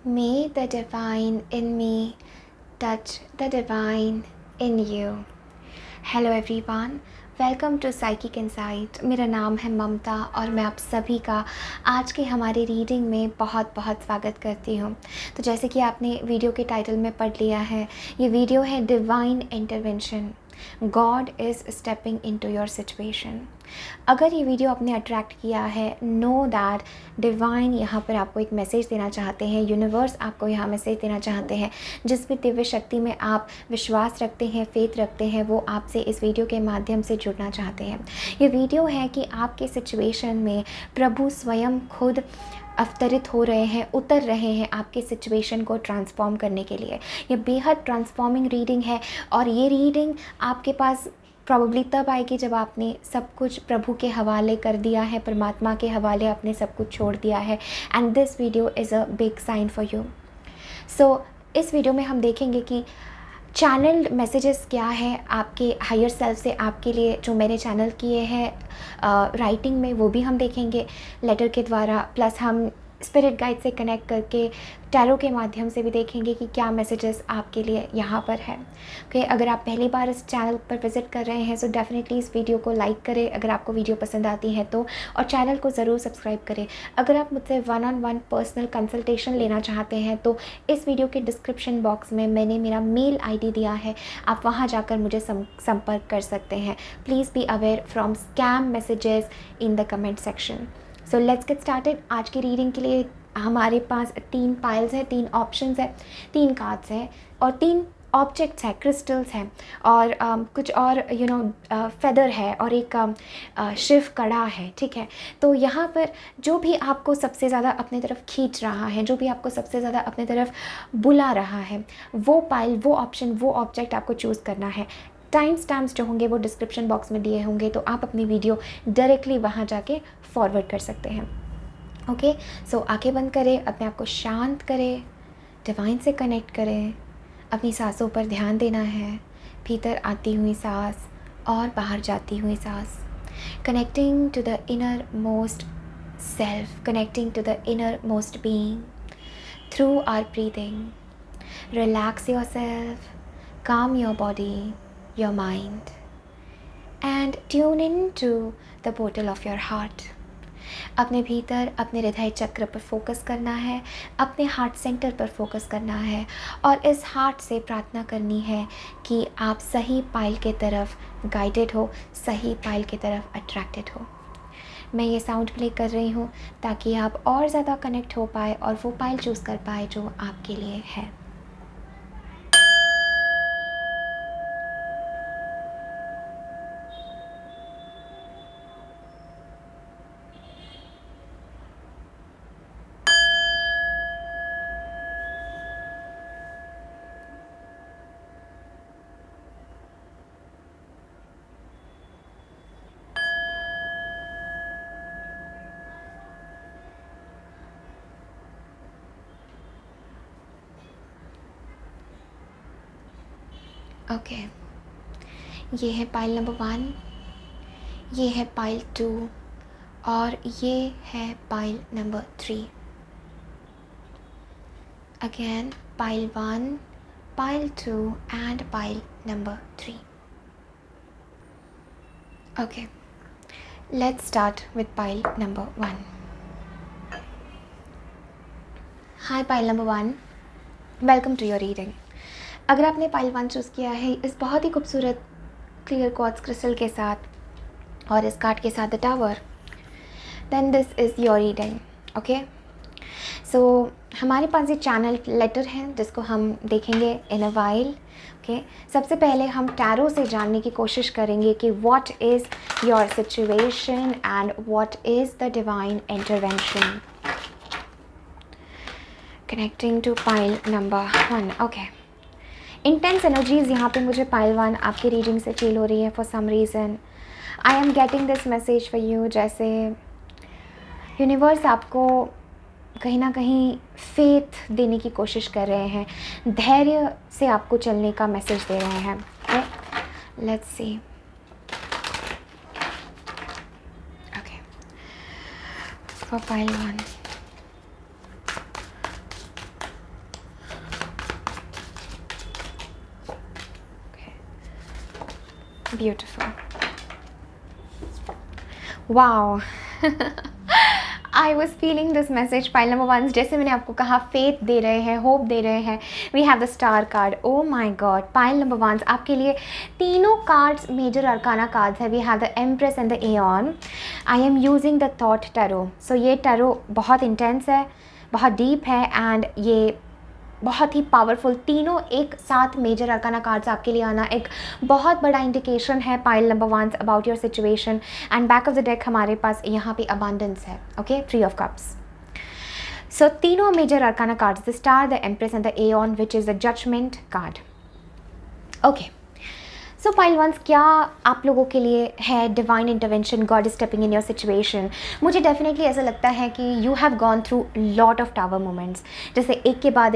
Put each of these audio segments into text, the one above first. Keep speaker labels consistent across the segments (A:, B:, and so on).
A: May the divine in me touch the divine in you. Hello everyone, welcome to psychic insight. मेरा नाम है ममता और मैं आप सभी का आज के हमारे रीडिंग में बहुत बहुत स्वागत करती हूँ। तो जैसे कि आपने वीडियो के टाइटल में पढ़ लिया है, ये वीडियो है divine intervention. God is stepping into your situation. अगर ये वीडियो आपने अट्रैक्ट किया है, नो दैट डिवाइन यहाँ पर आपको एक मैसेज देना चाहते हैं। यूनिवर्स आपको यहाँ मैसेज देना चाहते हैं। जिस भी दिव्य शक्ति में आप विश्वास रखते हैं, फेथ रखते हैं, वो आपसे इस वीडियो के माध्यम से जुड़ना चाहते हैं। ये वीडियो है कि आपके सिचुएशन में प्रभु स्वयं खुद अवतरित हो रहे हैं, उतर रहे हैं आपके सिचुएशन को ट्रांसफॉर्म करने के लिए। ये बेहद ट्रांसफॉर्मिंग रीडिंग है और ये रीडिंग आपके पास प्रॉब्ली तब आएगी जब आपने सब कुछ प्रभु के हवाले कर दिया है, परमात्मा के हवाले आपने सब कुछ छोड़ दिया है। And this video is a big sign for you. So इस वीडियो में हम देखेंगे कि चैनल्ड मैसेजेस क्या है आपके हायर सेल्फ से आपके लिए, जो मैंने चैनल किए हैं राइटिंग में, वो भी हम देखेंगे लेटर के द्वारा। प्लस हम स्पिरिट गाइड से कनेक्ट करके टैरो के माध्यम से भी देखेंगे कि क्या मैसेजेस आपके लिए यहाँ पर है। ओके, अगर आप पहली बार इस चैनल पर विज़िट कर रहे हैं सो डेफिनेटली इस वीडियो को लाइक करें अगर आपको वीडियो पसंद आती है तो, और चैनल को ज़रूर सब्सक्राइब करें। अगर आप मुझसे 1-on-1 पर्सनल कंसल्टेशन लेना चाहते हैं तो इस वीडियो के डिस्क्रिप्शन बॉक्स में मैंने मेरा मेल ID दिया है, आप वहाँ जाकर मुझे संपर्क कर सकते हैं। Please be aware from scam messages in the comment section. So let's get started. आज की रीडिंग के लिए हमारे पास 3 पाइल्स है, 3 ऑप्शंस है, 3 कार्ड्स हैं और 3 ऑब्जेक्ट्स हैं, क्रिस्टल्स हैं और कुछ और फेदर है और एक शिव कड़ा है। ठीक है, तो यहाँ पर जो भी आपको सबसे ज़्यादा अपनी तरफ खींच रहा है, जो भी आपको सबसे ज़्यादा अपनी तरफ बुला रहा है, वो पाइल, वो ऑप्शन, वो ऑब्जेक्ट आपको चूज़ करना है। टाइम स्टैम्प्स जो होंगे वो डिस्क्रिप्शन बॉक्स में दिए होंगे, तो आप अपनी वीडियो डायरेक्टली वहाँ जाके फॉरवर्ड कर सकते हैं। ओके, सो आंखें बंद करें, अपने आप को शांत करें, डिवाइन से कनेक्ट करें, अपनी सांसों पर ध्यान देना है। भीतर आती हुई सांस और बाहर जाती हुई सांस, connecting to the inner most self, connecting to the inner most being through our breathing. Relax your self, calm your body, your mind, and tune into the portal of your heart. अपने भीतर, अपने हृदय चक्र पर focus करना है, अपने heart centre पर फोकस करना है और इस हार्ट से प्रार्थना करनी है कि आप सही पाइल के तरफ गाइडेड हो, सही पाइल की तरफ अट्रैक्टेड हो। मैं ये साउंड प्ले कर रही हूँ ताकि आप और ज़्यादा कनेक्ट हो पाए और वो पाइल चूज़ कर पाए जो आपके लिए है। ओके, ये है पाइल नंबर 1, ये है पाइल 2 और ये है pile number 3। Again pile 1, pile 2 and pile number 3। Okay, let's start with pile number 1। Hi pile number 1, welcome to your reading. अगर आपने पाइल 1 चूज़ किया है इस बहुत ही खूबसूरत क्लियर क्वार्ट्ज क्रिस्टल के साथ और इस कार्ड के साथ the tower, then this is your reading. Okay, so हमारे पास ये चैनल लेटर है जिसको हम देखेंगे इन अ वाइल। ओके, सबसे पहले हम टैरो से जानने की कोशिश करेंगे कि what is your situation and what is the divine intervention. Connecting to pile number 1। Okay, intense energies यहाँ पे मुझे पाइल 1 आपकी रीडिंग से फील हो रही है। For some reason I am getting this message for you, जैसे यूनिवर्स आपको कहीं ना कहीं फेथ देने की कोशिश कर रहे हैं, धैर्य से आपको चलने का मैसेज दे रहे हैं। Okay, let's C. Okay, for pile 1 beautiful, wow. I was feeling this message pile number 1। जैसे मैंने आपको कहा, फेथ दे रहे हैं, होप दे रहे हैं। We have the star card. Oh my God, pile number 1 आपके लिए तीनों कार्ड्स मेजर अरकाना कार्ड्स है। We have the empress and the Aeon. I am using the Thoth tarot. So ये टैरो बहुत इंटेंस है, बहुत डीप है, and ये बहुत ही पावरफुल, तीनों एक साथ मेजर अरकाना कार्ड्स आपके लिए आना एक बहुत बड़ा इंडिकेशन है pile number 1 about your situation. And back of the deck हमारे पास यहाँ पे अबांडेंस है। Okay, 3 of cups. सो तीनों major arcana cards, the star, the empress and the Aeon, which is the judgement card. Okay, so pile once, क्या आप लोगों के लिए है divine intervention, God is stepping in your situation? मुझे definitely ऐसा लगता है कि you have gone through lot of tower moments, जैसे एक के बाद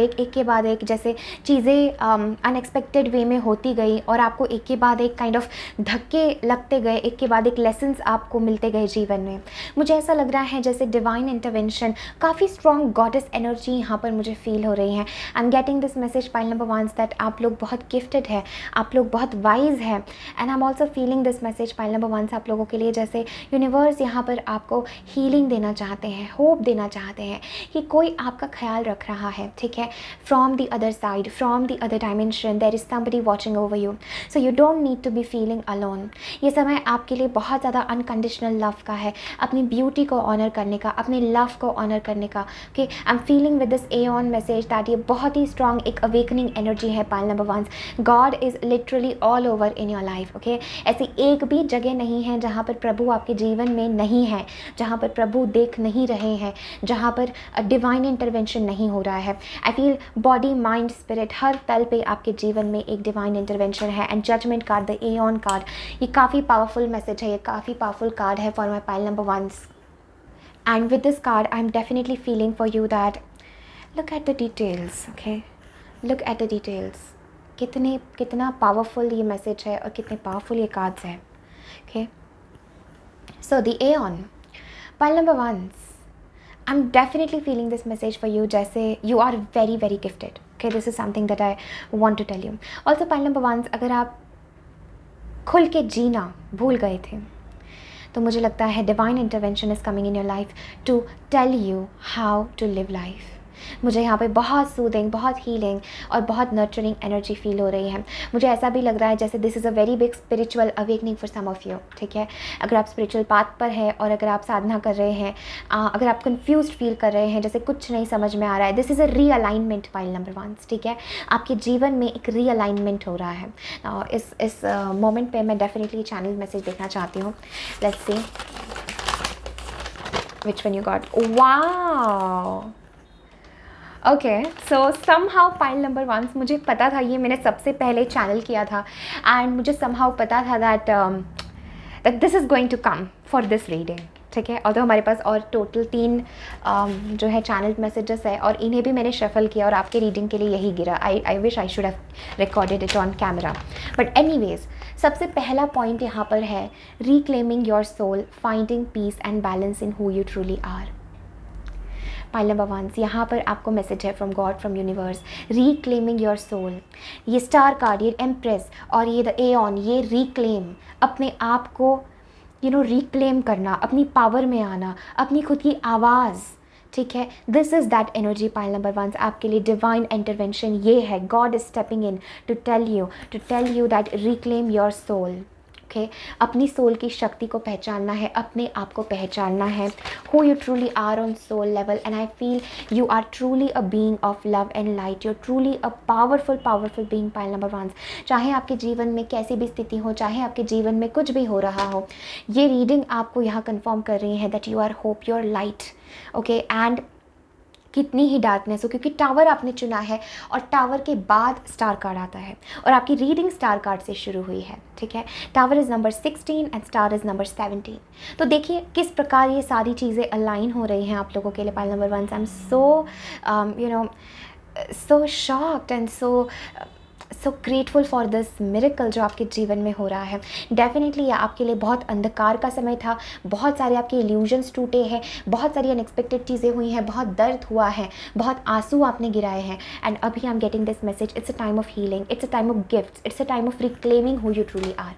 A: एक जैसे चीज़ें अनएक्सपेक्टेड वे में होती गई और आपको एक के बाद एक काइंड ऑफ धक्के लगते गए, एक के बाद एक लेसन्स आपको मिलते गए जीवन में। मुझे ऐसा लग रहा है जैसे डिवाइन इंटरवेंशन, काफ़ी स्ट्रॉन्ग गॉडेस एनर्जी यहाँ पर मुझे फील हो रही है। I am getting this message pile number 1 that आप लोग बहुत गिफ्टेड है, आप लोग बहुत वाइज है। And I am also feeling this message pile number 1 आप लोगों के लिए जैसे यूनिवर्स यहाँ पर आपको हीलिंग देना चाहते हैं, होप देना चाहते हैं कि कोई आपका ख्याल रख रहा है, ठीक है। From the other side, from the other dimension, there is somebody watching over you, so you don't need to be feeling alone. ये समय आपके लिए बहुत ज़्यादा अनकंडीशनल लव का है, अपनी ब्यूटी को ऑनर करने का, अपने लव को ऑनर करने का। Okay, I am feeling with this Aon message that ये बहुत ही स्ट्रॉन्ग एक अवेकनिंग एनर्जी है pile number 1। God is literally all over in your life. Okay, ऐसी एक भी जगह नहीं है जहाँ पर प्रभु आपके जीवन में नहीं है, जहाँ पर प्रभु देख नहीं रहे हैं, जहाँ पर डिवाइन इंटरवेंशन नहीं हो रहा है। I feel body, mind, spirit, हर तल पे आपके जीवन में एक डिवाइन इंटरवेंशन है। And judgement card, the Aeon card, ये काफ़ी पावरफुल मैसेज है, ये काफ़ी पावरफुल कार्ड है for my pile number 1। And with this card I am definitely feeling for you that look at the details. Okay, look at the details. कितना powerful ये मैसेज है और कितने पावरफुल ये कार्ड्स हैं। Okay, so the Aeon, pile number 1, I am definitely feeling this message for you जैसे you are very very gifted. Okay, this is something that I want to tell you. Also pile number 1, अगर आप खुल के जीना भूल गए थे तो मुझे लगता है divine intervention is coming in your life to tell you how to live life. मुझे यहाँ पे बहुत सूदिंग, बहुत हीलिंग और बहुत नर्चरिंग एनर्जी फील हो रही है। मुझे ऐसा भी लग रहा है जैसे this is a very big spiritual awakening for some of you, ठीक है। अगर आप स्पिरिचुअल पाथ पर है और अगर आप साधना कर रहे हैं, अगर आप कंफ्यूज्ड फील कर रहे हैं, जैसे कुछ नहीं समझ में आ रहा है, this is a realignment pile number 1, ठीक है। आपके जीवन में एक रीअलाइनमेंट हो रहा है। इस मोमेंट पे मैं डेफिनेटली चैनल मैसेज देखना चाहती हूँ। Let's see which one you got. Wow. Okay, so somehow pile number 1, मुझे पता था, ये मैंने सबसे पहले चैनल किया था एंड मुझे समहाउ पता था that this is going to come for this reading, ठीक है। और तो हमारे पास और टोटल 3 जो है चैनल मैसेजेस है और इन्हें भी मैंने शफल किया और आपके रीडिंग के लिए यही गिरा। I wish I should have recorded it on camera, but anyways सबसे पहला पॉइंट यहाँ पर है reclaiming your soul, finding peace and balance in who you truly are. Pile number 1, यहाँ पर आपको मैसेज है from God, from universe, reclaiming your soul. ये स्टार कार्ड, ये एम्प्रेस और ये द एऑन, ये रिक्लेम, अपने आप को रिक्लेम करना, अपनी पावर में आना, अपनी खुद की आवाज़, ठीक है। This is that energy pile number 1, आपके लिए डिवाइन इंटरवेंशन ये है। God is stepping in to tell you that reclaim your soul. Okay, अपनी सोल की शक्ति को पहचानना है, अपने आप को पहचानना है, who you truly are on soul level. And I feel you are truly a being of love and light, you are truly a powerful being pile number 1। चाहे आपके जीवन में कैसी भी स्थिति हो, चाहे आपके जीवन में कुछ भी हो रहा हो, ये रीडिंग आपको यहाँ कन्फर्म कर रही है that you are hope, you are light. Okay, and कितनी ही डार्कनेस हो, क्योंकि टावर आपने चुना है और टावर के बाद स्टार कार्ड आता है और आपकी रीडिंग स्टार कार्ड से शुरू हुई है, ठीक है। Tower is number 16 and star is number 17। तो देखिए किस प्रकार ये सारी चीज़ें अलाइन हो रही हैं आप लोगों के लिए pile number 1। I am so shocked and so grateful for this miracle जो आपके जीवन में हो रहा है। डेफिनेटली ये आपके लिए बहुत अंधकार का समय था, बहुत सारे आपके इल्यूजन्स टूटे हैं, बहुत सारी अनएक्सपेक्टेड चीज़ें हुई हैं, बहुत दर्द हुआ है, बहुत आंसू आपने गिराए हैं। एंड अभी I am getting this message, it's a time of healing, it's a time of gifts, it's a time of reclaiming who you truly are.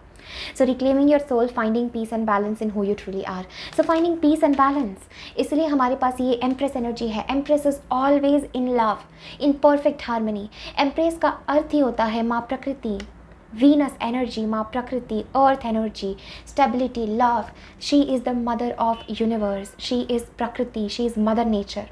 A: So reclaiming your soul, finding peace and balance in who you truly are. So finding peace and balance, इसलिए हमारे पास ये empress energy है. Empress is always in love, in perfect harmony. Empress का अर्थ ही होता है माँ प्रकृति, Venus energy, माँ प्रकृति, Earth energy, stability, love. She is the mother of universe. She is प्रकृति, she is mother nature.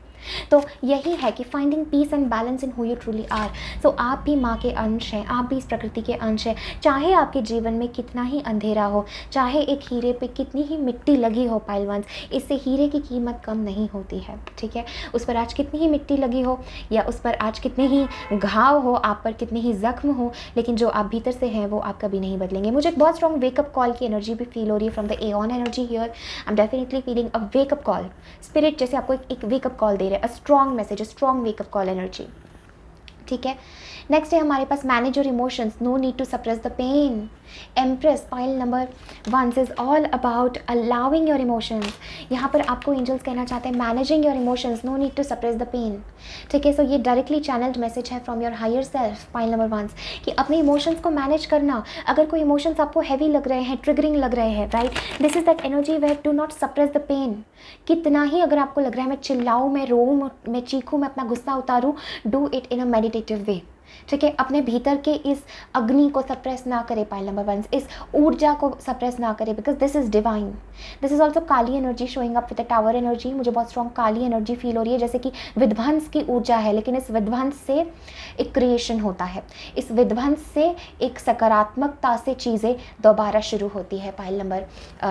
A: तो यही है कि finding peace and balance in who you truly are. So आप भी माँ के अंश हैं, आप भी इस प्रकृति के अंश हैं. चाहे आपके जीवन में कितना ही अंधेरा हो, चाहे एक हीरे पे कितनी ही मिट्टी लगी हो पाइलवान्स, इससे हीरे की कीमत कम नहीं होती है. ठीक है, उस पर आज कितनी ही मिट्टी लगी हो या उस पर आज कितने ही घाव हो, आप पर कितने ही जख्म हो, लेकिन जो आप भीतर से हैं वो आप कभी नहीं बदलेंगे. मुझे एक बहुत स्ट्रॉन्ग वेकअप कॉल की एनर्जी भी फील हो रही है from the Aeon energy here. I am definitely feeling a wake up call. Spirit जैसे आपको एक वेकअप कॉल दे रहे हैं, a strong message, a strong wake up call energy. ठीक है, नेक्स्ट है हमारे पास manage your emotions, no need to suppress the pain. Empress pile number 1 is all about allowing your emotions. यहाँ पर आपको एंजल्स कहना चाहते हैं managing your emotions, no need to suppress the pain. ठीक है, सो ये डायरेक्टली चैनल्ड मैसेज है from your higher self pile number 1 कि अपने इमोशंस को मैनेज करना. अगर कोई इमोशंस आपको हैवी लग रहे हैं, ट्रिगरिंग लग रहे हैं, right, this is that energy where to not suppress the pain. कितना ही अगर आपको लग रहा है मैं चिल्लाऊँ, मैं रोऊँ, मैं चीखूँ, मैं अपना गुस्सा उतारूँ, do it in a meditative way. ठीक है, अपने भीतर के इस अग्नि को सप्रेस ना करे पाइल नंबर 1, इस ऊर्जा को सप्रेस ना करे, because this is divine. This is also Kali energy showing up with the tower energy. मुझे बहुत स्ट्रॉन्ग काली एनर्जी फील हो रही है, जैसे कि विध्वंस की ऊर्जा है, लेकिन इस विध्वंस से एक क्रिएशन होता है, इस विध्वंस से एक सकारात्मकता से चीज़ें दोबारा शुरू होती है पाइल नंबर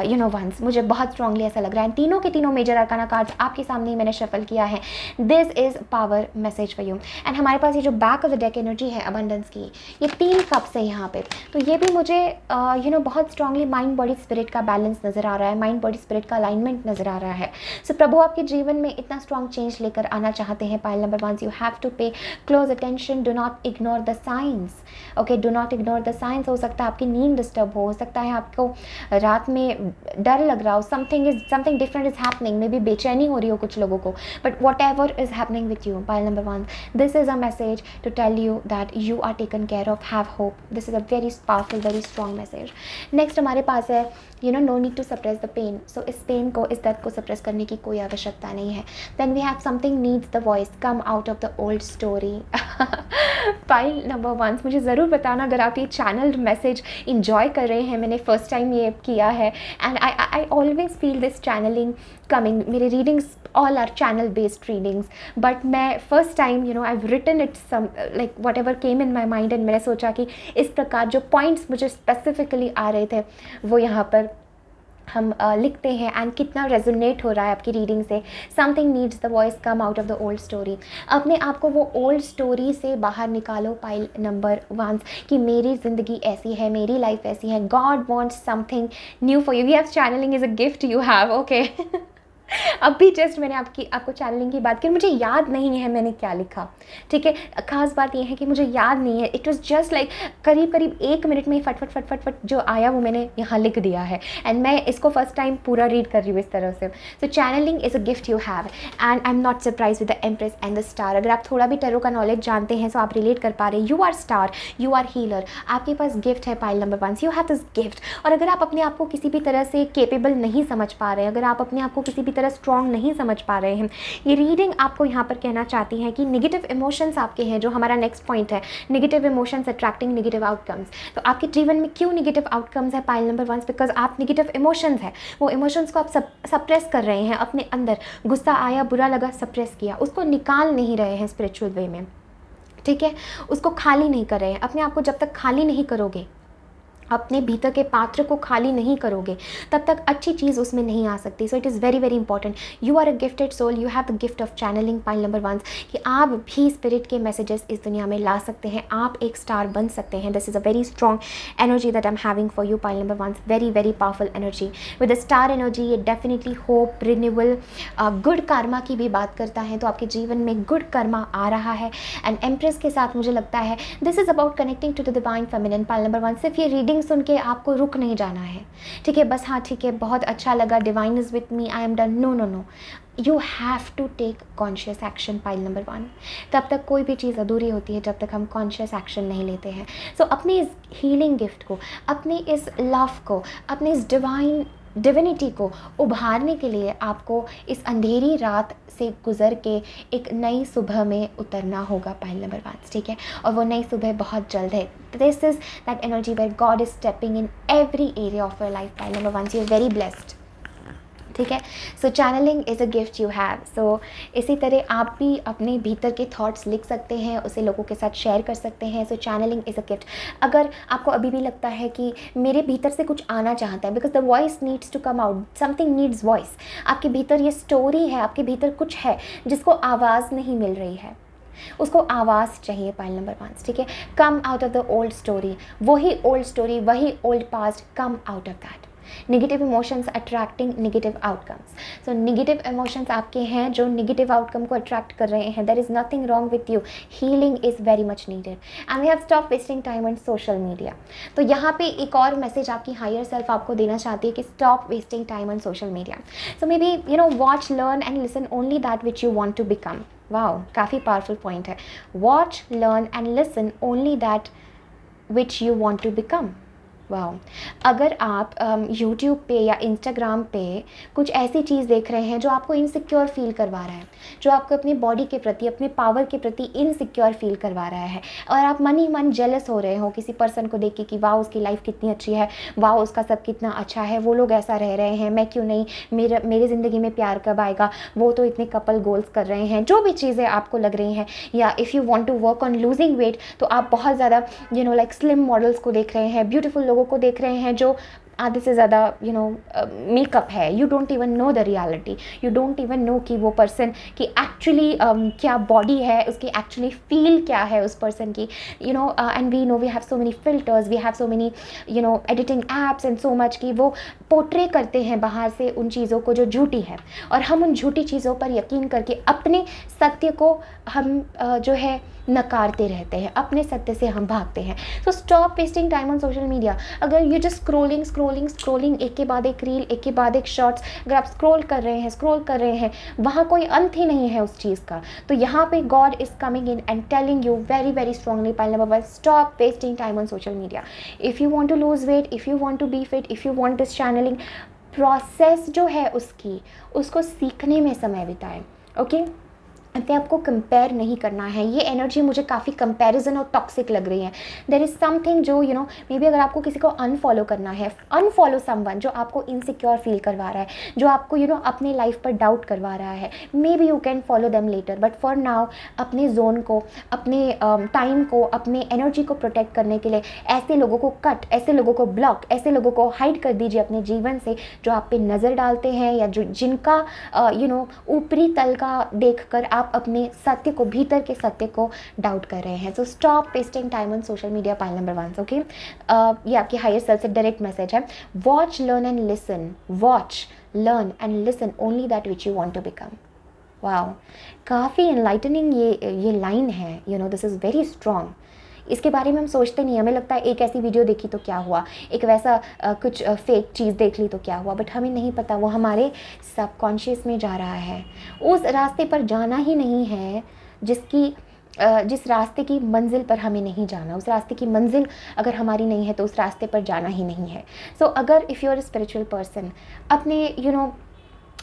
A: 1. मुझे बहुत स्ट्रांगली ऐसा लग रहा है. तीनों के तीनों मेजर अरकाना कार्ड्स आपके सामने ही मैंने शफल किया है. This is power message for you. And हमारे पास ये जो back of the deck energy है अबंडेंस की, ये 3 कप्स है यहाँ पे. तो ये भी मुझे बहुत स्ट्रांगली माइंड बॉडी स्पिरिट का बैलेंस नज़र आ रहा है, माइंड बॉडी स्पिरिट का अलाइनमेंट नज़र आ रहा है. सो प्रभु आपके जीवन में इतना स्ट्रॉन्ग चेंज लेकर आना चाहते हैं pile number 1. You have to pay close attention, do not ignore the science. Okay, do not ignore the science. हो सकता है आपकी नींद डिस्टर्ब हो सकता है आपको रात में डर लग रहा हो, something different is happening, maybe बेचैनी हो रही हो कुछ लोगों को, but whatever is happening with you pile number 1, this is a message to tell you that you are taken care of, have hope. This is a very powerful, very strong message. Next हमारे पास है no need to suppress the pain. So इस pain को, इस दर्द को suppress करने की कोई आवश्यकता नहीं है. Then we have something needs the voice, come out of the old story. Pile number 1, मुझे ज़रूर बताना अगर आप ये channeled message enjoy कर रहे हैं. मैंने first time ये किया है and I always feel this channeling coming. मेरे readings all are channel based readings, but मैं first time I've written it some like whatever came in my mind, and मैंने सोचा कि इस प्रकार जो points मुझे specifically आ रहे थे वो यहाँ पर हम लिखते हैं एंड कितना रेजोनेट हो रहा है आपकी रीडिंग से. Something needs the voice, come out of the old story. अपने आप को वो ओल्ड स्टोरी से बाहर निकालो पाइल नंबर 1 कि मेरी ज़िंदगी ऐसी है, मेरी लाइफ ऐसी है. God wants something new for you. We have channelling is a gift you have. Okay, अभी जस्ट मैंने आपको चैनलिंग की बात की, मुझे याद नहीं है मैंने क्या लिखा. ठीक है, खास बात ये है कि मुझे याद नहीं है. इट वाज जस्ट लाइक करीब 1 मिनट में फट जो आया वो मैंने यहाँ लिख दिया है, एंड मैं इसको फर्स्ट टाइम पूरा रीड कर रही हूँ इस तरह से. So channeling is a gift you have and I am not surprise with the empress and the star. अगर आप थोड़ा भी टैरो का नॉलेज जानते हैं तो आप रिलेट कर पा रहे हैं. You are star, you are healer. आपके पास गिफ्ट है pile number 1, you have this gift. और अगर आप अपने आप को किसी भी तरह से केपेबल नहीं समझ पा रहे हैं, अगर आप अपने आप को किसी भी तरह स्ट्रॉन्ग नहीं समझ पा रहे हैं, ये रीडिंग आपको यहाँ पर कहना चाहती है कि नेगेटिव इमोशंस आपके हैं, जो हमारा नेक्स्ट पॉइंट है, negative emotions attracting negative outcomes. तो आपके जीवन में क्यों नेगेटिव आउटकम्स है पाइल नंबर 1? बिकॉज आप नेगेटिव इमोशंस है, वो इमोशंस को आप सप्रेस कर रहे हैं अपने अंदर. गुस्सा आया, बुरा लगा, सप्रेस किया, उसको निकाल नहीं रहे हैं स्पिरिचुअल वे में. ठीक है, उसको खाली नहीं कर रहे हैं. अपने आप को जब तक खाली नहीं करोगे, अपने भीतर के पात्र को खाली नहीं करोगे, तब तक अच्छी चीज़ उसमें नहीं आ सकती. So it is very very important. You are a gifted soul, you have the gift of channelling pile number 1 कि आप भी स्पिरिट के मैसेजेस इस दुनिया में ला सकते हैं, आप एक स्टार बन सकते हैं. This is a very strong energy that I am having for you pile number 1. Very very powerful energy with the star energy. ये definitely hope, renewal, good karma की भी बात करता है. तो आपके जीवन में गुड कर्मा आ रहा है. एंड एम्प्रेस के साथ मुझे लगता है this is about connecting to the divine feminine pile number 1. सिर्फ ये रीडिंग कहानी सुन के आपको रुक नहीं जाना है, ठीक है, बस हाँ ठीक है बहुत अच्छा लगा, divine is with me, I am done, no no no, you have to take conscious action. Pile number 1, तब तक कोई भी चीज़ अधूरी होती है जब तक हम कॉन्शियस एक्शन नहीं लेते हैं। सो अपनी इस हीलिंग गिफ्ट को, अपनी इस लव को, अपनी इस डिविनिटी को उभारने के लिए आपको इस अंधेरी रात से गुज़र के एक नई सुबह में उतरना होगा। पाइल नंबर 1, ठीक है, और वो नई सुबह बहुत जल्द है। This is that energy where God is stepping in every area of your life. Pile number 1, you are very blessed, ठीक है। So channeling is a gift you have. So इसी तरह आप भी अपने भीतर के थॉट्स लिख सकते हैं, उसे लोगों के साथ शेयर कर सकते हैं। सो चैनलिंग इज़ अ गिफ्ट। अगर आपको अभी भी लगता है कि मेरे भीतर से कुछ आना चाहता है, because the voice needs to come out, something needs voice, आपके भीतर ये स्टोरी है, आपके भीतर कुछ है जिसको आवाज़ नहीं मिल रही है, उसको आवाज़ चाहिए। पाइल नंबर 1, ठीक है, come out of the old story, वही ओल्ड स्टोरी, वही old past, come out of that. Negative emotions attracting negative outcomes. So negative emotions आपके हैं जो नेगेटिव आउटकम को अट्रैक्ट कर रहे हैं। There is nothing wrong with you, healing is very much needed and we have stop wasting time on social media. तो यहाँ पे एक और मैसेज आपकी हायर सेल्फ आपको देना चाहती है कि stop wasting time on social media. So maybe watch, learn and listen only that which you want to become. Wow, काफ़ी पावरफुल पॉइंट है। Watch, learn and listen only that which you want to become. वाह, अगर आप YouTube पे या Instagram पे कुछ ऐसी चीज़ देख रहे हैं जो आपको इनसिक्योर फील करवा रहा है, जो आपको अपनी बॉडी के प्रति, अपने पावर के प्रति इनसिक्योर फील करवा रहा है, और आप मन ही मन जेलस हो रहे हो किसी पर्सन को देख के कि वाह उसकी लाइफ कितनी अच्छी है, वाह उसका सब कितना अच्छा है, वो लोग ऐसा रह रहे हैं, मैं क्यों नहीं, मेरे ज़िंदगी में प्यार कब आएगा, वो तो इतने कपल गोल्स कर रहे हैं, जो भी चीज़ें आपको लग रही हैं। या if you want to work on losing weight, तो आप बहुत ज़्यादा लाइक स्लिम मॉडल्स को देख रहे हैं, ब्यूटीफुल लोगों को देख रहे हैं जो आधे से ज़्यादा मेकअप है। You don't even know the reality, you don't even know कि वो पर्सन की एक्चुअली क्या बॉडी है, उसकी एक्चुअली फील क्या है उस पर्सन की, and we know we have so many filters, we have so many editing apps and so much कि वो पोर्ट्रे करते हैं बाहर से उन चीज़ों को जो झूठी है, और हम उन झूठी चीज़ों पर यकीन करके अपने सत्य को हम जो है नकारते रहते हैं, अपने सत्य से हम भागते हैं। So stop wasting time on social media. अगर यू जस्ट स्क्रोलिंग, एक के बाद एक रील, एक के बाद एक शॉर्ट्स, अगर आप स्क्रॉल कर रहे हैं, वहाँ कोई अंत ही नहीं है उस चीज़ का। तो यहाँ पे god is coming in and telling you very very strongly, pile number 1, stop wasting time on social media. If you want to lose weight, if you want to be fit, if you want this channelling process जो है उसको सीखने में समय बिताएं। Okay, अपने आपको compare नहीं करना है। ये एनर्जी मुझे काफ़ी कंपैरिजन और टॉक्सिक लग रही है। देयर इज़ समथिंग जो मे बी अगर आपको किसी को अनफॉलो करना है, अनफॉलो समवन जो आपको इनसिक्योर फील करवा रहा है, जो आपको अपने लाइफ पर डाउट करवा रहा है, maybe you can follow them later, but for now अपने जोन को, अपने टाइम को, अपने एनर्जी को प्रोटेक्ट करने के लिए ऐसे लोगों को कट, ऐसे लोगों को ब्लॉक, ऐसे लोगों को हाइड कर दीजिए अपने जीवन से जो आप पे नज़र डालते हैं या जो जिनका ऊपरी तल का देखकर आप अपने सत्य को, भीतर के सत्य को डाउट कर रहे हैं। So stop wasting time on social media, pile number 1, okay. ये आपकी हायर सेल्फ से डायरेक्ट मैसेज है। Watch, learn and listen, watch, learn and listen only that which you want to become. Wow, काफ़ी enlightening ये line है, this is very strong. इसके बारे में हम सोचते नहीं, हमें लगता है एक ऐसी वीडियो देखी तो क्या हुआ, एक वैसा कुछ फेक चीज़ देख ली तो क्या हुआ, बट हमें नहीं पता वो हमारे सबकॉन्शियस में जा रहा है। उस रास्ते पर जाना ही नहीं है जिस रास्ते की मंजिल पर हमें नहीं जाना। उस रास्ते की मंजिल अगर हमारी नहीं है तो उस रास्ते पर जाना ही नहीं है। सो अगर if you are a spiritual person, अपने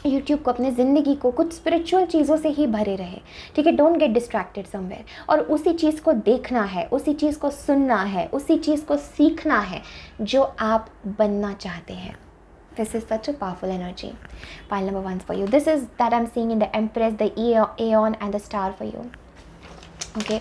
A: यूट्यूब को, अपने ज़िंदगी को कुछ स्पिरिचुअल चीज़ों से ही भरे रहे, ठीक है। डोंट गेट डिस्ट्रैक्टेड समवेयर, और उसी चीज़ को देखना है, उसी चीज़ को सुनना है, उसी चीज़ को सीखना है जो आप बनना चाहते हैं। This is such a powerful energy. Pile number 1 for you. This is that I'm seeing in the Empress, the Aeon and the Star for you. Okay,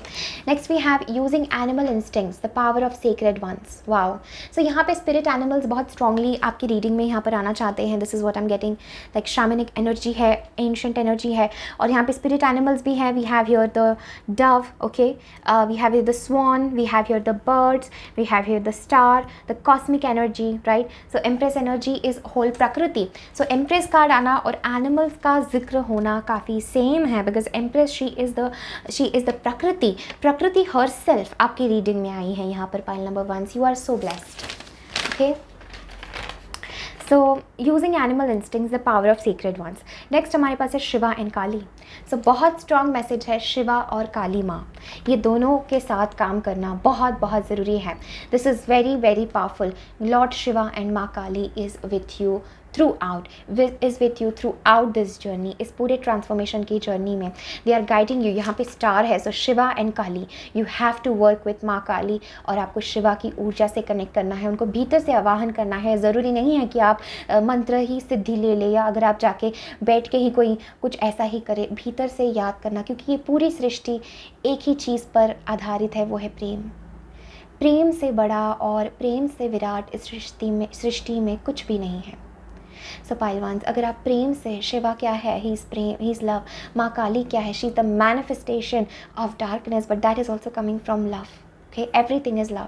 A: next we have using animal instincts, the power of sacred ones. Wow. So यहाँ पे spirit animals बहुत strongly आपकी reading में यहाँ पर आना चाहते हैं. This is what I'm getting, like shamanic energy है, ancient energy है, और यहाँ पे spirit animals भी हैं. We have here the dove, okay, we have here the swan, we have here the birds, we have here the star, the cosmic energy, right? So Empress energy is whole प्रकृति. So Empress card आना और animals का जिक्र होना काफ़ी same है, because Empress she is the प्रकृति her self आपकी रीडिंग में आई है यहाँ पर, pile number 1. You are so blessed. Okay. So using animal instincts the power of secret ones. Next हमारे पास है शिवा एंड काली। सो बहुत स्ट्रॉन्ग मैसेज है शिवा और काली माँ, ये दोनों के साथ काम करना बहुत बहुत ज़रूरी है। This is very very powerful. Lord Shiva and माँ Kali is with you throughout, is with you throughout this journey, इस पूरे ट्रांसफॉर्मेशन की जर्नी में दे आर गाइडिंग यू। यहाँ पे स्टार है, so Shiva and Kali, you have to work with माँ काली, और आपको शिवा की ऊर्जा से कनेक्ट करना है, उनको भीतर से आवाहन करना है। ज़रूरी नहीं है कि आप मंत्र ही सिद्धि ले ले, या अगर आप जाके बैठ के ही कोई कुछ ऐसा ही करे, भीतर से याद करना, क्योंकि ये पूरी सृष्टि एक ही चीज़ पर आधारित है, वो है प्रेम। प्रेम से बड़ा और प्रेम से विराट इस सृष्टि में कुछ भी नहीं है। सो पाइलवान्स, अगर आप प्रेम से, शिवा क्या है, he is Prem, he is love. माँ काली क्या है, she is the manifestation of darkness, but that is also coming from love. Okay, everything is love.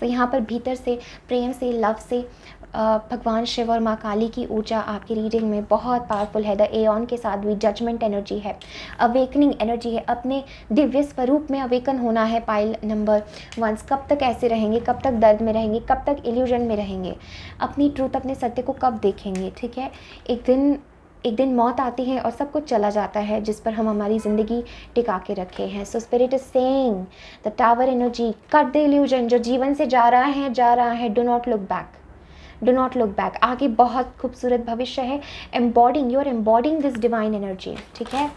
A: तो यहाँ पर भीतर से, प्रेम से, लव से भगवान शिव और माँ काली की ऊर्जा आपकी रीडिंग में बहुत पावरफुल है। द एऑन के साथ भी जजमेंट एनर्जी है, अवेकनिंग एनर्जी है, अपने दिव्य स्वरूप में अवेकन होना है। पाइल नंबर 1, कब तक ऐसे रहेंगे, कब तक दर्द में रहेंगे, कब तक इल्यूजन में रहेंगे, अपनी ट्रूथ, अपने सत्य को कब देखेंगे। ठीक है, एक दिन मौत आती है और सब कुछ चला जाता है जिस पर हम हमारी ज़िंदगी टिका के रखे हैं। So spirit is saying, the tower energy, cut the illusion, जो जीवन से जा रहा है, do not look back, do not look back. आगे बहुत खूबसूरत भविष्य है। Embodying, you are embodying this divine energy. ठीक है,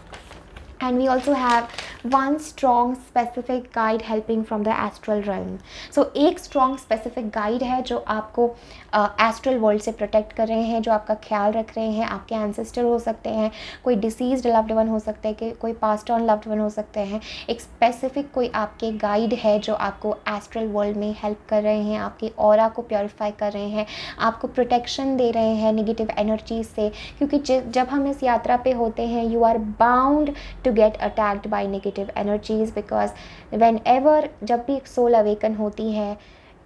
A: and we also have one strong specific guide helping from the astral realm. So एक strong specific guide है जो आपको एस्ट्रल वर्ल्ड से प्रोटेक्ट कर रहे हैं, जो आपका ख्याल रख रहे हैं। आपके एंसेस्टर हो सकते हैं, कोई डिसीज्ड लव्ड वन हो सकते हैं, कोई पास्ट ऑन लव्ड वन हो सकते हैं। एक स्पेसिफिक कोई आपके गाइड है जो आपको एस्ट्रल वर्ल्ड में हेल्प कर रहे हैं, आपके ऑरा को प्योरीफाई कर रहे हैं, आपको प्रोटेक्शन दे रहे हैं नेगेटिव एनर्जीज से। क्योंकि जब हम इस यात्रा पे होते हैं, you are bound to get attacked by negative energies, because whenever, जब भी एक सोल अवेकन होती है,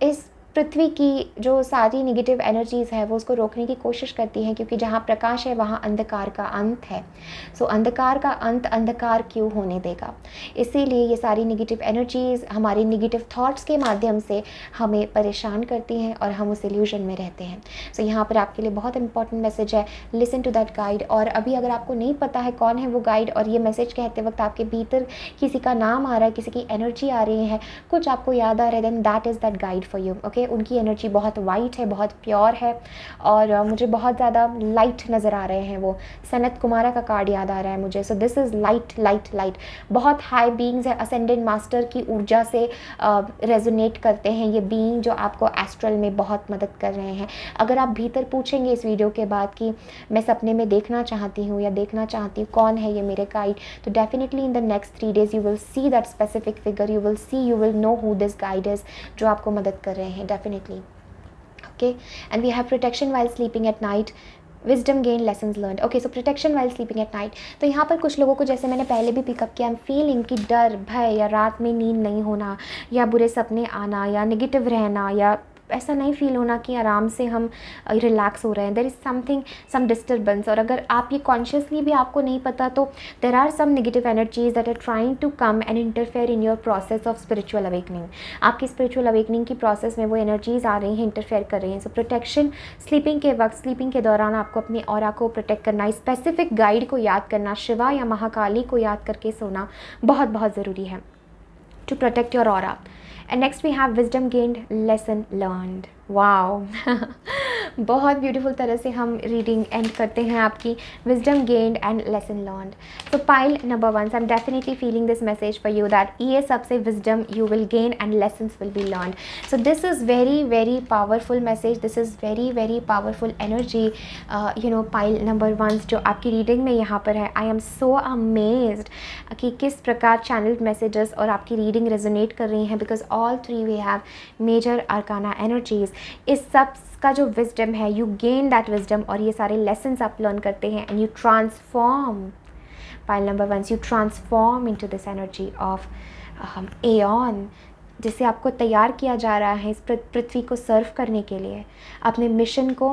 A: इस पृथ्वी की जो सारी नेगेटिव एनर्जीज़ है वो उसको रोकने की कोशिश करती हैं, क्योंकि जहाँ प्रकाश है वहाँ अंधकार का अंत है। सो अंधकार का अंत अंधकार क्यों होने देगा। इसीलिए ये सारी नेगेटिव एनर्जीज़ हमारे नेगेटिव थॉट्स के माध्यम से हमें परेशान करती हैं और हम उस इल्यूजन में रहते हैं। सो यहाँ पर आपके लिए बहुत इंपॉर्टेंट मैसेज है, लिसन टू दैट गाइड। और अभी अगर आपको नहीं पता है कौन है वो गाइड, और ये मैसेज कहते वक्त आपके भीतर किसी का नाम आ रहा है, किसी की एनर्जी आ रही है, कुछ आपको याद आ रहा है, then that is that guide for you. Okay, उनकी एनर्जी बहुत वाइट है, बहुत प्योर है, और मुझे बहुत ज़्यादा लाइट नज़र आ रहे हैं। वो सनत कुमारा का कार्ड याद आ रहा है मुझे। सो this is light light light. बहुत हाई बीइंग्स है, असेंडेंट मास्टर की ऊर्जा से रेजोनेट करते हैं ये बीइंग, जो आपको एस्ट्रल में बहुत मदद कर रहे हैं। अगर आप भीतर पूछेंगे इस वीडियो के बाद कि मैं सपने में देखना चाहती हूँ या देखना चाहती हूँ कौन है ये मेरे गाइड, तो definitely in the next 3 days you will see that specific figure, you will know who this guide is, जो आपको मदद कर रहे हैं definitely. Okay, and we have protection while sleeping at night, wisdom gain, lessons learned. Okay, so protection while sleeping at night. तो यहाँ पर कुछ लोगों को, जैसे मैंने पहले भी पिकअप किया, आई एम फीलिंग कि डर, भय, या रात में नींद नहीं होना, या बुरे सपने आना, या नेगेटिव रहना, या ऐसा नहीं फील होना कि आराम से हम रिलैक्स हो रहे हैं। There is something, some disturbance. और अगर आप ये कॉन्शियसली भी आपको नहीं पता, तो there are some negative energies that are trying to come and interfere in your process of spiritual awakening. आपकी स्पिरिचुअल अवेकनिंग की प्रोसेस में वो एनर्जीज आ रही हैं, इंटरफेयर कर रही हैं। सो प्रोटेक्शन, स्लीपिंग के वक्त, स्लीपिंग के दौरान आपको अपने ऑरा को प्रोटेक्ट करना, स्पेसिफिक गाइड को याद करना, शिवा या महाकाली को याद करके सोना बहुत बहुत ज़रूरी है to protect your aura. And next we have wisdom gained, lesson learned. Wow बहुत ब्यूटीफुल तरह से हम रीडिंग एंड करते हैं आपकी, wisdom gained and lesson learned. तो pile number 1, I am definitely feeling this message for you that ये सबसे wisdom you will gain and lessons will be learned. So this is very very powerful message, this is very very powerful energy. You know, pile number 1 जो आपकी reading में यहाँ पर है, I am so amazed कि किस प्रकार channelled messages और आपकी रीडिंग रेजोनेट कर रही हैं, because all 3 we have major arcana energies. इस सब का जो विजडम है, यू गेन दैट विजडम, और ये सारे लेसन्स आप लर्न करते हैं and you transform. Pile number 1, you transform into this energy of Aon, जिसे आपको तैयार किया जा रहा है इस पृथ्वी को सर्व करने के लिए, अपने मिशन को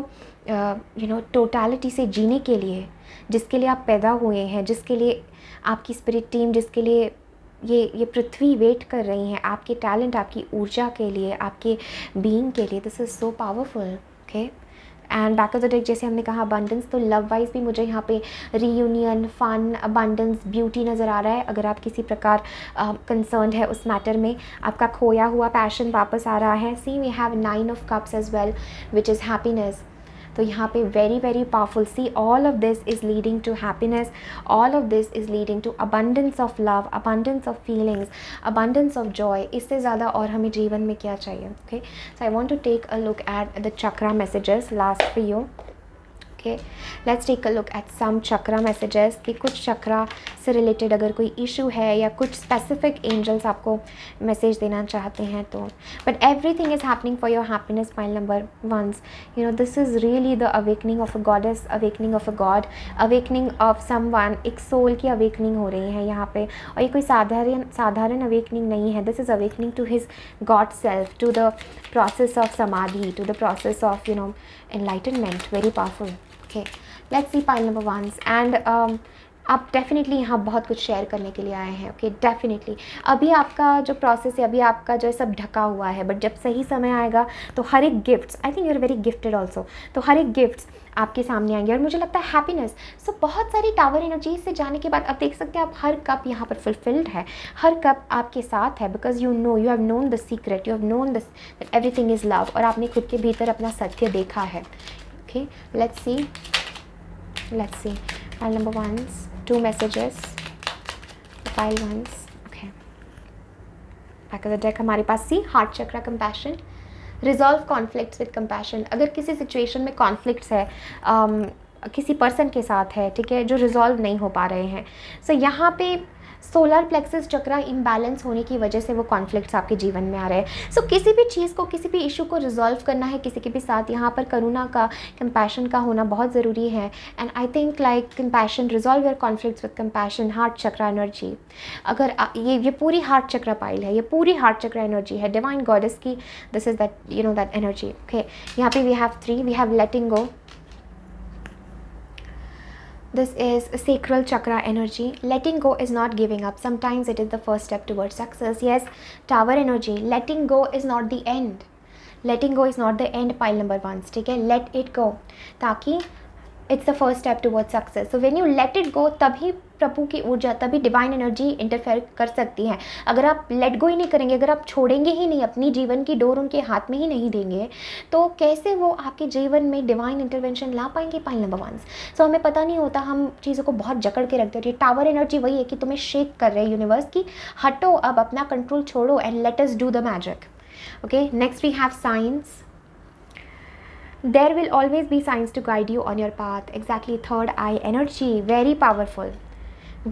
A: यू नो टोटलिटी से जीने के लिए, जिसके लिए आप पैदा हुए हैं, जिसके लिए आपकी स्पिरिट टीम, जिसके लिए ये पृथ्वी वेट कर रही हैं आपके टैलेंट, आपकी ऊर्जा के लिए, आपके बीइंग के लिए। This is so powerful. Okay, and back of the deck जैसे हमने कहा अबंडेंस, तो लव वाइज भी मुझे यहाँ पे रीयूनियन, फन, अबंडेंस, ब्यूटी नज़र आ रहा है। अगर आप किसी प्रकार कंसर्न है उस मैटर में, आपका खोया हुआ पैशन वापस आ रहा है। See we have 9 of cups as well which is happiness. तो यहाँ पे very very powerful. See all of this is leading to happiness, all of this is leading to abundance of love, abundance of feelings, abundance of joy. इससे ज़्यादा और हमें जीवन में क्या चाहिए? Okay, so I want to take a look at the chakra messages last for you. Okay, let's take a look at some chakra messages कि कुछ चक्रा से रिलेटेड अगर कोई इशू है या कुछ स्पेसिफिक एंजल्स आपको मैसेज देना चाहते हैं तो। But everything is happening for your happiness pile number one. You know this is really the awakening of a goddess, awakening of a god, awakening of someone. एक soul की awakening हो रही है यहाँ पे, और ये कोई साधारण अवेकनिंग नहीं है। This is awakening to his God self, to the process of samadhi, to the process of enlightenment. Very powerful. Okay, let's see pile number once. And आप डेफिनेटली यहाँ बहुत कुछ शेयर करने के लिए आए हैं। ओके, डेफिनेटली अभी आपका जो प्रोसेस है, अभी आपका जो सब ढका हुआ है, बट जब सही समय आएगा तो हर एक gifts, I think you are very gifted also, तो हर एक गिफ्ट्स आपके सामने आएंगे। और मुझे लगता है हैप्पीनेस, सो बहुत सारी टावर एनर्जीज से जाने के बाद आप देख सकते हैं आप हर कप यहाँ पर फुलफिल्ड है, हर कप आपके साथ है, because you have known the secret, you have known this that everything is love, और आपने खुद के भीतर अपना सत्य देखा है। Okay, let's C file number ones, 2 messages, file ones. Okay, back of the deck हमारे पास see heart chakra compassion, resolve conflicts with compassion. अगर किसी सिचुएशन में कॉन्फ्लिक्ट्स है किसी पर्सन के साथ है, ठीक है, जो रिजॉल्व नहीं हो पा रहे हैं, सो यहाँ पे सोलर प्लेक्सस चक्रा इम्बैलेंस होने की वजह से वो कॉन्फ्लिक्ट्स आपके जीवन में आ रहे हैं। सो किसी भी चीज़ को, किसी भी इशू को रिजॉल्व करना है किसी के भी साथ, यहाँ पर करुणा का, कंपैशन का होना बहुत ज़रूरी है। And I think like compassion, resolve your conflicts with compassion, heart chakra energy. अगर ये पूरी हार्ट चक्रा पाइल है, ये पूरी हार्ट चक्रा एनर्जी है डिवाइन गॉडेस की। This is that that energy. Okay, यहाँ पे we have 3, we have letting go. This is sacral chakra energy. Letting go is not giving up. Sometimes it is the first step towards success. Yes, tower energy. Letting go is not the end. Letting go is not the end. Pile number 1. ठीक है, let it go. ताकि it's the first step toward success. So when you let it गो, तभी प्रभु की ऊर्जा, तभी divine energy interfere कर सकती है। अगर आप लेट गो ही नहीं करेंगे, अगर आप छोड़ेंगे ही नहीं, अपनी जीवन की डोर उनके हाथ में ही नहीं देंगे, तो कैसे वो आपके जीवन में डिवाइन इंटरवेंशन ला पाएंगे? Pile number 1। सो हमें पता नहीं होता, हम चीज़ों को बहुत जकड़ के रख देते हैं। टावर एनर्जी वही है कि तुम्हें शेक कर रहे हैं यूनिवर्स की, हटो अब, अपना कंट्रोल छोड़ो and let us do the magic. Okay, next we have science. There will always be signs to guide you on your path. Exactly, third eye energy, very powerful,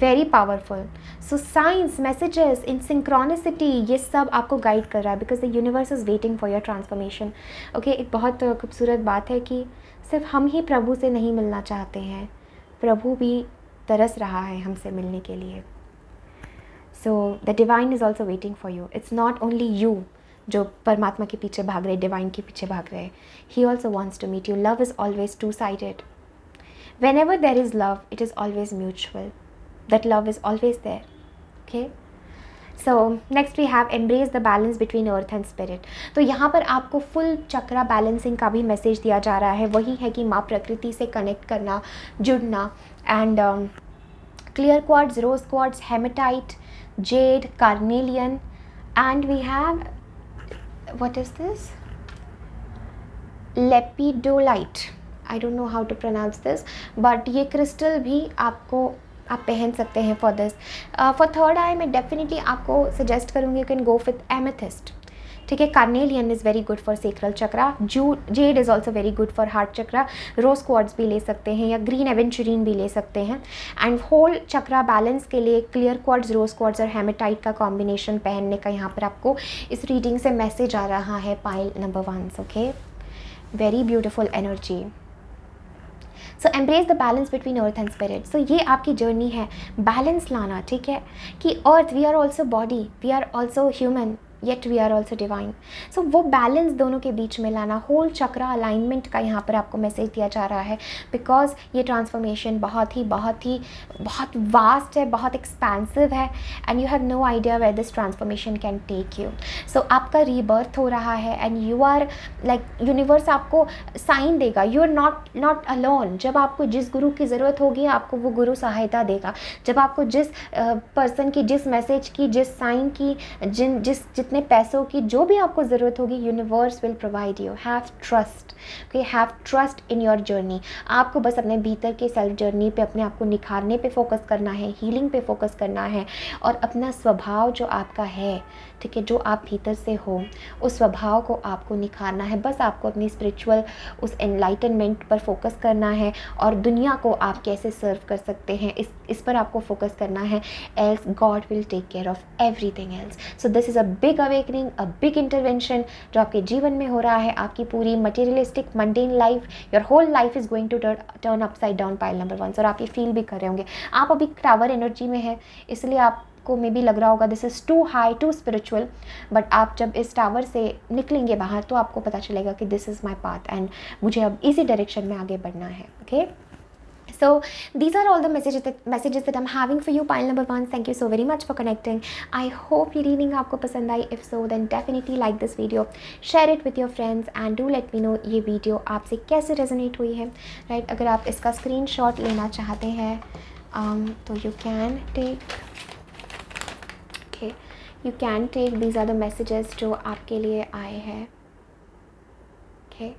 A: very powerful. So signs, messages in synchronicity, ये सब आपको guide कर रहा है, because the universe is waiting for your transformation. Okay, एक बहुत खूबसूरत बात है कि सिर्फ हम ही प्रभु से नहीं मिलना चाहते हैं, प्रभु भी तरस रहा है हमसे मिलने के लिए. So the divine is also waiting for you. It's not only you जो परमात्मा के पीछे भाग रहे, डिवाइन के पीछे भाग रहे. He also wants to meet you. Love is always two-sided. Whenever there is love, it is always mutual. That love is always there. Okay? So next we have embrace the balance between earth and spirit. तो यहाँ पर आपको full चक्रा balancing का भी message दिया जा रहा है. वही है कि माँ प्रकृति से कनेक्ट करना, जुड़ना. And clear quartz, rose quartz, hematite, jade, carnelian, and we have, what is this? Lepidolite. I don't know how to pronounce this, but ये क्रिस्टल भी आपको आप पहन सकते हैं for this. For third eye मैं डेफिनेटली आपको सजेस्ट करूँगी you can go with amethyst. ठीक है, carnelian is very good for sacral chakra. Jade is also very good for heart chakra. Rose quartz भी ले सकते हैं या ग्रीन एवेंचुरीन भी ले सकते हैं. एंड होल चक्रा बैलेंस के लिए क्लियर क्वार्ट्ज, रोज क्वार्ट्ज और हेमेटाइट का कॉम्बिनेशन पहनने का यहाँ पर आपको इस रीडिंग से मैसेज आ रहा है. Pile number 1. Okay, very beautiful energy. So embrace the balance between earth and spirit. So ये आपकी जर्नी है, बैलेंस लाना. ठीक है, कि earth, we are also body, we are also human, yet we are also divine. So वो balance दोनों के बीच में लाना, होल चक्रा अलाइनमेंट का यहाँ पर आपको मैसेज दिया जा रहा है, बिकॉज ये ट्रांसफॉर्मेशन बहुत वास्ट है, बहुत एक्सपेंसिव है, and you have no idea where this transformation can take you. So आपका रीबर्थ हो रहा है, and you are like, universe आपको साइन देगा, यू आर नॉट अलोन। जब आपको जिस गुरु की ज़रूरत होगी आपको वो गुरु सहायता देगा। जब आपको जिस पर्सन की, जिस मैसेज की, जिस साइन की, जितने पैसों की, जो भी आपको ज़रूरत होगी, universe will provide you. Have trust, okay, have trust in your journey. आपको बस अपने भीतर के सेल्फ जर्नी पे, अपने आप को निखारने पे फोकस करना है, हीलिंग पे फोकस करना है, और अपना स्वभाव जो आपका है, ठीक है, जो आप भीतर से हो, उस स्वभाव को आपको निखारना है। बस आपको अपनी स्पिरिचुअल उस एनलाइटनमेंट पर फोकस करना है, और दुनिया को आप कैसे सर्व कर सकते हैं, इस पर आपको फोकस करना है। Else god will take care of everything else. So this is a big awakening, a big intervention जो आपके जीवन में हो रहा है। आपकी पूरी materialistic mundane life, your whole life is going to turn upside down, pile number 1। और आप ये फील भी कर रहे होंगे, आप अभी टावर एनर्जी में है, इसलिए आपको मे भी लग रहा होगा this is too high, too spiritual, but आप जब इस टावर से निकलेंगे बाहर तो आपको पता चलेगा कि this is my path, and मुझे अब इसी डायरेक्शन में आगे बढ़ना है। Okay, so these are all the messages that I'm having for you, pile number 1. Thank you so very much for connecting. I hope ये reading आपको पसंद आई. If so, then definitely like this video, share it with your friends, and do let me know ये video आपसे कैसे resonate हुई है, right? अगर आप इसका screenshot लेना चाहते हैं तो you can take, okay, you can take, these are the messages जो आपके लिए आए हैं. Okay,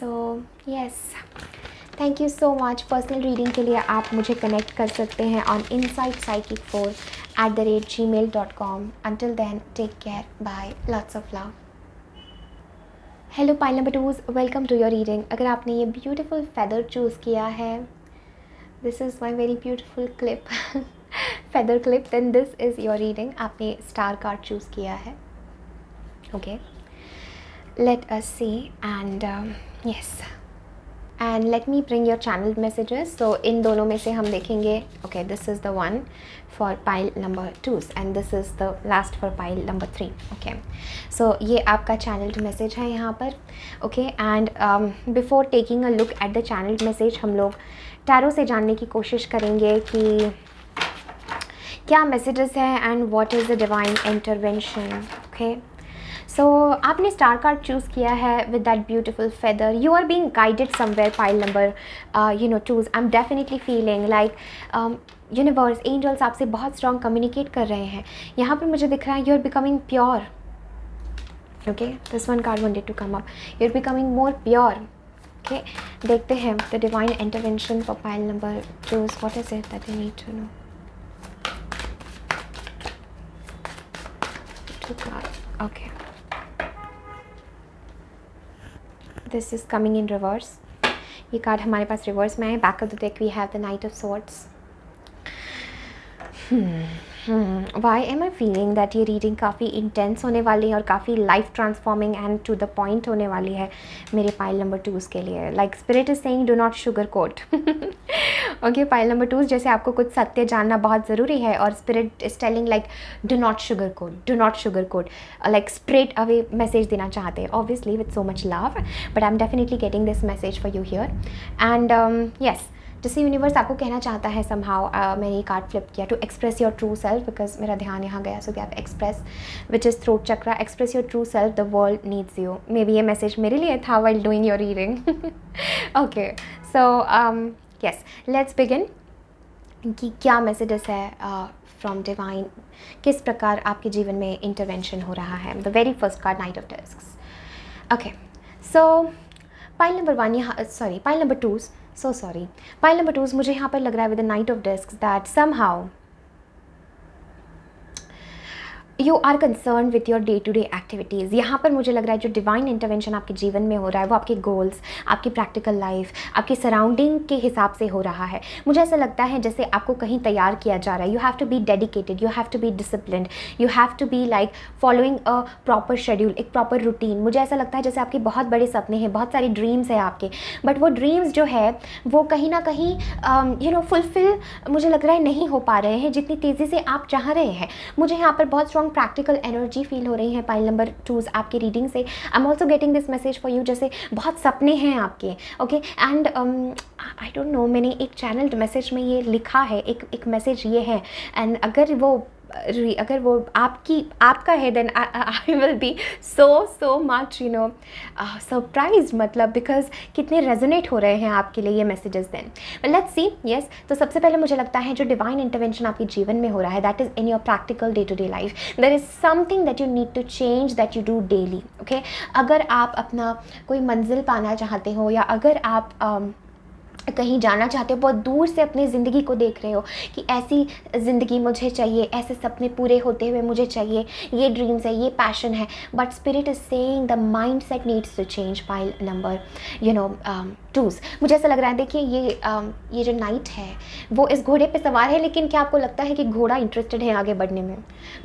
A: so yes, thank you so much. Personal reading के लिए आप मुझे कनेक्ट कर सकते हैं on insightpsychic4@gmail.com. Until then, take care. Bye. Lots of love. Hello pile number 2, welcome to your reading. अगर आपने ये ब्यूटीफुल फेदर चूज़ किया है, this is my very beautiful clip, feather clip, then this is your reading. आपने star card choose किया है। Okay, let us see, and yes, and let me bring your channeled messages. So इन दोनों में से हम देखेंगे, okay, this is the one for pile number 2 and this is the last for pile number 3. okay, so ये आपका channeled message है यहाँ पर. okay, and before taking a look at the channeled message, हम लोग टैरो से जानने की कोशिश करेंगे कि क्या messages हैं and what is the divine intervention. okay, सो आपने स्टार कार्ड चूज़ किया है with that beautiful feather. You are being guided somewhere, pile number two. I am definitely feeling like universe, angels आपसे बहुत स्ट्रॉन्ग कम्युनिकेट कर रहे हैं. यहाँ पर मुझे दिख रहा है you are becoming pure. Okay, this one card wanted to come up. You are becoming more pure. Okay, देखते हैं the divine intervention for pile number two. What is it that you need to know. Okay, this is coming in reverse. ये card हमारे पास reverse में है. Back of the deck we have the knight of swords. Why am I feeling that ये reading काफ़ी intense होने वाली है और काफ़ी life transforming and to the point होने वाली है मेरे पाइल नंबर 2 के लिए. Like spirit is saying do not sugar coat. Okay, pile number 2, जैसे आपको कुछ सत्य जानना बहुत ज़रूरी है और spirit is telling like do not sugar coat, do not sugar coat, like straight away message देना चाहते हैं, obviously with so much love, but I am definitely getting this message for you here. And yes, जैसे universe आपको कहना चाहता है somehow, मैंने ये कार्ड फ्लिप किया to express your true self, because मेरा ध्यान यहाँ गया. So that express which is throat chakra. Express your true self, the world needs you. May be ये मैसेज मेरे लिए था while doing your reading. Okay, so yes, let's begin कि क्या मैसेजेस है फ्रॉम डिवाइन, किस प्रकार आपके जीवन में इंटरवेंशन हो रहा है. The very first card, knight of discs. Okay, so pile number 1 यहाँ, sorry, pile number 2, so sorry, pile number 2, मुझे यहाँ पर लग रहा है with the knight of discs that somehow you are concern with your day to day activities. यहाँ पर मुझे लग रहा है जो डिवाइन इंटरवेंशन आपके जीवन में हो रहा है वो आपके गोल्स, आपकी प्रैक्टिकल लाइफ, आपकी सराउंडिंग के हिसाब से हो रहा है. मुझे ऐसा लगता है जैसे आपको कहीं तैयार किया जा रहा है. You have to be dedicated, you have to be disciplined, you have to be like following a proper schedule, एक प्रॉपर रूटीन. मुझे ऐसा लगता है जैसे आपके बहुत बड़े सपने हैं, बहुत सारी ड्रीम्स हैं आपके, बट वो ड्रीम्स जो है वो कहीं ना कहीं फुलफिल मुझे लग रहा है नहीं हो पा रहे हैं जितनी तेज़ी से आप चाह रहे हैं. मुझे यहाँ पर बहुत strong strong practical energy feel हो रही है पाइल नंबर 2 आपकी रीडिंग से। I am also getting this message for you, जैसे बहुत सपने हैं आपके, okay. And I don't no, मैंने एक चैनल मैसेज में ये लिखा है, एक मैसेज ये है, एंड अगर वो आपका है, then I will be so much surprise, मतलब बिकॉज कितने रेजोनेट हो रहे हैं आपके लिए ये messages. Then let's see, yes. तो सबसे पहले मुझे लगता है जो डिवाइन इंटरवेंशन आपके जीवन में हो रहा है, that is in your practical day to day life. There is something that you need to change, that you do daily, okay. अगर आप अपना कोई मंजिल पाना चाहते हो, या अगर आप कहीं जाना चाहते हो, बहुत दूर से अपनी ज़िंदगी को देख रहे हो कि ऐसी ज़िंदगी मुझे चाहिए, ऐसे सपने पूरे होते हुए मुझे चाहिए, ये ड्रीम्स है, ये पैशन है, but spirit is saying the mind set needs to change pile number 2। मुझे ऐसा लग रहा है, देखिए ये जो नाइट है वो इस घोड़े पे सवार है, लेकिन क्या आपको लगता है कि घोड़ा इंटरेस्टेड है आगे बढ़ने में?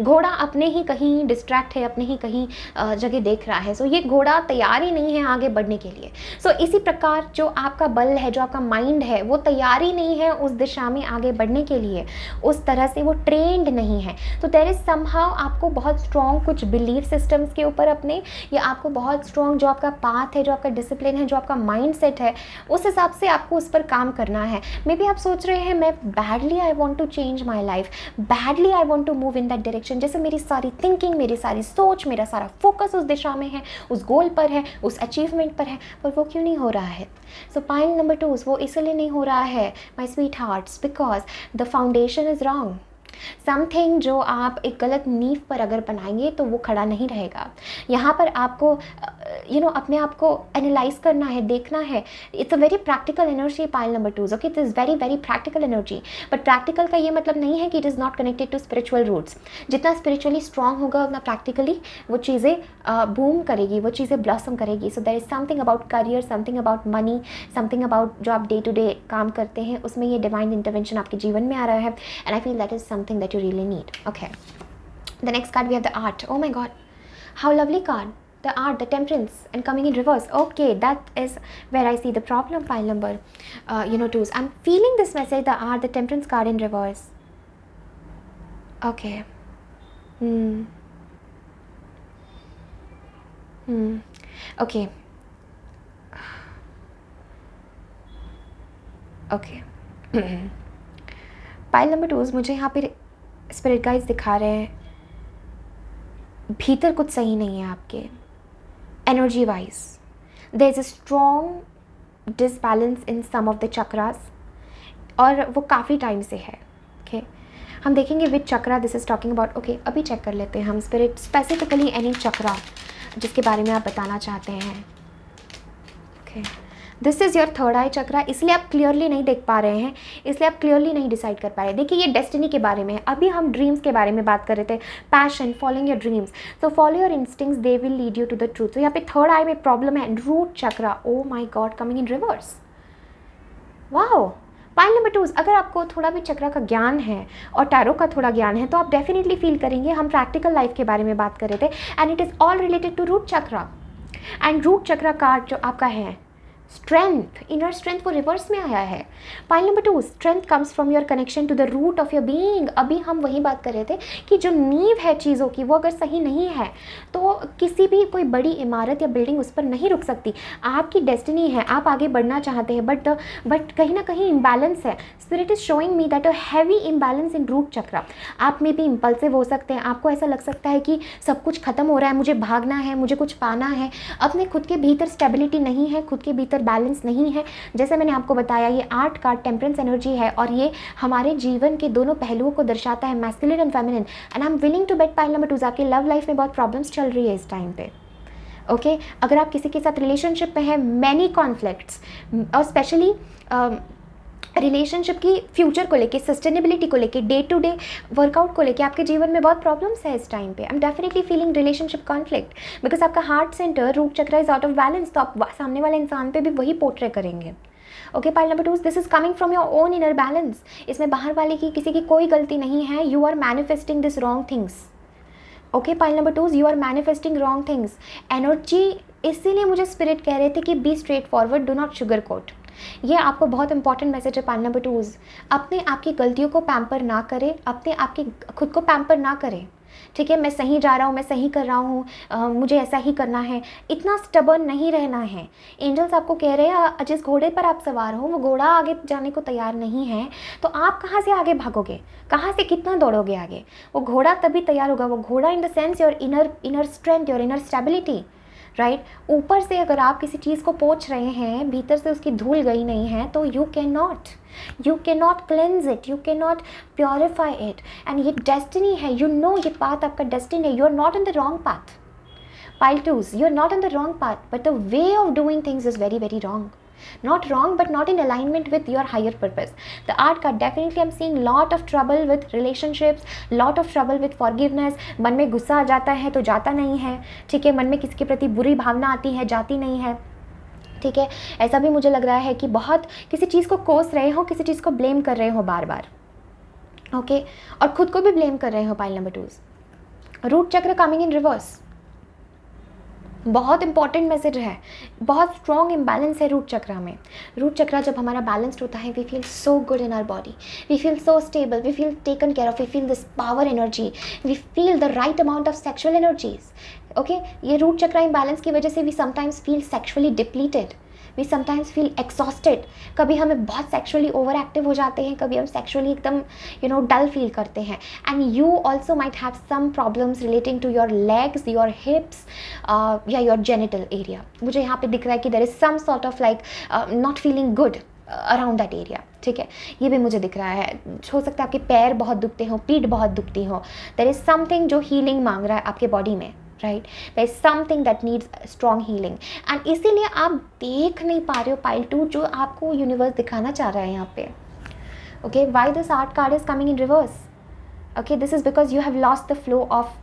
A: घोड़ा अपने ही कहीं डिस्ट्रैक्ट है, अपने ही कहीं जगह देख रहा है। सो ये घोड़ा तैयार ही नहीं है आगे बढ़ने के लिए। सो इसी प्रकार जो आपका बल है, जो आपका माइंड है, वो तैयार ही नहीं है उस दिशा में आगे बढ़ने के लिए, उस तरह से वो ट्रेंड नहीं है। तो देयर इज समहाउ आपको बहुत स्ट्रॉन्ग कुछ बिलीफ सिस्टम्स के ऊपर अपने, या आपको बहुत स्ट्रॉन्ग जो आपका पाथ है, जो आपका डिसिप्लिन है, जो आपका माइंड सेट है, उस हिसाब से आपको उस पर काम करना है। मे बी आप सोच रहे हैं मैं badly I want to change my life, badly I want to move in that direction, जैसे मेरी सारी थिंकिंग, मेरी सारी सोच, मेरा सारा फोकस उस दिशा में है, उस गोल पर है, उस अचीवमेंट पर है, पर वो क्यों नहीं हो रहा है? सो पाइल नंबर 2 वो इसलिए नहीं हो रहा है my sweet hearts, because the foundation is wrong. Something जो आप एक गलत नींव पर अगर बनाएंगे तो वो खड़ा नहीं रहेगा। यहाँ पर आपको अपने आप को एनालाइज करना है, देखना है। It's a very practical energy pile number 2, okay. It is very very practical energy, but practical का ये मतलब नहीं है कि it is not connected to spiritual roots. जितना स्पिरिचुअली स्ट्रॉन्ग होगा उतना प्रैक्टिकली वो चीज़ें बूम करेगी, वो चीज़ें ब्लॉसम करेगी। So there is something about career, something about money, something about जो आप डे टू डे काम करते हैं, उसमें ये डिवाइन इंटरवेंशन आपके जीवन में आ रहा है, and I feel that is something that you really need. Okay, the next card we have the art. Oh my god, how lovely card, the art, the temperance, and coming in reverse. Okay, that is where I see the problem, pile number 2s. I'm feeling this message, the art, the temperance card in reverse. Okay. Okay. Okay. Pile number 2 मुझे यहाँ पे spirit guides दिखा रहे हैं, भीतर कुछ सही नहीं है आपके energy wise. There is a strong disbalance in some of the chakras, और वो काफ़ी टाइम से है। ओके, हम देखेंगे which chakra this is talking about. Okay, अभी चेक कर लेते हैं हम स्पिरिट स्पेसिफिकली एनी चक्रा जिसके बारे में आप बताना चाहते हैं। Okay, this is your third eye chakra, इसलिए आप क्लियरली नहीं देख पा रहे हैं, इसलिए आप क्लियरली नहीं डिसाइड कर पा रहे। देखिए, ये डेस्टिनी के बारे में है। अभी हम ड्रीम्स के बारे में बात कर रहे थे, passion, following your dreams. So follow your instincts, they will lead you to the truth. तो यहाँ पे थर्ड आई में प्रॉब्लम है, root chakra. Oh my God, coming in reverse. Wow, pile number 2, अगर आपको थोड़ा भी चक्रा का ज्ञान है और टैरो का थोड़ा ज्ञान है तो आप डेफिनेटली फील करेंगे। हम प्रैक्टिकल लाइफ के बारे में बात कर रहे थे, and it is all related to root chakra. And root chakra card जो आपका है, स्ट्रेंथ, इनर स्ट्रेंथ, वो रिवर्स में आया है। Pile number 2, strength comes from your connection to the root of your being. अभी हम वही बात कर रहे थे कि जो नींव है चीज़ों की, वो अगर सही नहीं है तो किसी भी कोई बड़ी इमारत या बिल्डिंग उस पर नहीं रुक सकती। आपकी डेस्टिनी है, आप आगे बढ़ना चाहते हैं, बट कहीं ना कहीं इम्बैलेंस है। Spirit is showing me that a heavy imbalance in root chakra. आप में भी इम्पल्सिव हो सकते हैं, आपको ऐसा लग सकता है कि सब कुछ खत्म हो रहा है, मुझे भागना है, मुझे कुछ पाना है। अपने खुद के भीतर स्टेबिलिटी नहीं है, खुद के भीतर बैलेंस नहीं है। जैसे मैंने आपको बताया, ये 8 कार्ड टेम्परेंस एनर्जी है, और ये हमारे जीवन के दोनों पहलुओं को दर्शाता है, masculine and feminine. And I am willing to bet pile number 2, आपकी लव लाइफ में बहुत प्रॉब्लम्स चल रही है इस टाइम पे। ओके, अगर आप किसी के साथ रिलेशनशिप में हैं, मैनी कॉन्फ्लिक्ट्स, और स्पेशली रिलेशनशिप की फ्यूचर को लेके, सस्टेनेबिलिटी को लेके, डे टू डे वर्कआउट को लेके आपके जीवन में बहुत प्रॉब्लम्स है इस टाइम पे। I am definitely feeling relationship conflict, because आपका heart center, root chakra is out of balance. तो आप सामने वाले इंसान पे भी वही पोर्ट्रे करेंगे। Okay, pile number 2, this is coming from your own inner balance. इसमें बाहर वाले की, किसी की कोई गलती नहीं है। You are manifesting this wrong things. Okay, pile number 2, you are manifesting wrong things. Energy, इसीलिए मुझे स्पिरिट कह रहे थे कि be straightforward, do not sugar coat. ये आपको बहुत इंपॉर्टेंट मैसेज है पाइल नंबर 2। अपने आपकी गलतियों को पैम्पर ना करें, अपने आपकी खुद को पैम्पर ना करें। ठीक है, मैं सही जा रहा हूँ, मैं सही कर रहा हूँ, मुझे ऐसा ही करना है, इतना स्टबर्न नहीं रहना है। एंजल्स आपको कह रहे हैं जिस घोड़े पर आप सवार हो वो घोड़ा आगे जाने को तैयार नहीं है, तो आप कहाँ से आगे भागोगे, कहाँ से कितना दौड़ोगे आगे? वो घोड़ा तभी तैयार होगा, वो घोड़ा in the sense your inner strength, your inner stability, right. ऊपर से अगर आप किसी चीज़ को पोंछ रहे हैं, भीतर से उसकी धूल गई नहीं है, तो you can not cleanse it, you can not purify it. And ये डेस्टिनी है, यू नो ये पाथ आपका डेस्टिनी है, you are not in the wrong path. Pile 2s, you are not on the wrong path, but the way of doing things is very, very wrong. Not wrong, but not in alignment with your higher purpose. The art card, definitely I'm seeing lot of trouble with relationships, lot of trouble with forgiveness. मन में गुस्सा आ जाता है तो जाता नहीं है, ठीक है, मन में किसी के प्रति बुरी भावना आती है, जाती नहीं है, ठीक है। ऐसा भी मुझे लग रहा है कि बहुत किसी चीज़ को कोस रहे हो, किसी चीज़ को ब्लेम कर रहे हो बार बार, ओके, और खुद को भी ब्लेम कर रहे हो। पाइल नंबर 2, रूट चक्र कमिंग इन रिवर्स, बहुत इंपॉर्टेंट मैसेज है, बहुत स्ट्रॉन्ग इम्बैलेंस है रूट चक्र में। रूट चक्र जब हमारा बैलेंस्ड होता है, we feel so good in our body, we feel so stable, we feel taken care of, we feel this power energy, we feel the right amount of sexual energies, okay. ये root chakra imbalance की वजह से we sometimes feel sexually depleted, we sometimes feel exhausted. कभी हमें बहुत sexually over active हो जाते हैं, कभी हम सेक्शुअली एकदम डल फील करते हैं। And you also might have some problems relating to your legs, your hips या योर जेनिटल एरिया। मुझे यहाँ पे दिख रहा है कि there is some sort of like not feeling good around that area, ठीक है, ये भी मुझे दिख रहा है। हो सकता है आपके पैर बहुत दुखते हो, पीठ बहुत दुखती हो, देयर इज समथिंग जो हीलिंग मांग रहा है आपके बॉडी में, right. There is something that needs strong healing, and इसीलिए आप देख नहीं पा रहे हो पाइल 2 जो आपको यूनिवर्स दिखाना चाह रहा है यहाँ पे, okay. Why this art card is coming in reverse, okay, this is because you have lost the flow of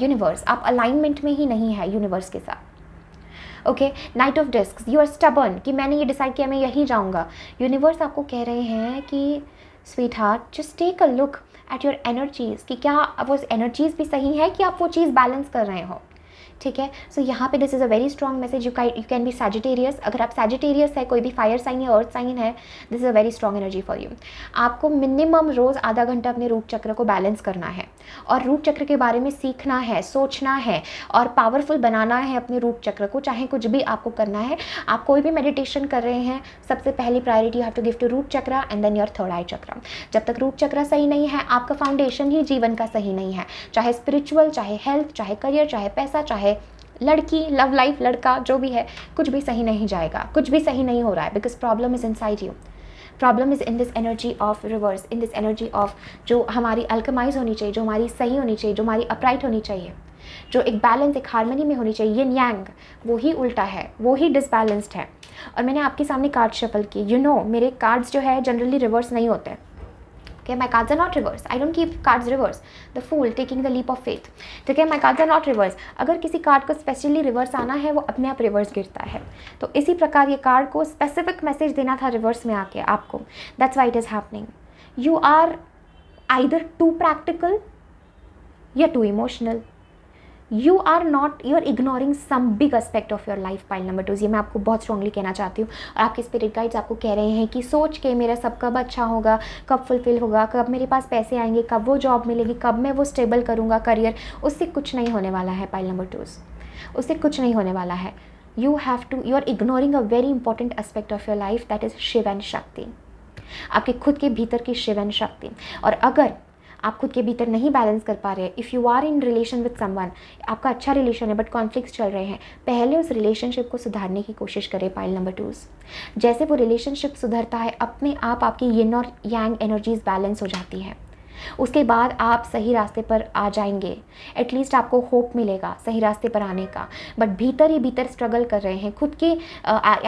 A: universe, आप अलाइनमेंट में ही नहीं है यूनिवर्स के साथ, okay. Knight of discs, you are stubborn कि मैंने ये डिसाइड किया, मैं यहीं जाऊँगा। यूनिवर्स आपको कह रहे हैं कि sweetheart, just take a look at your energies कि क्या वो एनर्जीज़ भी सही है कि आप वो चीज़ बैलेंस कर रहे हो, ठीक है। सो यहाँ पे this is a very strong message, you can be Sagittarius. अगर आप सैजिटेरियस है, कोई भी फायर साइन या अर्थ साइन है, this is a very strong energy for you. आपको मिनिमम रोज़ आधा घंटा अपने रूट चक्र को बैलेंस करना है और रूट चक्र के बारे में सीखना है, सोचना है और पावरफुल बनाना है अपने रूट चक्र को, चाहे कुछ भी आपको करना है। आप कोई भी मेडिटेशन कर रहे हैं, सबसे पहली priority you have to give to root chakra and then your third eye chakra. जब तक रूट चक्र सही नहीं है, आपका फाउंडेशन ही जीवन का सही नहीं है, चाहे स्पिरिचुअल, चाहे हेल्थ, चाहे करियर, चाहे पैसा, चाहे लड़की, लव लाइफ, लड़का, जो भी है, कुछ भी सही नहीं जाएगा, कुछ भी सही नहीं हो रहा है, because problem is inside you. Problem is in this energy of reverse, in this energy of जो हमारी अल्कमाइज होनी चाहिए, जो हमारी सही होनी चाहिए, जो हमारी अपराइट होनी चाहिए, जो एक बैलेंस, एक हार्मनी में होनी चाहिए, यिन यांग, वो ही उल्टा है, वो ही डिसबैलेंस्ड है। और मैंने आपके सामने कार्ड शफल की, यू नो मेरे कार्ड्स जो है जनरली रिवर्स नहीं होते, okay, my cards are not reverse, I don't keep cards reverse, the fool taking the leap of faith, ठीक है, my cards are not reverse। अगर किसी कार्ड को स्पेशली रिवर्स आना है, वो अपने आप रिवर्स गिरता है। तो इसी प्रकार ये कार्ड को स्पेसिफिक मैसेज देना था रिवर्स में आके आपको, that's why it is happening. You are either too practical या too emotional, you are not, you are ignoring some big aspect of your life. Pile number 2, ये मैं आपको बहुत स्ट्रांगली कहना चाहती हूँ। और आपके स्पिरिट गाइड्स आपको कह रहे हैं कि सोच के मेरा सब कब अच्छा होगा, कब फुलफिल होगा, कब मेरे पास पैसे आएंगे, कब वो जॉब मिलेगी, कब मैं वो स्टेबल करूँगा करियर, उससे कुछ नहीं होने वाला है। पाइल नंबर 2, उससे कुछ नहीं होने वाला है। You are ignoring a very important aspect of your life, that is Shiva and Shakti, आपके खुद के भीतर की शिव एंड शक्ति। और अगर आप खुद के भीतर नहीं बैलेंस कर पा रहे, if you are in relation with someone, आपका अच्छा रिलेशन है बट कॉन्फ्लिक्ट्स चल रहे हैं, पहले उस रिलेशनशिप को सुधारने की कोशिश करें। पाइल नंबर 2, जैसे वो रिलेशनशिप सुधरता है, अपने आप आपकी यिन और यांग एनर्जीज बैलेंस हो जाती है, उसके बाद आप सही रास्ते पर आ जाएंगे। एटलीस्ट आपको होप मिलेगा सही रास्ते पर आने का। बट भीतर ही भीतर स्ट्रगल कर रहे हैं खुद के,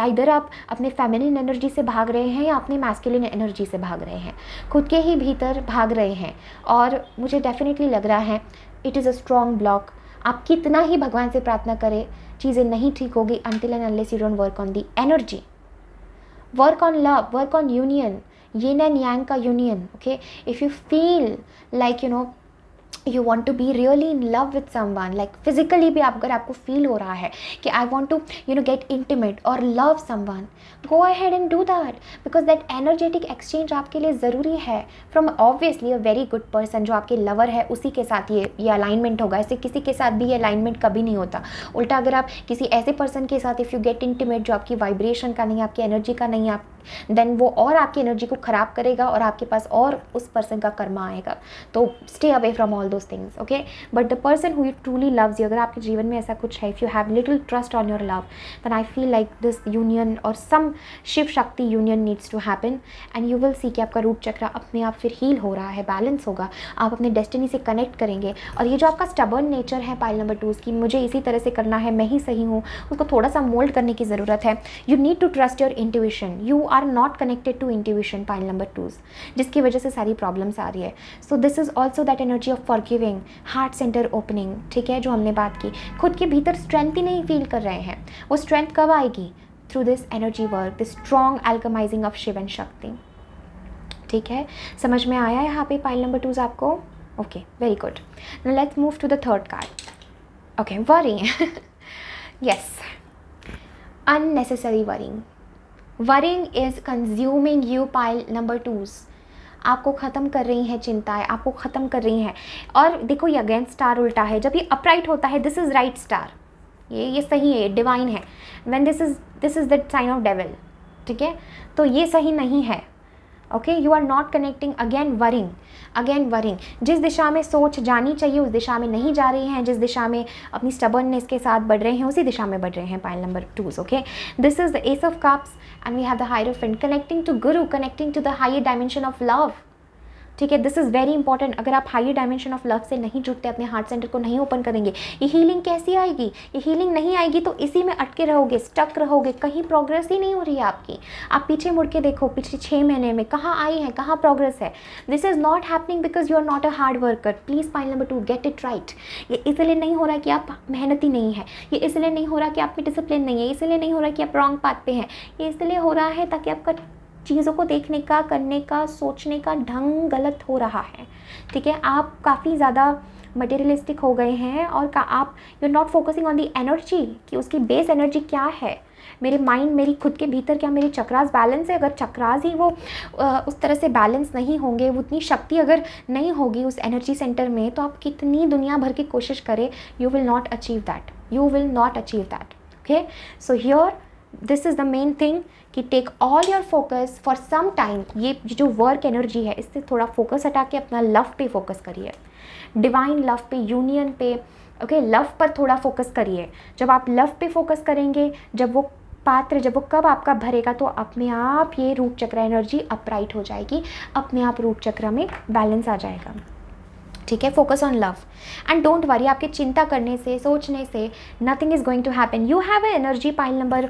A: इधर आप अपने फेमिनिन एनर्जी से भाग रहे हैं या अपने मैस्कुलिन एनर्जी से भाग रहे हैं, खुद के ही भीतर भाग रहे हैं। और मुझे डेफिनेटली लग रहा है it is a strong block. आप कितना ही भगवान से प्रार्थना करें, चीज़ें नहीं ठीक होगी until and unless you don't work on the energy, work on love, work on union, yin and yang का यूनियन। Okay, if you feel like you want to be really in love with someone, like physically भी अगर आपको feel हो रहा है कि I want to get intimate और love someone, go ahead and do that, because that energetic exchange आपके लिए ज़रूरी है from obviously a very good person. जो आपके लवर है उसी के साथ ये अलाइनमेंट होगा, ऐसे किसी के साथ भी ये अलाइनमेंट कभी नहीं होता। उल्टा अगर आप किसी ऐसे पर्सन के साथ इफ़ यू गेट इंटीमेट जो आपकी वाइब्रेशन का नहीं, आपकी एनर्जी का नहीं, आप देन वो और आपकी एनर्जी को ख़राब करेगा और आपके पास और उस पर्सन का कर्मा आएगा। तो stay away from all those things, okay. But the person who truly loves you, अगर आपके जीवन में ऐसा कुछ है, if you have little trust on your love, then I feel like this union और some Shiva Shakti union needs to happen, and you will see कि आपका रूट चक्र अपने आप फिर हील हो रहा है, बैलेंस होगा, आप अपने डेस्टिनी से कनेक्ट करेंगे। और ये जो आपका स्टबर्न नेचर है पाइल नंबर 2 की, मुझे इसी तरह से करना है, मैं ही सही हूँ, उसको थोड़ा सा मोल्ड करने की ज़रूरत है। You need to trust your intuition, you are not connected to intuition pile number 2, जिसकी वजह से सारी प्रॉब्लम्स आ रही है। So this is also that energy of forgiving, heart center opening, ठीक है, जो हमने बात की। खुद के भीतर स्ट्रेंथ ही नहीं फील कर रहे हैं, वो स्ट्रेंथ कब आएगी? Through this energy work, this strong alchemizing of Shiv and Shakti, ठीक है। समझ में आया यहाँ पे पाइल नंबर 2 आपको? Okay, very good. Now let's move to the third card. Okay, worry yes, unnecessary worrying. Worrying is consuming you pile number 2। आपको ख़त्म कर रही हैं चिंताएं, आपको ख़त्म कर रही हैं। और देखो ये अगेंस्ट स्टार उल्टा है, जब ये अपराइट होता है, दिस इज़ राइट स्टार, ये सही है, डिवाइन है। When this is the sign of devil, ठीक है, तो ये सही नहीं है। Okay, you are not connecting, again worrying. जिस दिशा में सोच जानी चाहिए उस दिशा में नहीं जा रही हैं, जिस दिशा में अपनी स्टबर्ननेस के साथ बढ़ रहे हैं उसी दिशा में बढ़ रहे हैं pile number 2। Okay, this is the ace of cups and we have the hierophant, connecting to guru, connecting to the higher dimension of love, ठीक है। This is very important. अगर आप हायर डायमेंशन ऑफ लव से नहीं जुड़ते, अपने heart centre को नहीं ओपन करेंगे, ये हीलिंग कैसी आएगी? ये हीलिंग नहीं आएगी तो इसी में अटके रहोगे, स्टक रहोगे, कहीं प्रोग्रेस ही नहीं हो रही है आपकी। आप पीछे मुड़ के देखो, पिछले 6 महीने में कहाँ आई है, कहाँ प्रोग्रेस है? This is not happening because you are not a hard worker. Please pile number 2, get it right. ये इसलिए नहीं हो रहा कि आप मेहनती नहीं है, ये इसलिए नहीं हो रहा कि आप में डिसिप्लिन नहीं है, इसलिए नहीं हो रहा कि आप रॉन्ग पाथ पे हैं, ये इसलिए हो रहा है ताकि आपका चीज़ों को देखने का, करने का, सोचने का ढंग गलत हो रहा है, ठीक है। आप काफ़ी ज़्यादा मटेरियलिस्टिक हो गए हैं और आप you are not focusing on the energy कि उसकी बेस एनर्जी क्या है। मेरे माइंड, मेरी खुद के भीतर क्या मेरी चक्रास बैलेंस है? अगर चक्रास ही वो उस तरह से बैलेंस नहीं होंगे, वो उतनी शक्ति अगर नहीं होगी उस एनर्जी सेंटर में, तो आप कितनी दुनिया भर की कोशिश करें, you will not achieve that, okay. So here this is the main thing कि take all your focus for some time. ये जो वर्क एनर्जी है इससे थोड़ा फोकस हटा के अपना लव पे फोकस करिए, डिवाइन लव पे, यूनियन पे, ओके, लव पर थोड़ा फोकस करिए। जब आप लव पे फोकस करेंगे, जब वो कब आपका भरेगा, तो अपने आप ये रूट चक्र एनर्जी अपराइट हो जाएगी, अपने आप रूट चक्र में बैलेंस आ जाएगा, ठीक है। Focus on love and don't worry. आपके चिंता करने से, सोचने से nothing is going to happen. You have a energy pile number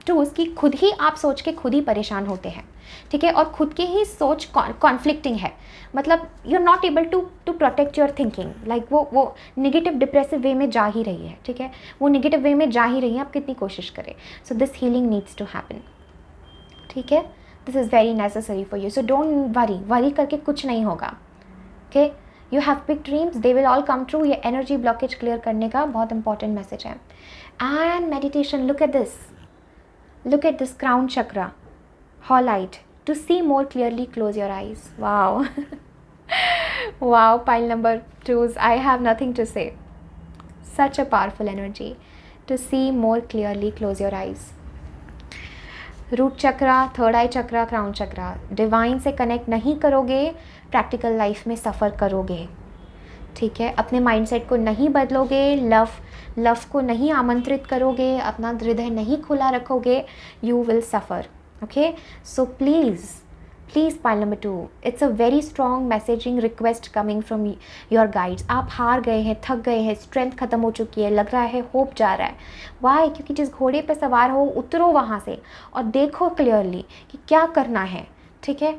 A: 2 उसकी खुद ही आप सोच के खुद ही परेशान होते हैं, ठीक है, और खुद के ही सोच कॉन्फ्लिक्टिंग है। मतलब you are not able to protect your thinking, like वो निगेटिव डिप्रेसिव वे में जा ही रही है, ठीक है, वो निगेटिव वे में जा ही रही है, आप कितनी कोशिश करें। So this healing needs to happen, ठीक है, this is very necessary for you. So don't worry करके कुछ नहीं होगा, okay. You have big dreams, they will all come true. ये एनर्जी ब्लॉकेज क्लियर करने का बहुत इंपॉर्टेंट मैसेज है। And meditation, look at this crown chakra, हॉलाइट, to see more clearly close your eyes. Wow wow, pile number 2s, I have nothing to say. Such a powerful energy. To see more clearly, close your eyes. Root chakra, third eye chakra, crown chakra, divine से connect नहीं करोगे, practical life में सफ़र करोगे, ठीक है। अपने mindset को नहीं बदलोगे, लव को नहीं आमंत्रित करोगे, अपना हृदय नहीं खुला रखोगे, you will suffer, okay. So please pile number 2, it's a very strong messaging request coming from your guides. आप हार गए हैं, थक गए हैं, स्ट्रेंथ खत्म हो चुकी है, लग रहा है होप जा रहा है। वाई? क्योंकि जिस घोड़े पर सवार हो, उतरो वहाँ से और देखो क्लियरली कि क्या करना है, ठीक है।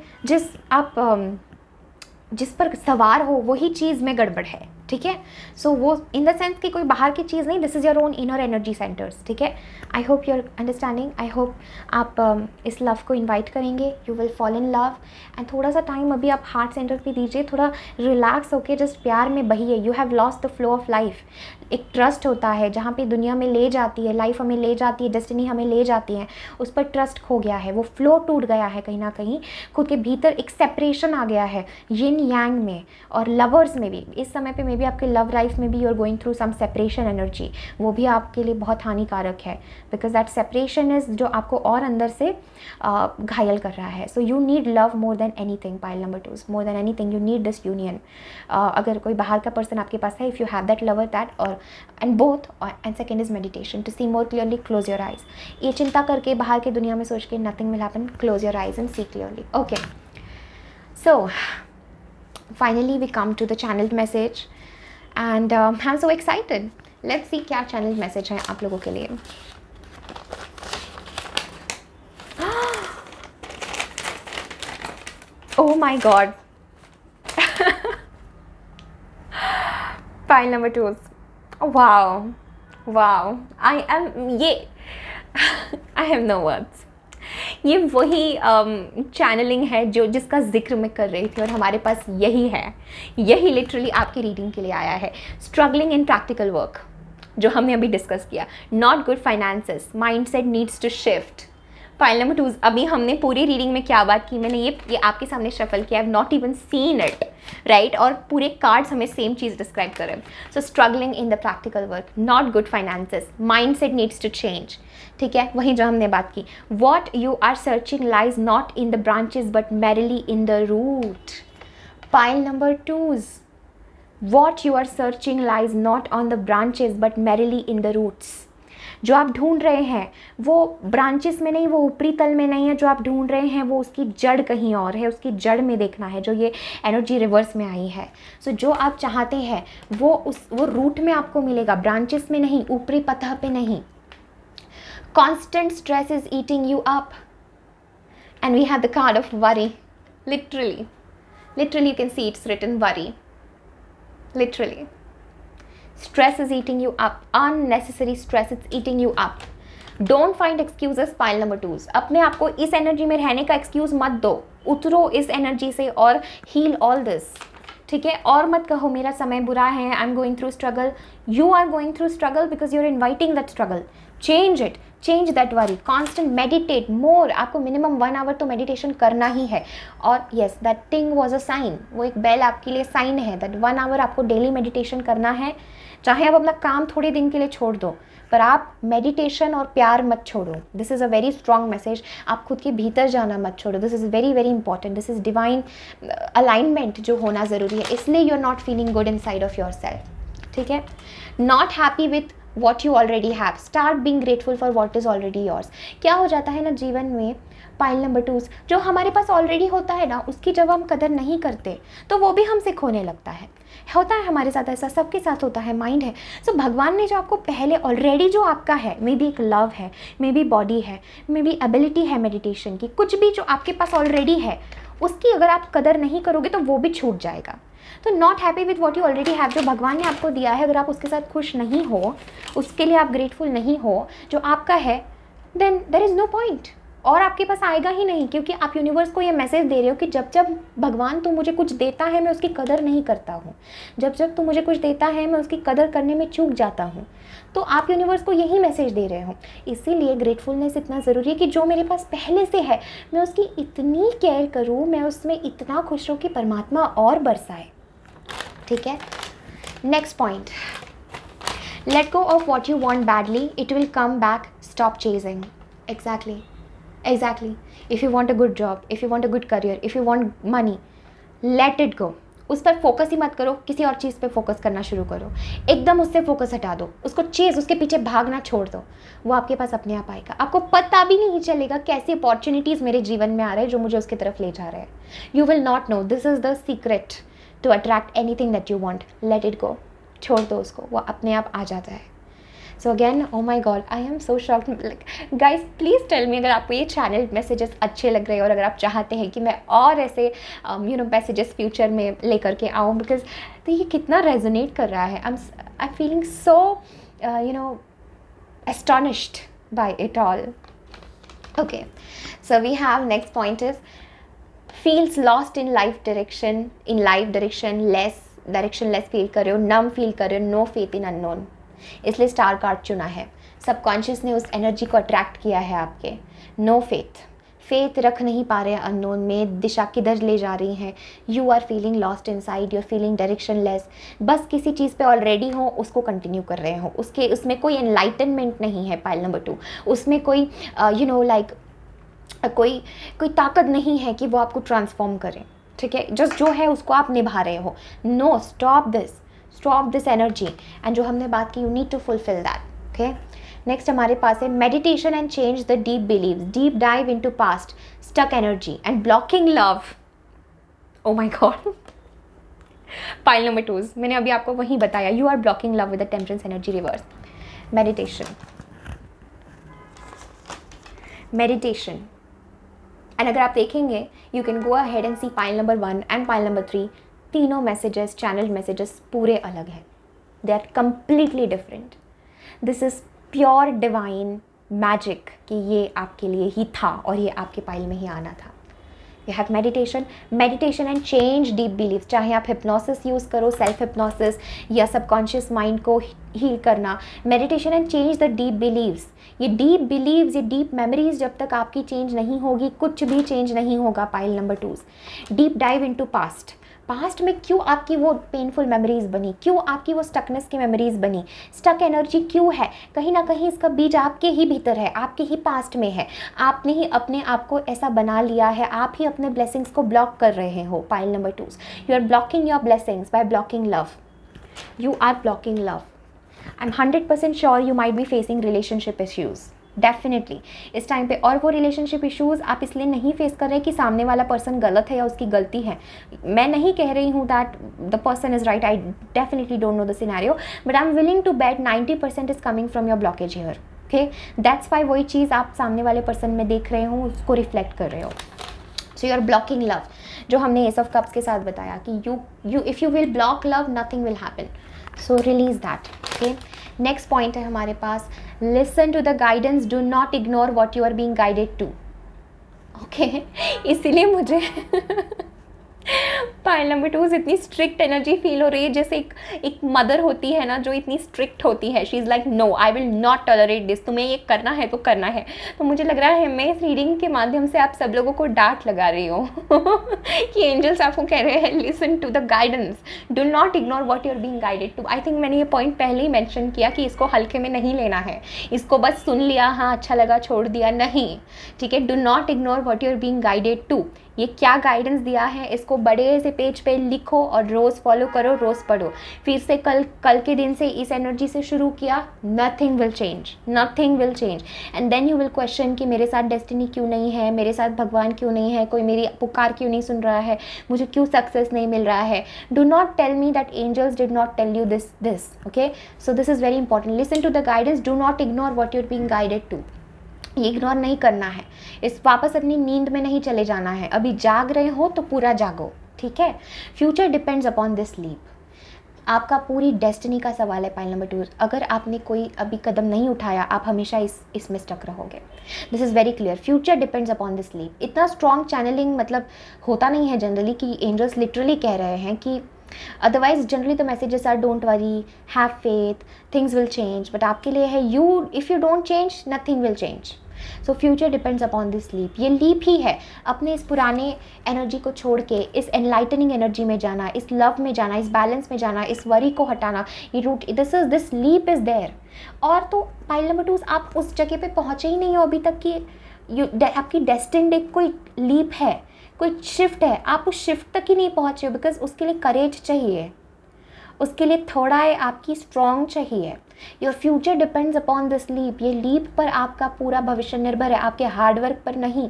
A: जिस पर सवार हो वही चीज़ में गड़बड़ है, ठीक है। सो वो इन द सेंस कि कोई बाहर की चीज़ नहीं, this is your own inner energy centers, ठीक है। I hope you are understanding, I hope आप इस लव को इनवाइट करेंगे, you will fall in love. And थोड़ा सा टाइम अभी आप हार्ट सेंटर पे दीजिए, थोड़ा रिलैक्स होके जस्ट प्यार में बहिए। You have lost the flow of life. एक ट्रस्ट होता है जहाँ पे दुनिया में ले जाती है, लाइफ हमें ले जाती है, डेस्टिनी हमें ले जाती है, उस पर ट्रस्ट खो गया है, वो फ्लो टूट गया है कहीं ना कहीं, खुद के भीतर एक सेपरेशन आ गया है यिन यांग में। और लवर्स में भी इस समय पे मे बी आपके लव लाइफ में भी you are going through some separation energy, वो भी आपके लिए बहुत हानिकारक है, बिकॉज दैट सेपरेशन इज जो आपको और अंदर से घायल कर रहा है। So you need love more than anything, pile number 2, more than anything you need this union. अगर कोई बाहर का पर्सन आपके पास है, if you have that lover that, और and both, and second is meditation to see more clearly, close your eyes. ये चिंता करके बाहर की दुनिया में सोच के nothing will happen, close your eyes and see clearly. Okay, so finally we come to the channeled message and I'm so excited. Let's see क्या channeled message है आप लोगों के लिए। Oh my god. Pile number 2. Wow. Wow. I have no words. ये वही channelling है जो जिसका जिक्र मैं कर रही थी, और हमारे पास यही है, यही लिटरली आपकी रीडिंग के लिए आया है। स्ट्रगलिंग इन प्रैक्टिकल वर्क, जो हमने अभी डिस्कस किया, not good finances, mindset needs to shift. Pile number 2, अभी हमने पूरी रीडिंग में क्या बात की, मैंने ये आपके सामने शफल किया, I have not even seen it, right, और पूरे कार्ड्स हमें सेम चीज़ डिस्क्राइब कर रहे हैं। So struggling in the practical work, not good finances, mindset needs to change, ठीक है, वहीं जो हमने बात की। What you are searching lies not in the branches but merely in the root. Pile number 2, what you are searching lies not on the branches but merely in the roots. जो आप ढूंढ रहे हैं वो ब्रांचेस में नहीं, वो ऊपरी तल में नहीं है, जो आप ढूंढ रहे हैं वो उसकी जड़ कहीं और है, उसकी जड़ में देखना है, जो ये एनर्जी रिवर्स में आई है। सो जो आप चाहते हैं वो रूट में आपको मिलेगा, ब्रांचेस में नहीं, ऊपरी पतह पे नहीं। Constant stress is eating you up, and we have the card of worry. Literally you can see it's written worry. Literally, stress is eating you up, unnecessary stress, it's eating you up. Don't find excuses, pile number 2. अपने आप को इस energy में रहने का excuse मत दो, उतरो इस एनर्जी से और हील ऑल दिस, ठीक है। और मत कहो मेरा समय बुरा है, I am going through struggle. You are going through struggle because you are inviting that struggle. Change it, change that worry, constant meditate more. आपको मिनिमम 1 आवर तो मेडिटेशन करना ही है। और yes, that thing was a sign, वो एक bell आपके लिए साइन है, दैट 1 आवर आपको डेली मेडिटेशन करना है। चाहे आप अपना काम थोड़े दिन के लिए छोड़ दो, पर आप मेडिटेशन और प्यार मत छोड़ो। This is a very strong message. आप खुद के भीतर जाना मत छोड़ो, this is very very important. This is divine alignment जो होना ज़रूरी है, इसलिए you are not feeling good in side of your self, ठीक है। Not happy with what you already have, start being grateful for what is already yours। क्या हो जाता है ना जीवन में, पाइल नंबर 2, जो हमारे पास ऑलरेडी होता है ना, उसकी जब हम कदर नहीं करते तो वो भी हमसे खोने लगता है। होता है हमारे साथ, ऐसा सबके साथ होता है, माइंड है। सो भगवान ने जो आपको पहले ऑलरेडी जो आपका है, मे बी एक लव है, मे बी बॉडी है, मे बी एबिलिटी है मेडिटेशन की, कुछ भी जो आपके पास ऑलरेडी है, उसकी अगर आप कदर नहीं करोगे तो वो भी छूट जाएगा। तो not happy with what you already have, जो भगवान ने आपको दिया है, अगर आप उसके साथ खुश नहीं हो, उसके लिए आप ग्रेटफुल नहीं हो, जो आपका है, then there is no point, और आपके पास आएगा ही नहीं। क्योंकि आप यूनिवर्स को ये मैसेज दे रहे हो कि जब जब भगवान तू मुझे कुछ देता है मैं उसकी कदर नहीं करता हूँ, जब जब तू मुझे कुछ देता है मैं उसकी कदर करने में चूक जाता हूँ। तो आप यूनिवर्स को यही मैसेज दे रहे हो। इसीलिए ग्रेटफुलनेस इतना ज़रूरी है कि जो मेरे पास पहले से है मैं उसकी इतनी केयर करूँ, मैं उसमें इतना खुश रहूँ कि परमात्मा और बरसाए, ठीक है। Next point, let go of what you want badly, it will come back, stop chasing. Exactly if you want a good job, if you want a good career, if you want money, late it गो। उस पर focus ही मत करो, किसी और चीज़ पे focus करना शुरू करो। एकदम उससे फोकस हटा दो, उसको उसके पीछे भागना छोड़ दो, वो आपके पास अपने आप आएगा। आपको पता भी नहीं चलेगा कैसी अपॉर्चुनिटीज़ मेरे जीवन में आ रहे हैं जो मुझे उसकी तरफ ले जा रहे हैं। You will not know, this is the secret to attract anything that you want. Let it go, छोड़ दो उसको, वो अपने आप आ जाता है। So again, oh my God, I am so shocked. Guys please tell me अगर आपको ये चैनल मैसेजेस अच्छे लग रहे हैं और अगर आप चाहते हैं कि मैं और ऐसे मैसेजेस फ्यूचर में लेकर के आऊँ, बिकॉज तो ये कितना रेजोनेट कर रहा है. I feeling so astonished by it all. Okay, so we have next point is feels lost in life direction, less feel कर रहे हो, numb feel कर रहे हो, no faith in unknown. इसलिए स्टार कार्ड चुना है. सबकॉन्शियस ने उस एनर्जी को अट्रैक्ट किया है आपके. नो फेथ रख नहीं पा रहे हैं अननोन में, दिशा किधर ले जा रही हैं. You are feeling lost inside, you are feeling directionless. बस किसी चीज़ पे ऑलरेडी हो उसको कंटिन्यू कर रहे हो, उसमें कोई एनलाइटनमेंट नहीं है. पाइल नंबर 2, उसमें कोई कोई ताकत नहीं है कि वो आपको ट्रांसफॉर्म करे. ठीक है, जस्ट जो है उसको आप निभा रहे हो. No, stop this energy. And जो हमने बात की, you need to fulfil that. Okay, next हमारे पास है meditation and change the deep beliefs, deep dive into past, stuck energy and blocking love. Oh my God, pile number 2, मैंने अभी आपको वही बताया, you are blocking love with the temperance energy reverse. Meditation and अगर आप देखेंगे, you can go ahead and see pile number 1 and pile number 3, तीनों messages, channel messages पूरे अलग हैं. They are completely different. This is pure divine magic कि ये आपके लिए ही था और ये आपके पाइल में ही आना था. You have meditation and change deep beliefs. चाहे आप हिप्नोसिस यूज़ करो, सेल्फ हिप्नोसिस, या सबकॉन्शियस माइंड को हील करना. Meditation and change the deep beliefs. ये डीप बिलीव्स, ये डीप मेमोरीज जब तक आपकी चेंज नहीं होगी, कुछ भी चेंज नहीं होगा. Pile number 2, deep dive into past में क्यों आपकी वो पेनफुल मेमोरीज बनी, क्यों आपकी वो स्टकनेस की मेमोरीज बनी, स्टक एनर्जी क्यों है. कहीं ना कहीं इसका बीज आपके ही भीतर है, आपके ही पास्ट में है. आपने ही अपने आप को ऐसा बना लिया है, आप ही अपने ब्लेसिंग्स को ब्लॉक कर रहे हो. Pile number 2, you are blocking your blessings by blocking love. You are blocking love. I am 100% sure you might be facing relationship issues. Definitely इस टाइम पे, और वो रिलेशनशिप इश्यूज़ आप इसलिए नहीं फेस कर रहे कि सामने वाला पर्सन गलत है या उसकी गलती है. मैं नहीं कह रही हूँ that the person is right, I definitely don't know the scenario, but I am willing to bet 90% is coming from your blockage here. Okay, that's why वही चीज़ आप सामने वाले पर्सन में देख रहे हो, उसको रिफ्लेक्ट कर रहे हो. So you are blocking love, जो हमने एस ऑफ कप्स के साथ बताया कि you if you will block love, nothing will happen. So release that. Okay, next point है हमारे पास, listen to the guidance, do not ignore what you are being guided to. Okay, इसीलिए मुझे pile number 2 इतनी strict energy feel हो रही है, जैसे एक मदर होती है ना जो इतनी स्ट्रिक्ट होती है. She is like no, I will not tolerate this. तुम्हें ये करना है तो करना है. तो मुझे लग रहा है मैं इस रीडिंग के माध्यम से आप सब लोगों को डांट लगा रही हूँ कि एंजल्स आपको कह रहे हैं listen to the guidance, do not ignore what you are being guided to. I think मैंने ये पॉइंट पहले ही मैंशन किया कि इसको हल्के में नहीं लेना है, इसको बस सुन लिया, हाँ अच्छा लगा, छोड़ दिया, नहीं. ठीक है, do not ignore what you are being guided to. ये क्या गाइडेंस दिया है, इसको बड़े से पेज पे लिखो और रोज़ फॉलो करो, रोज़ पढ़ो. फिर से कल के दिन से इस एनर्जी से शुरू किया, nothing will change. And then you will question कि मेरे साथ डेस्टिनी क्यों नहीं है, मेरे साथ भगवान क्यों नहीं है, कोई मेरी पुकार क्यों नहीं सुन रहा है, मुझे क्यों सक्सेस नहीं मिल रहा है. Do not tell me that angels did not tell you this. Okay, so this is very important. Listen to the guidance, do not ignore what you are being guided to. ये ignore नहीं करना है, इस वापस अपनी नींद में नहीं चले जाना है. अभी जाग रहे हो तो पूरा जागो. ठीक है, future depends upon this sleep. आपका पूरी डेस्टिनी का सवाल है. पाइल नंबर 2, अगर आपने कोई अभी कदम नहीं उठाया, आप हमेशा इसमें स्टक रहोगे. This is very clear. Future depends upon this sleep. इतना स्ट्रॉन्ग चैनलिंग मतलब होता नहीं है जनरली कि एंजल्स लिटरली कह रहे हैं कि, otherwise generally the messages are don't worry, have faith, things will change. But आपके लिए है, if you don't change, nothing will change. So future depends upon this leap. ये लीप ही है अपने इस पुराने एनर्जी को छोड़ के इस एनलाइटनिंग एनर्जी में जाना, इस लव में जाना, इस बैलेंस में जाना, इस वरी को हटाना. ये root, this leap is there. और तो पाइल नंबर 2, आप उस जगह पे पहुँचे ही नहीं हो अभी तक कि आपकी डेस्टिन्ड एक कोई लीप है, कोई शिफ्ट है. आप उस शिफ्ट तक ही नहीं पहुँचे हो, बिकॉज उसके लिए करेज चाहिए, उसके लिए थोड़ा है आपकी स्ट्रॉन्ग चाहिए. Your future depends upon this leap. ये लीप पर आपका पूरा भविष्य निर्भर है, आपके हार्डवर्क पर नहीं,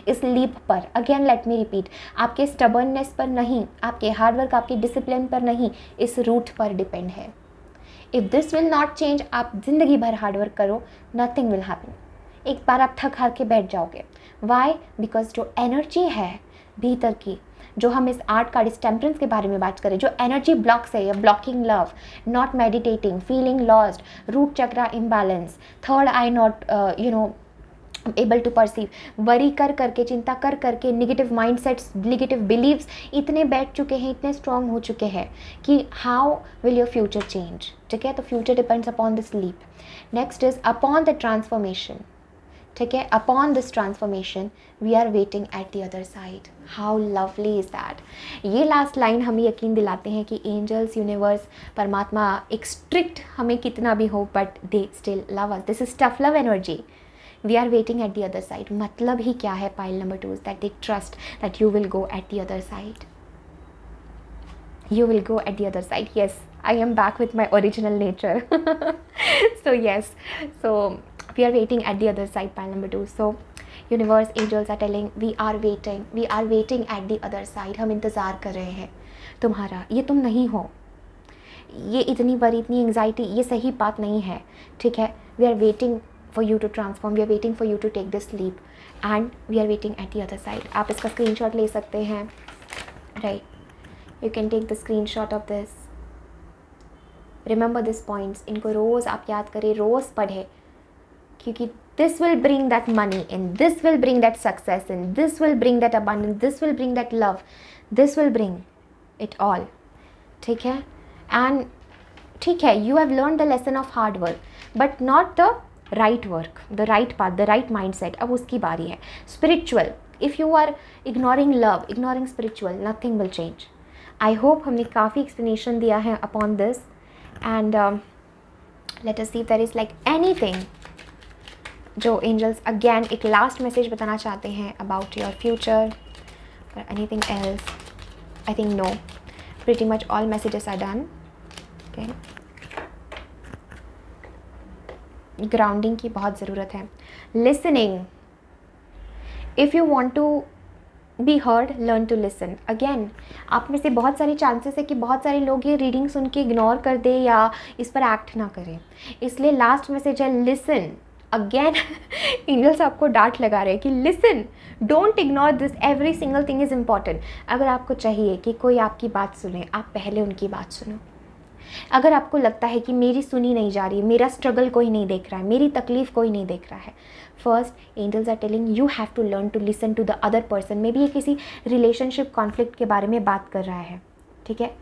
A: इस लीप पर. अगेन लेट मी रिपीट, आपके स्टबर्ननेस पर नहीं, आपके हार्डवर्क, आपके डिसिप्लिन पर नहीं, इस रूट पर डिपेंड है. If this will not change, आप ज़िंदगी भर हार्डवर्क करो, नथिंग विल हैपन। एक बार आप थक हार के बैठ जाओगे। वाई? बिकॉज जो एनर्जी है भीतर की, जो हम इस आर्ट कार्ड, इस टेम्परेंस के बारे में बात करें, जो एनर्जी ब्लॉक्स है, या blocking love, not meditating, feeling lost, root chakra imbalance, third eye not able to perceive, worry कर करके, चिंता कर करके, निगेटिव माइंडसेट्स, निगेटिव बिलीव्स इतने बैठ चुके हैं, इतने स्ट्रॉन्ग हो चुके हैं कि how will your future change. ठीक है, तो future depends upon the sleep. Next is upon the transformation. ठीक है, upon this transformation we are waiting at the other side. How lovely is that. ये लास्ट लाइन हमें यकीन दिलाते हैं कि एंजल्स, यूनिवर्स, परमात्मा एक स्ट्रिक्ट हमें कितना भी हो, but they still love us. This is tough love energy. We are waiting at the other side. मतलब ही क्या है pile number 2 is that they trust that you will go at the other side. You will go at the other side. Yes, I am back with my original nature. So yes, so we are waiting at the other side, pile number 2. So universe, angels are telling we are waiting at the other side. हम इंतज़ार कर रहे हैं तुम्हारा। ये तुम नहीं हो, ये इतनी बड़ी, इतनी एंग्जाइटी, ये सही बात नहीं है। ठीक है, we are waiting for you to transform, we are waiting for you to take this leap, and we are waiting at the other side. आप इसका स्क्रीनशॉट ले सकते हैं, right? You can take the screenshot of this. Remember these points. इनको रोज़ आप याद करें, रोज़ पढ़ें, क्योंकि this will bring that money and this will bring that success and this will bring that abundance, this will bring that love, this will bring it all. ठीक है? And ठीक है, you have learned the lesson of hard work, but not the right work, the right path, the right mindset. अब उसकी बारी है. Spiritual. If you are ignoring love, ignoring spiritual, nothing will change. I hope हमने काफ़ी explanation दिया है upon this, and let us see if there is like anything जो angels again एक लास्ट मैसेज बताना चाहते हैं अबाउट योर फ्यूचर, और anything else. I think no, pretty much all messages are done. Okay, grounding की बहुत ज़रूरत है। Listening, if you want to be heard, learn to listen. Again, आप में से बहुत सारे चांसेस है कि बहुत सारे लोग ये रीडिंग सुन के इग्नोर कर दे या इस पर एक्ट ना करें, इसलिए लास्ट मैसेज है लिसन। अगेन एंजल्स आपको डांट लगा रहे हैं कि listen, don't ignore this, every single thing is important. अगर आपको चाहिए कि कोई आपकी बात सुने, आप पहले उनकी बात सुनो। अगर आपको लगता है कि मेरी सुनी नहीं जा रही है, मेरा स्ट्रगल कोई नहीं देख रहा है, मेरी तकलीफ़ कोई नहीं देख रहा है, first angels are telling you have to learn to listen to the other person. Maybe ये किसी रिलेशनशिप कॉन्फ्लिक्ट के बारे में बात कर रहा है। ठीक है,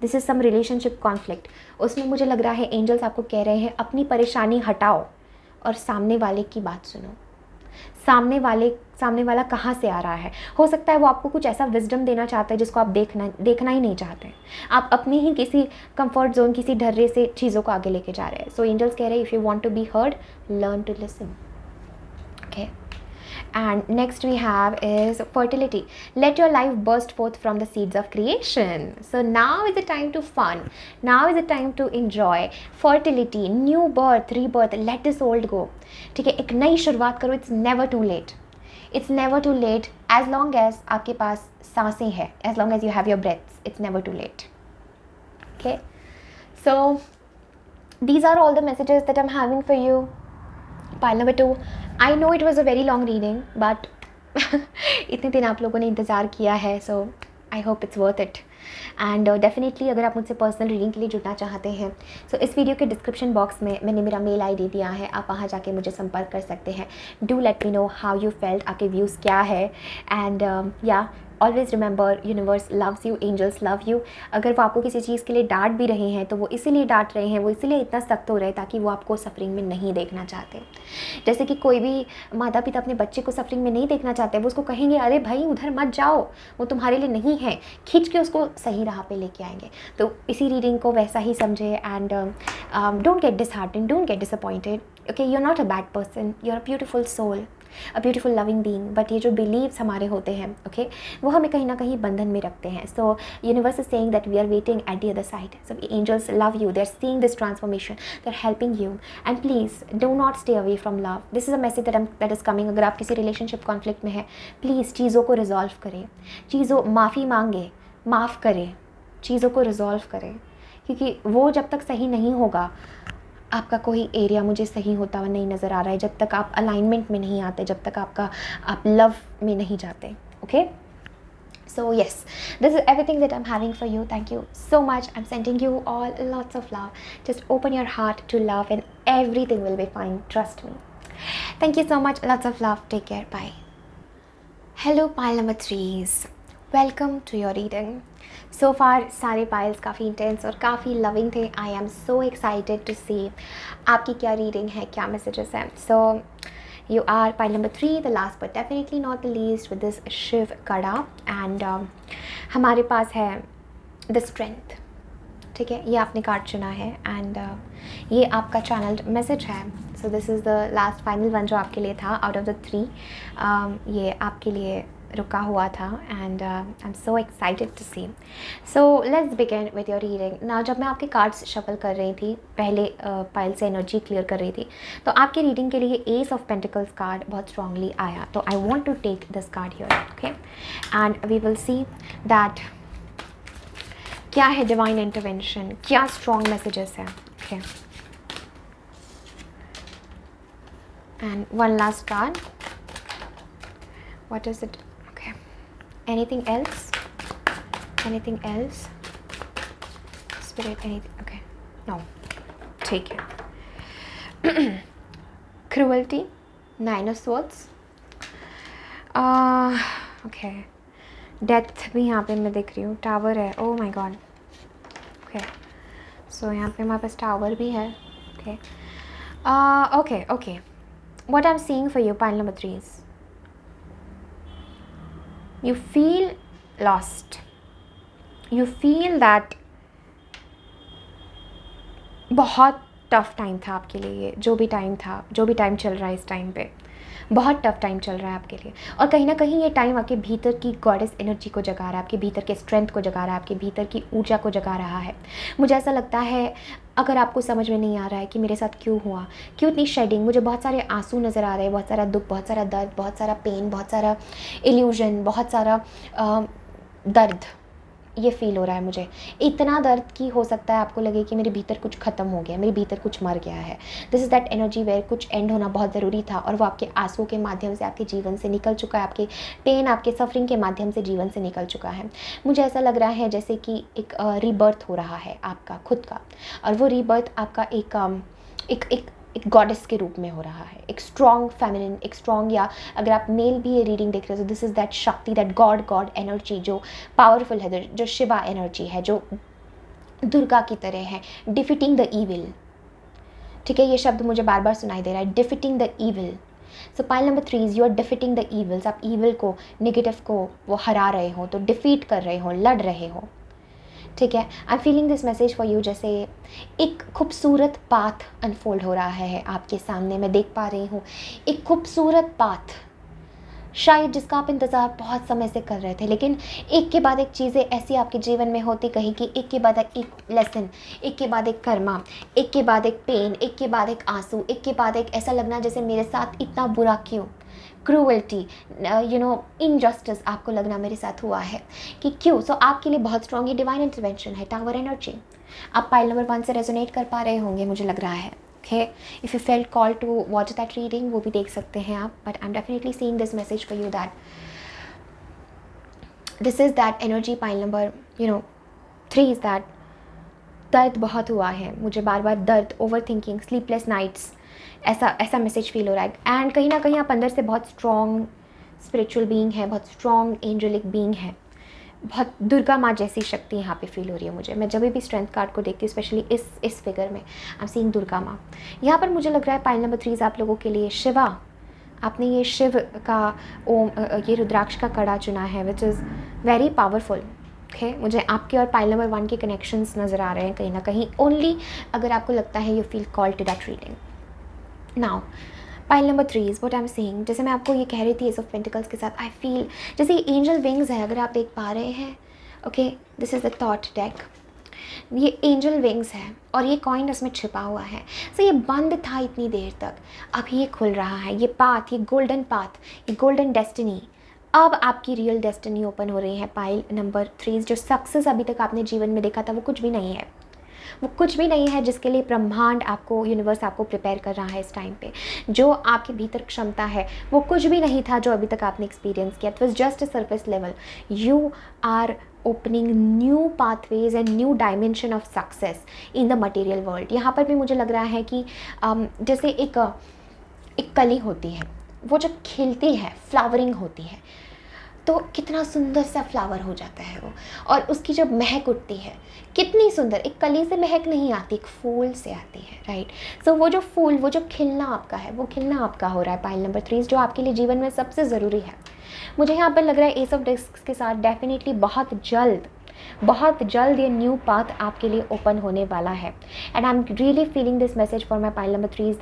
A: this is some relationship conflict. उसमें मुझे लग रहा है एंजल्स आपको कह रहे हैं अपनी परेशानी हटाओ और सामने वाले की बात सुनो। सामने वाला कहाँ से आ रहा है। हो सकता है वो आपको कुछ ऐसा विजडम देना चाहता है जिसको आप देखना ही नहीं चाहते। आप अपनी ही किसी कंफर्ट जोन, किसी ढर्रे से चीज़ों को आगे लेके जा रहे हैं। सो एंजल्स कह रहे हैं if you want to be heard, learn to listen. Okay, and next we have is fertility. Let your life burst forth from the seeds of creation. So now is the time to fun, now is the time to enjoy fertility, new birth, rebirth. Let this old go. ठीक है, एक नई शुरुआत करो। It's never too late. It's never too late as long as आपके पास सांसें हैं, as long as you have your breaths. It's never too late. Okay, so these are all the messages that I'm having for you. Pile number 2. I know it was a very long reading, but इतने दिन आप लोगों ने इंतज़ार किया है, so I hope it's worth it. And definitely अगर आप मुझसे पर्सनल रीडिंग के लिए जुड़ना चाहते हैं, सो इस वीडियो के डिस्क्रिप्शन बॉक्स में मैंने मेरा मेल आईडी दिया है, आप वहाँ जाके मुझे संपर्क कर सकते हैं। Do let me know how you felt, आपके व्यूज़ क्या है, एंड या always remember universe loves you, angels love you. अगर वो आपको किसी चीज़ के लिए डांट भी रहे हैं तो वो इसीलिए डांट रहे हैं, वो इसीलिए इतना सख्त हो रहे हैं ताकि वो आपको सफरिंग में नहीं देखना चाहते। जैसे कि कोई भी माता पिता अपने बच्चे को सफरिंग में नहीं देखना चाहते, वो उसको कहेंगे अरे भाई उधर मत जाओ, वो तुम्हारे लिए नहीं है, खींच के उसको सही राह पे लेके आएंगे। तो इसी रीडिंग को वैसा ही समझे, and don't get disheartened, don't get disappointed. Okay, you are not a bad person, you are a beautiful soul, a beautiful loving being. But ये जो बिलीव्स हमारे होते हैं, ओके, वो हमें कहीं ना कहीं बंधन में रखते हैं। So universe is saying that we are waiting at the other side. So angels love you, they are seeing this transformation, they are helping you, and please do not stay away from love. This is a message that is coming. अगर आप किसी relationship conflict में है, please चीज़ों को resolve करें, माफ़ी मांगे, माफ़ करें, चीज़ों को रिजॉल्व करें। क्योंकि वो जब तक सही नहीं होगा, आपका कोई एरिया मुझे सही होता हुआ नहीं नज़र आ रहा है, जब तक आप अलाइनमेंट में नहीं आते, जब तक आप लव में नहीं जाते. Okay, so yes, this is everything that I'm having for you. Thank you so much. I'm sending you all lots of love. Just open your heart to love and everything will be fine, trust me. Thank you so much. Lots of love. Take care. Bye. Hello pile number 3s, welcome to your reading. So far सारे piles काफ़ी intense और काफ़ी loving थे. I am so excited to see आपकी क्या reading है, क्या messages हैं. So you are pile number 3, the last but definitely not the least with this Shiv Kada. And हमारे पास है the strength. ठीक है, ये आपने कार्ड चुना है एंड ये आपका चैनल्ड मैसेज है. So this is the last final one जो आपके लिए था आउट ऑफ द 3. ये आपके लिए रुका हुआ था and I am so excited to see. So let's begin with your reading now. जब मैं आपके कार्ड्स शफल कर रही थी, पहले पाइल से एनर्जी क्लियर कर रही थी, तो आपकी रीडिंग के लिए एस ऑफ पेंटिकल्स कार्ड बहुत स्ट्रांगली आया. तो I want to take this card here. Okay, and we will see that क्या है डिवाइन इंटरवेंशन, क्या स्ट्रॉन्ग मैसेजेस हैं. Okay, and one last card. What is it? Okay, anything else? Anything else? Spirit, anything? Okay, no, ठीक है. Cruelty, 9 of swords. Okay, death भी यहाँ पे मैं देख रही हूँ. टावर है. Oh my God. ओके, सो यहाँ पे हमारे पास टावर भी है. Okay, okay, okay. What I am seeing for you pile number 3s, you feel lost. You feel that बहुत टफ टाइम था आपके लिए. ये जो भी टाइम था, जो भी टाइम चल रहा है इस टाइम पे, बहुत टफ टाइम चल रहा है आपके लिए. और कहीं ना कहीं ये टाइम आपके भीतर की गॉडेस एनर्जी को जगा रहा है, आपके भीतर के स्ट्रेंथ को जगा रहा है, आपके भीतर की ऊर्जा को जगा रहा है. मुझे ऐसा लगता है, अगर आपको समझ में नहीं आ रहा है कि मेरे साथ क्यों हुआ, क्यों इतनी शेडिंग, मुझे बहुत सारे आंसू नज़र आ रहे हैं, बहुत सारा दुख, बहुत सारा दर्द, बहुत सारा पेन, बहुत सारा इल्यूजन, बहुत सारा दर्द ये फ़ील हो रहा है मुझे. इतना दर्द कि हो सकता है आपको लगे कि मेरे भीतर कुछ ख़त्म हो गया, मेरे भीतर कुछ मर गया है. This is that energy where कुछ एंड होना बहुत ज़रूरी था और वो आपके आंसुओं के माध्यम से आपके जीवन से निकल चुका है, आपके पेन, आपके सफरिंग के माध्यम से जीवन से निकल चुका है. मुझे ऐसा लग रहा है जैसे कि एक रीबर्थ हो रहा है आपका खुद का, और वो रीबर्थ आपका एक गॉडेस के रूप में हो रहा है, एक स्ट्रॉन्ग फेमिनिन, एक स्ट्रॉन्ग, या अगर आप मेल भी ये रीडिंग देख रहे हो तो दिस इज़ दैट शक्ति, दैट गॉड एनर्जी जो पावरफुल है, जो शिवा एनर्जी है, जो दुर्गा की तरह है. Defeating the evil. ठीक है, ये शब्द मुझे बार बार सुनाई दे रहा है, defeating the evil. So pile number 3, you are defeating the evils. आप ईविल को, नेगेटिव को वो हरा रहे हो, तो डिफीट कर रहे हो, लड़ रहे हो. ठीक है, I am feeling this message for you. जैसे एक खूबसूरत पाथ अनफोल्ड हो रहा है आपके सामने, मैं देख पा रही हूँ एक खूबसूरत पाथ, शायद जिसका आप इंतज़ार बहुत समय से कर रहे थे, लेकिन एक के बाद एक चीज़ें ऐसी आपके जीवन में होती कहीं कि एक के बाद एक लेसन, एक के बाद एक कर्मा, एक के बाद एक पेन, एक के बाद एक आंसू, एक के बाद एक ऐसा लगना जैसे मेरे साथ इतना बुरा क्यों, क्रूअल्टी, इनजस्टिस आपको लगना मेरे साथ हुआ है कि क्यों. सो आपके लिए बहुत स्ट्रॉन्ग ये डिवाइन इंटरवेंशन है, टावर एनर्जी. आप पाइल नंबर 1 से रेजोनेट कर पा रहे होंगे, मुझे लग रहा है. Okay, if you felt call to watch that reading, वो भी देख सकते हैं आप. But I am definitely seeing this message for you that this is that energy. Pile number 3 is that दर्द बहुत हुआ है मुझे, बार बार दर्द, ओवर थिंकिंग, स्लीपलेस नाइट्स, ऐसा मैसेज फील हो रहा है. एंड कहीं ना कहीं आप अंदर से बहुत स्ट्रॉन्ग स्पिरिचुअल बीइंग है, बहुत स्ट्रॉन्ग एंजेलिक बीइंग है, बहुत दुर्गा माँ जैसी शक्ति यहाँ पे फील हो रही है मुझे. मैं जब भी स्ट्रेंथ कार्ड को देखती हूँ, स्पेशली इस फिगर में, आई एम सीइंग दुर्गा माँ यहाँ पर. मुझे लग रहा है पाइल नंबर 3 आप लोगों के लिए शिवा, आपने ये शिव का ओम, ये रुद्राक्ष का कड़ा चुना है, which is very powerful. Okay, मुझे आपके और पाइल नंबर 1 के कनेक्शंस नज़र आ रहे हैं कहीं ना कहीं, ओनली अगर आपको लगता है you feel call to that reading. Now pile number 3 is what I am seeing. जैसे मैं आपको ये कह रही थी एस ऑफ पेंटिकल्स के साथ, आई फील जैसे ये एंजल विंग्स है, अगर आप देख पा रहे हैं. Okay, this is the thought deck. ये एंजल विंग्स है और ये कॉइन इसमें छिपा हुआ है. सो ये बंद था इतनी देर तक, अब ये खुल रहा है. ये पाथ, ये गोल्डन पाथ, ये गोल्डन डेस्टिनी, अब आपकी रियल डेस्टिनी ओपन हो रही है. पाइल नंबर 3, जो सक्सेस अभी तक आपने जीवन में देखा था वो कुछ भी नहीं है. वो कुछ भी नहीं है जिसके लिए ब्रह्मांड आपको, यूनिवर्स आपको प्रिपेयर कर रहा है इस टाइम पे। जो आपके भीतर क्षमता है वो कुछ भी नहीं था जो अभी तक आपने एक्सपीरियंस किया। It was just a surface level. You are opening new pathways and new dimension of success in the material world. यहाँ पर भी मुझे लग रहा है कि जैसे एक कली होती है, वो जब खिलती है, फ्लावरिंग होती है, तो कितना सुंदर सा फ्लावर हो जाता है वो, और उसकी जब महक उठती है कितनी सुंदर। एक कली से महक नहीं आती, एक फूल से आती है, राइट। सो वो जो फूल, वो जो खिलना आपका है, वो खिलना आपका हो रहा है पाइल नंबर 3, जो आपके लिए जीवन में सबसे ज़रूरी है। मुझे यहाँ पर लग रहा है एस ऑफ डिस्क्स के साथ डेफिनेटली बहुत जल्द ये न्यू पाथ आपके लिए ओपन होने वाला है। And I am really feeling this message for my pile number 3 is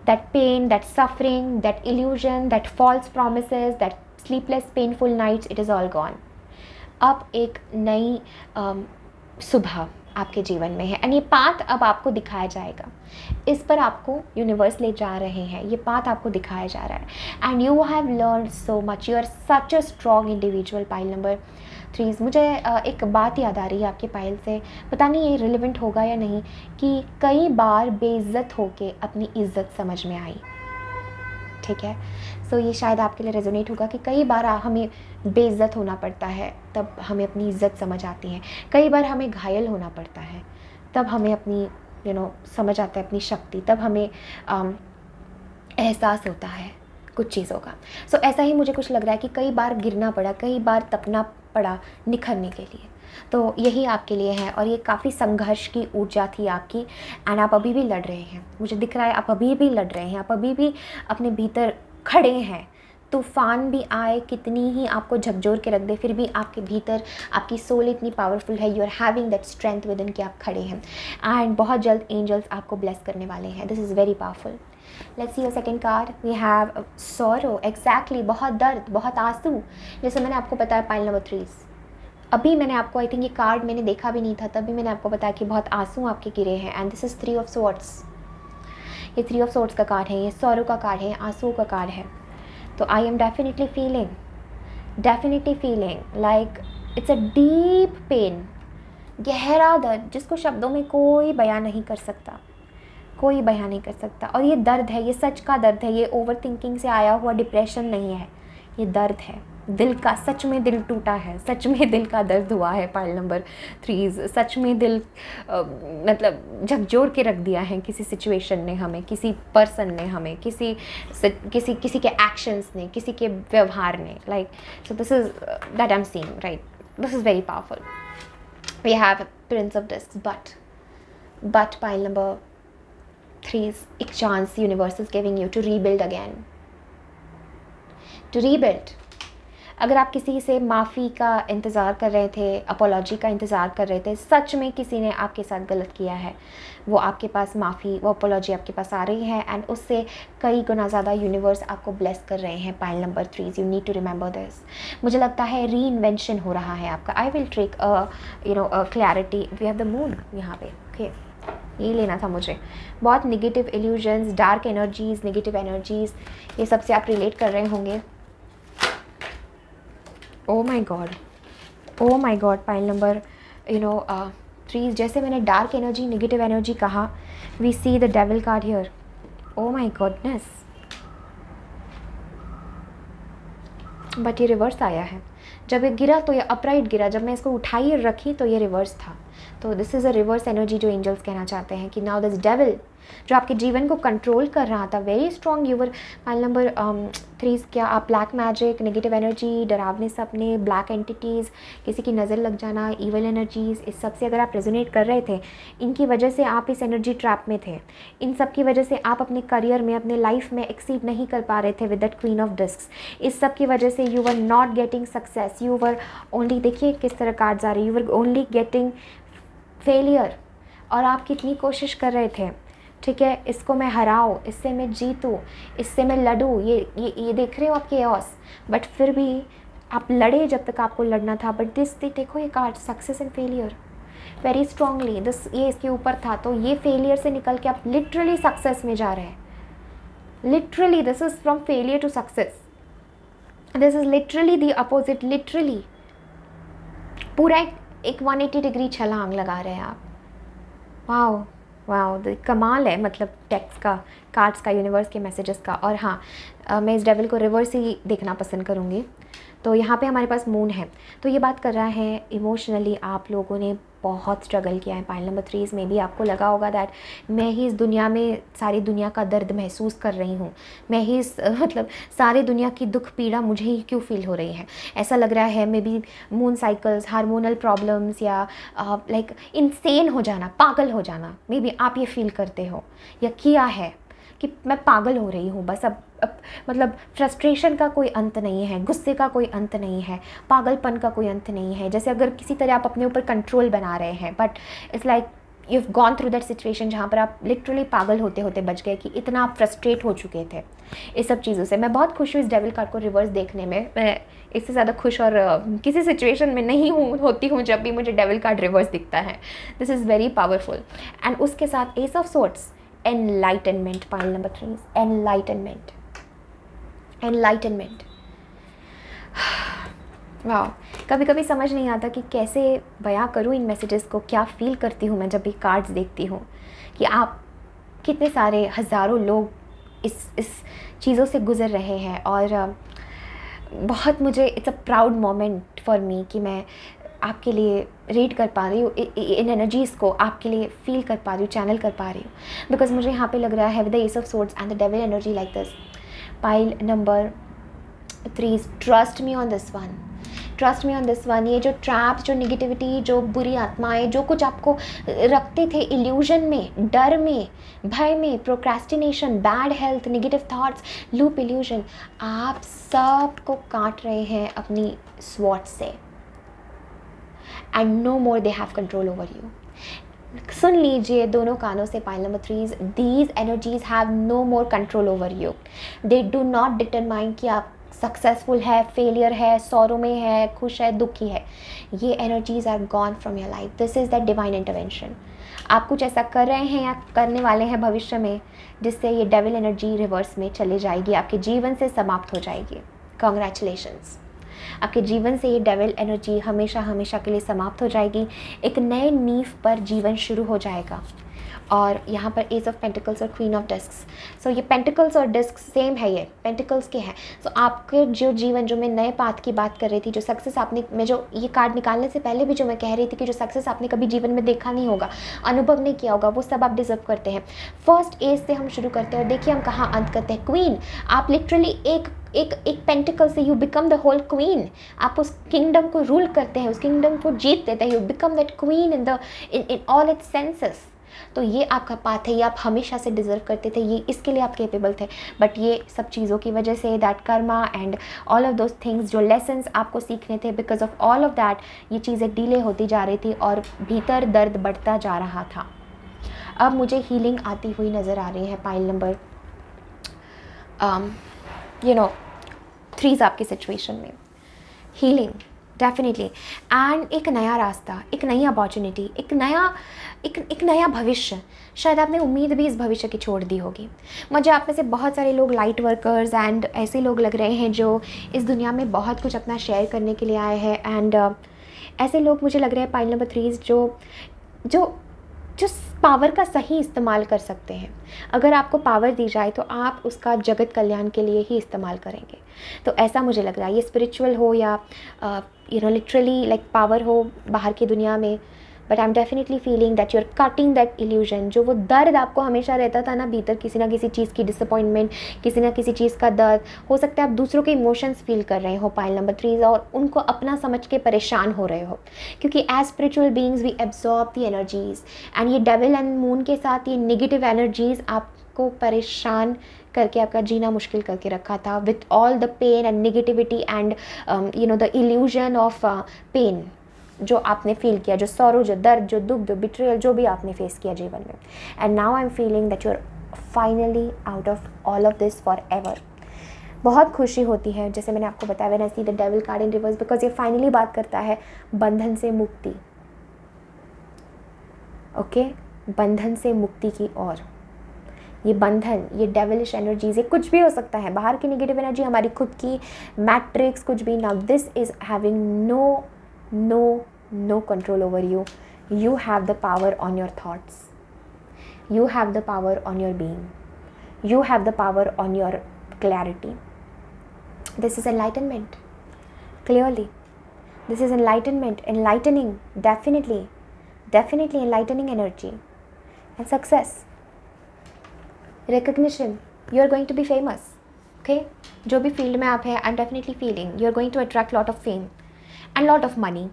A: that pain, that suffering, that illusion, that false promises, that sleepless painful nights, it is all gone. अब एक नई सुबह आपके जीवन में है एंड ये पाथ अब आपको दिखाया जाएगा। इस पर आपको यूनिवर्स ले जा रहे हैं, ये पाथ आपको दिखाया जा रहा है and you have learn so much. You are such a strong individual pile number 3। मुझे एक बात याद आ रही है आपके पाइल से, पता नहीं ये रिलेवेंट होगा या नहीं, कि कई बार बेइज्जत होके अपनी इज्जत समझ में आई। ठीक है, सो ये शायद आपके लिए रेजोनेट होगा कि कई बार हमें बेइज्जत होना पड़ता है, तब हमें अपनी इज्जत समझ आती है। कई बार हमें घायल होना पड़ता है, तब हमें अपनी समझ आता है अपनी शक्ति, तब हमें एहसास होता है कुछ चीज़ों का। सो ऐसा ही मुझे कुछ लग रहा है कि कई बार गिरना पड़ा, कई बार तपना पड़ा निखरने के लिए। तो यही आपके लिए है और ये काफ़ी संघर्ष की ऊर्जा थी आपकी एंड आप अभी भी लड़ रहे हैं। मुझे दिख रहा है आप अभी भी लड़ रहे हैं, आप अभी भी अपने भीतर खड़े हैं। तूफान भी आए, कितनी ही आपको झकझोर के रख दे, फिर भी आपके भीतर आपकी सोल इतनी पावरफुल है, you are having that strength within कि आप खड़े हैं एंड बहुत जल्द एंजल्स आपको ब्लेस करने वाले हैं। This is very powerful. Let's see your second card. We have sorrow. Exactly, बहुत दर्द, बहुत आंसू। जैसे मैंने आपको बताया पाइल नंबर 3, अभी मैंने आपको, आई थिंक ये कार्ड मैंने देखा भी नहीं था, तभी मैंने आपको बताया कि बहुत आंसू आपके गिरे हैं and this is 3 of swords. ये 3 ऑफ स्वॉर्ड्स का कार्ड है, ये सॉरो का कार्ड है, आंसुओं का कार्ड है। तो I am definitely feeling like it's a deep pain, गहरा दर्द जिसको शब्दों में कोई बयान नहीं कर सकता, कोई बयान नहीं कर सकता। और ये दर्द है, ये सच का दर्द है, ये ओवर थिंकिंग से आया हुआ डिप्रेशन नहीं है, ये दर्द है दिल का। सच में दिल टूटा है, सच में दिल का दर्द हुआ है पाइल नंबर 3। सच में दिल मतलब झकझोर के रख दिया है किसी सिचुएशन ने हमें, किसी पर्सन ने हमें, किसी के एक्शंस ने, किसी के व्यवहार ने। Like so this is that I am seeing, right. This is very powerful. We have prince of discs, but pile number 3, एक chance universe is giving you to rebuild again, to rebuild. अगर आप किसी से माफ़ी का इंतज़ार कर रहे थे, अपॉलॉजी का इंतज़ार कर रहे थे, सच में किसी ने आपके साथ गलत किया है, वो आपके पास माफ़ी, वो अपॉलॉजी आपके पास आ रही है एंड उससे कई गुना ज़्यादा यूनिवर्स आपको ब्लेस कर रहे हैं pile number 3। You need to remember this. मुझे लगता है री इन्वेंशन हो रहा है आपका। I will take clarity. We have the moon यहाँ पे, ओके ये लेना था मुझे। बहुत negative illusions, dark energies, negative energies, ये सबसे आप रिलेट कर रहे होंगे। Oh my God pile number 3, जैसे मैंने डार्क एनर्जी, नेगेटिव एनर्जी कहा, we see the devil card here. O my goodness, but ये रिवर्स आया है। जब ये गिरा तो ये अपराइट गिरा, जब मैं इसको उठाई रखी तो ये रिवर्स था। तो this is a reverse energy जो एंजल्स कहना चाहते हैं कि नाउ दिस डेविल जो आपके जीवन को कंट्रोल कर रहा था, very strong your pile number 3। क्या आप ब्लैक मैजिक, नेगेटिव एनर्जी, डरावने सपने, ब्लैक एंटिटीज़, किसी की नज़र लग जाना, इवल एनर्जीज़, इस सब से अगर आप रेजोनेट कर रहे थे, इनकी वजह से आप इस एनर्जी ट्रैप में थे। इन सब की वजह से आप अपने करियर में, अपने लाइफ में एक्सीड नहीं कर पा रहे थे with that queen of discs. इस सब की वजह से you were not getting success, you were only, देखिए किस तरह कार्ड्स आ रही, you were only getting failure. और आप कितनी कोशिश कर रहे थे, ठीक है, इसको मैं हराऊँ, इससे मैं जीतूँ, इससे मैं लड़ूँ, ये देख रहे हो आप केओस, बट फिर भी आप लड़े जब तक आपको लड़ना था। बट दिस देखो ये card success and failure very strongly, this ये इसके ऊपर था। तो ये फेलियर से निकल के आप लिटरली सक्सेस में जा रहे हैं। Literally this is from failure to success, this is literally the opposite. Literally पूरा एक 180 डिग्री छलांग लगा रहे हैं आप। वाओ, वाओ, कमाल है मतलब टेक्स्ट का, कार्ड्स का, यूनिवर्स के मैसेजेस का। और हाँ, मैं इस डेविल को रिवर्स ही देखना पसंद करूँगी। तो यहाँ पे हमारे पास मून है, तो ये बात कर रहा है इमोशनली आप लोगों ने बहुत स्ट्रगल किया है। पाइल नंबर 3 में भी आपको लगा होगा दैट मैं ही इस दुनिया में सारी दुनिया का दर्द महसूस कर रही हूँ, मैं ही इस मतलब सारी दुनिया की दुख पीड़ा मुझे ही क्यों फील हो रही है, ऐसा लग रहा है। May be moon cycles, hormonal problems या लाइक इनसेन हो जाना, पागल हो जाना, मे बी आप ये फील करते हो या किया है कि मैं पागल हो रही हूँ बस। अब मतलब फ्रस्ट्रेशन का कोई अंत नहीं है, गुस्से का कोई अंत नहीं है, पागलपन का कोई अंत नहीं है। जैसे अगर किसी तरह आप अपने ऊपर कंट्रोल बना रहे हैं, but it's like you have gone through that situation जहाँ पर आप लिटरली पागल होते होते बच गए, कि इतना आप फ्रस्ट्रेट हो चुके थे इस सब चीज़ों से। मैं बहुत खुश हूँ इस डेविल कार्ड को रिवर्स देखने में। मैं इससे ज़्यादा खुश और किसी सिचुएशन में नहीं होती हूँ जब भी मुझे डेविल कार्ड रिवर्स दिखता है। This is very powerful. And उसके साथ S of sorts, enlightenment, pile number 3, enlightenment, enlightenment. वाह, कभी कभी समझ नहीं आता कि कैसे बयां करूँ इन मैसेजेस को, क्या फ़ील करती हूँ मैं जब भी कार्ड्स देखती हूँ, कि आप कितने सारे हज़ारों लोग इस चीज़ों से गुज़र रहे हैं। और बहुत मुझे it's a proud moment for me कि मैं आपके लिए रीड कर पा रही हूँ, इन एनर्जीज़ को आपके लिए फील कर पा रही हूँ, चैनल कर पा रही हूँ। बिकॉज मुझे यहाँ पे लग रहा है with the ace of swords and the devil energy like this, pile number 3, trust me on this one, trust me on this one. ये जो ट्रैप्स, जो निगेटिविटी, जो बुरी आत्माएं, जो कुछ आपको रखते थे इल्यूजन में, डर में, भय में, procrastination, bad health, negative thoughts, loop illusion, आप सबको काट रहे हैं अपनी स्वॉट से। And no more they have control over you. सुन लीजिए दोनों कानों से, pile number 3, these energies have no more control over you. They do not determine कि आप सक्सेसफुल है, फेलियर है, सौरों में है, खुश है, दुखी है। ये energies are gone from your life. This is that divine intervention. आप कुछ ऐसा कर रहे हैं या करने वाले हैं भविष्य में जिससे ये डेविल एनर्जी रिवर्स में चले जाएगी, आपके जीवन से समाप्त हो जाएगी। कॉन्ग्रेचुलेशंस, आपके जीवन से ये डेविल एनर्जी हमेशा हमेशा के लिए समाप्त हो जाएगी। एक नए नींव पर जीवन शुरू हो जाएगा। और यहाँ पर एज ऑफ पेंटिकल्स और क्वीन ऑफ डिस्क्स। सो ये पेंटिकल्स और डिस्क सेम है, ये पेंटिकल्स के हैं। सो आपके जो जीवन, जो मैं नए पाथ की बात कर रही थी, जो सक्सेस आपने, मैं जो ये कार्ड निकालने से पहले भी जो मैं कह रही थी कि जो सक्सेस आपने कभी जीवन में देखा नहीं होगा, अनुभव नहीं किया होगा, वो सब आप डिजर्व करते हैं। फर्स्ट एज से हम शुरू करते हैं और देखिए हम कहाँ अंत करते हैं। क्वीन, आप लिटरली एक पेंटिकल से you become the whole queen. आप उस किंगडम को रूल करते हैं, उस किंगडम को जीत देते हैं। You become that queen in all it's senses. तो ये आपका पाथ है, ये आप हमेशा से डिजर्व करते थे, ये इसके लिए आप केपेबल थे। बट ये सब चीज़ों की वजह से, that Karma and all of those things, जो लेसन्स आपको सीखने थे, because of all of that ये चीज़ें डिले होती जा रही थी और भीतर दर्द बढ़ता जा रहा था। अब मुझे हीलिंग आती हुई नज़र आ रही है। पाइल नंबर 3 आपकी सिचुएशन में हीलिंग डेफिनेटली, एंड एक नया रास्ता, एक नई अपॉर्चुनिटी, एक नया भविष्य। शायद आपने उम्मीद भी इस भविष्य की छोड़ दी होगी। मुझे आप में से बहुत सारे लोग लाइट वर्कर्स एंड ऐसे लोग लग रहे हैं जो इस दुनिया में बहुत कुछ अपना शेयर करने के लिए आए हैं। एंड ऐसे लोग मुझे लग रहे हैं पाइल नंबर 3 जो पावर का सही इस्तेमाल कर सकते हैं। अगर आपको पावर दी जाए तो आप उसका जगत कल्याण के लिए ही इस्तेमाल करेंगे। तो ऐसा मुझे लग रहा है, ये स्पिरिचुअल हो या लिटरली लाइक पावर हो बाहर की दुनिया में। But I am definitely feeling that you are cutting that illusion. जो वो दर्द आपको हमेशा रहता था ना भीतर, किसी ना किसी चीज़ की डिसअपॉइंटमेंट, किसी ना किसी चीज़ का दर्द, हो सकता है आप दूसरों के इमोशंस फील कर रहे हो पाइल नंबर 3 और उनको अपना समझ के परेशान हो रहे हो। क्योंकि as spiritual beings we absorb the energies, and ये डेविल एंड मून के साथ ये नेगेटिव एनर्जीज आपको परेशान करके आपका जीना मुश्किल करके रखा था, with all the pain and negativity and the illusion of pain जो आपने फील किया, जो सौरो, जो दर्द, जो दुख, जो बिट्रियल, जो भी आपने फेस किया जीवन में। And now I am feeling that you are finally out of all of this forever. बहुत खुशी होती है, जैसे मैंने आपको बताया, when I see the devil card in reverse, because ये फाइनली बात करता है बंधन से मुक्ति। ओके, बंधन से मुक्ति की ओर। ये बंधन, ये डेविलिश एनर्जीज, ये कुछ भी हो सकता है, बाहर की नेगेटिव एनर्जी, हमारी खुद की मैट्रिक्स, कुछ भी। Now this is having no control over you. You have the power on your thoughts. You have the power on your being. You have the power on your clarity. This is enlightenment. Clearly. This is enlightenment, enlightening, definitely enlightening energy. And success. Recognition. You are going to be famous. Okay? जो भी field में आप हैं, I'm definitely feeling you are going to attract lot of fame and lot of money.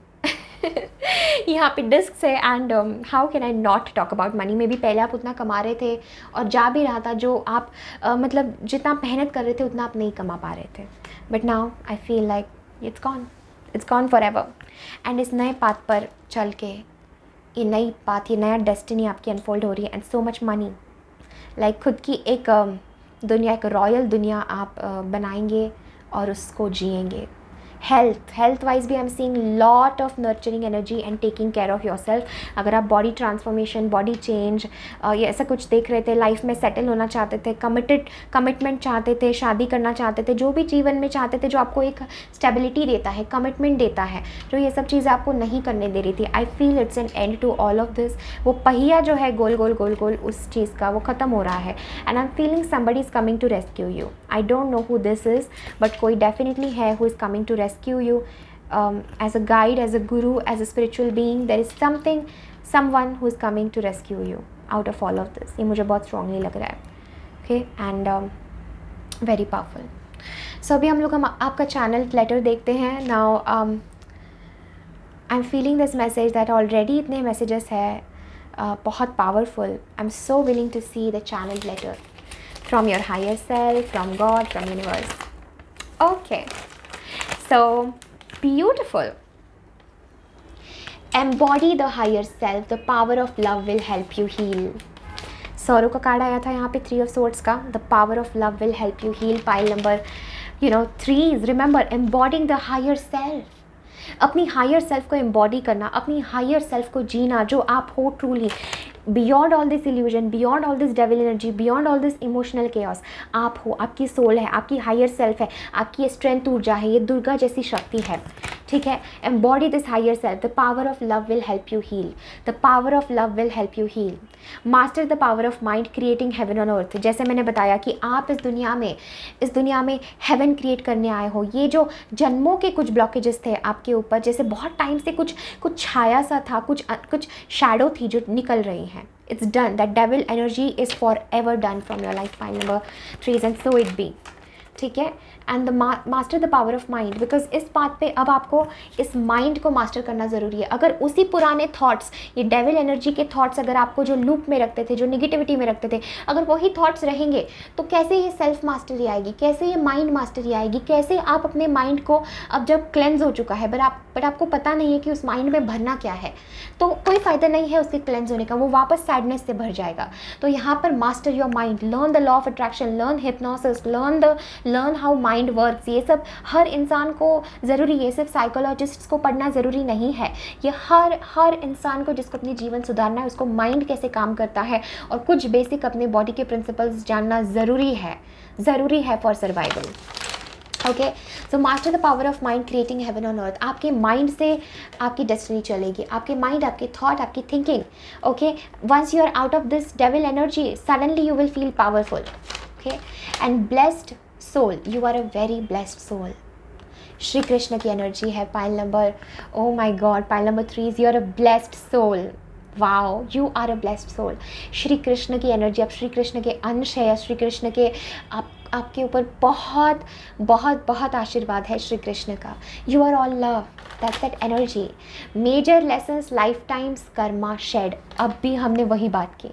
A: यहाँ पे disc है and how can I not talk about money. May be पहले आप उतना कमा रहे थे और जा भी रहा था जो आप मतलब जितना मेहनत कर रहे थे उतना आप नहीं कमा पा रहे थे. But now I feel like it's gone for ever. And इस नए पाथ पर चल के ये नई पाथ, ये नया डेस्टिनी आपकी अनफोल्ड हो रही है. And so much money, like खुद की एक दुनिया, एक रॉयल दुनिया आप बनाएंगे और उसको जिएंगे. हेल्थ वाइज भी आई am seeing lot of nurturing energy and taking care of your self. अगर आप बॉडी ट्रांसफॉर्मेशन, बॉडी चेंज या ऐसा कुछ देख रहे थे, लाइफ में सेटल होना चाहते थे, कमिटमेंट चाहते थे, शादी करना चाहते थे, जो भी जीवन में चाहते थे जो आपको एक स्टेबिलिटी देता है, कमिटमेंट देता है, जो ये सब चीज़ें आपको नहीं करने दे रही थी, I feel it's an end to all of this. वो पहिया जो है गोल गोल गोल गोल उस चीज़ का, वो ख़त्म हो रहा है. And I am feeling somebody is coming to rescue you. I don't know who this is, but कोई डेफिनेटली है who is coming to rescue you, as a guide, as a guru, as a spiritual being. There is someone who is coming to rescue you out of all of this. ये मुझे बहुत strongly लग रहा है. Okay, and very powerful. So अभी हम आपका channel letter देखते हैं. Now I'm feeling this message that already इतने messages है बहुत powerful. I'm so willing to see the channel letter from your higher self, from God, from universe. Okay. So beautiful. Embody the higher self. The power of love will help you heal. सौरों का card आया था यहाँ पे 3 of Swords का. The power of love will help you heal. Pile number 3. Remember, embodying the higher self. अपनी higher self को embody करना, अपनी हायर सेल्फ को जीना जो आप हो truly. Beyond all this illusion, beyond all this devil energy, beyond all this emotional chaos आप हो. आपकी सोल है, आपकी हायर सेल्फ है, आपकी स्ट्रेंथ ऊर्जा है, ये दुर्गा जैसी शक्ति है. ठीक है. Embody this higher self. The power of love will help you heal. The power of love will help you heal. Master the power of mind, creating heaven on earth. जैसे मैंने बताया कि आप इस दुनिया में हेवन क्रिएट करने आए हो. ये जो जन्मों के कुछ ब्लॉकेजेस थे आपके ऊपर, जैसे बहुत टाइम से कुछ छाया सा था, कुछ शैडो थी जो निकल रही हैं. It's done. That devil energy is forever done from your life. File number 3 and so it be. ठीक है. And the master the power of mind, because इस बात पे अब आपको इस माइंड को मास्टर करना ज़रूरी है. अगर उसी पुराने थॉट्स, ये डेविल एनर्जी के थॉट्स अगर आपको जो लूप में रखते थे, जो निगेटिविटी में रखते थे, अगर वही थॉट्स रहेंगे तो कैसे ये सेल्फ मास्टरी आएगी, कैसे ये माइंड मास्टरी आएगी, कैसे आप अपने माइंड को अब जब क्लेंज हो चुका है बट आपको पता नहीं है कि उस माइंड में भरना क्या है, तो कोई फ़ायदा नहीं है उसके क्लेंज होने का, वो वापस सैडनेस से भर जाएगा. तो यहाँ पर master your mind, learn the law of attraction, learn hypnosis, learn how mind works. ये सब हर इंसान को ज़रूरी है, सिर्फ साइकोलॉजिस्ट्स को पढ़ना ज़रूरी नहीं है. ये हर इंसान को जिसको अपनी जीवन सुधारना है उसको माइंड कैसे काम करता है और कुछ बेसिक अपने बॉडी के प्रिंसिपल्स जानना ज़रूरी है for survival. Okay. So master the power of mind, creating heaven on अर्थ. आपके माइंड से आपकी डेस्टिनी चलेगी. आपके माइंड, आपके थॉट, आपकी thinking. Okay. Once you are out of this devil energy, suddenly you will feel powerful. Okay. And blessed soul, you are a very blessed soul. Shri Krishna की energy है. Pile number, oh my God, pile number 3, you are a blessed soul. Wow, you are a blessed soul. Shri Krishna की energy, आप श्री कृष्ण के अंश है. श्री कृष्ण के आपके ऊपर बहुत बहुत बहुत आशीर्वाद है श्री कृष्ण का. You are all love. That's that energy. Major lessons, life times, karma shed. अब भी हमने वही बात की.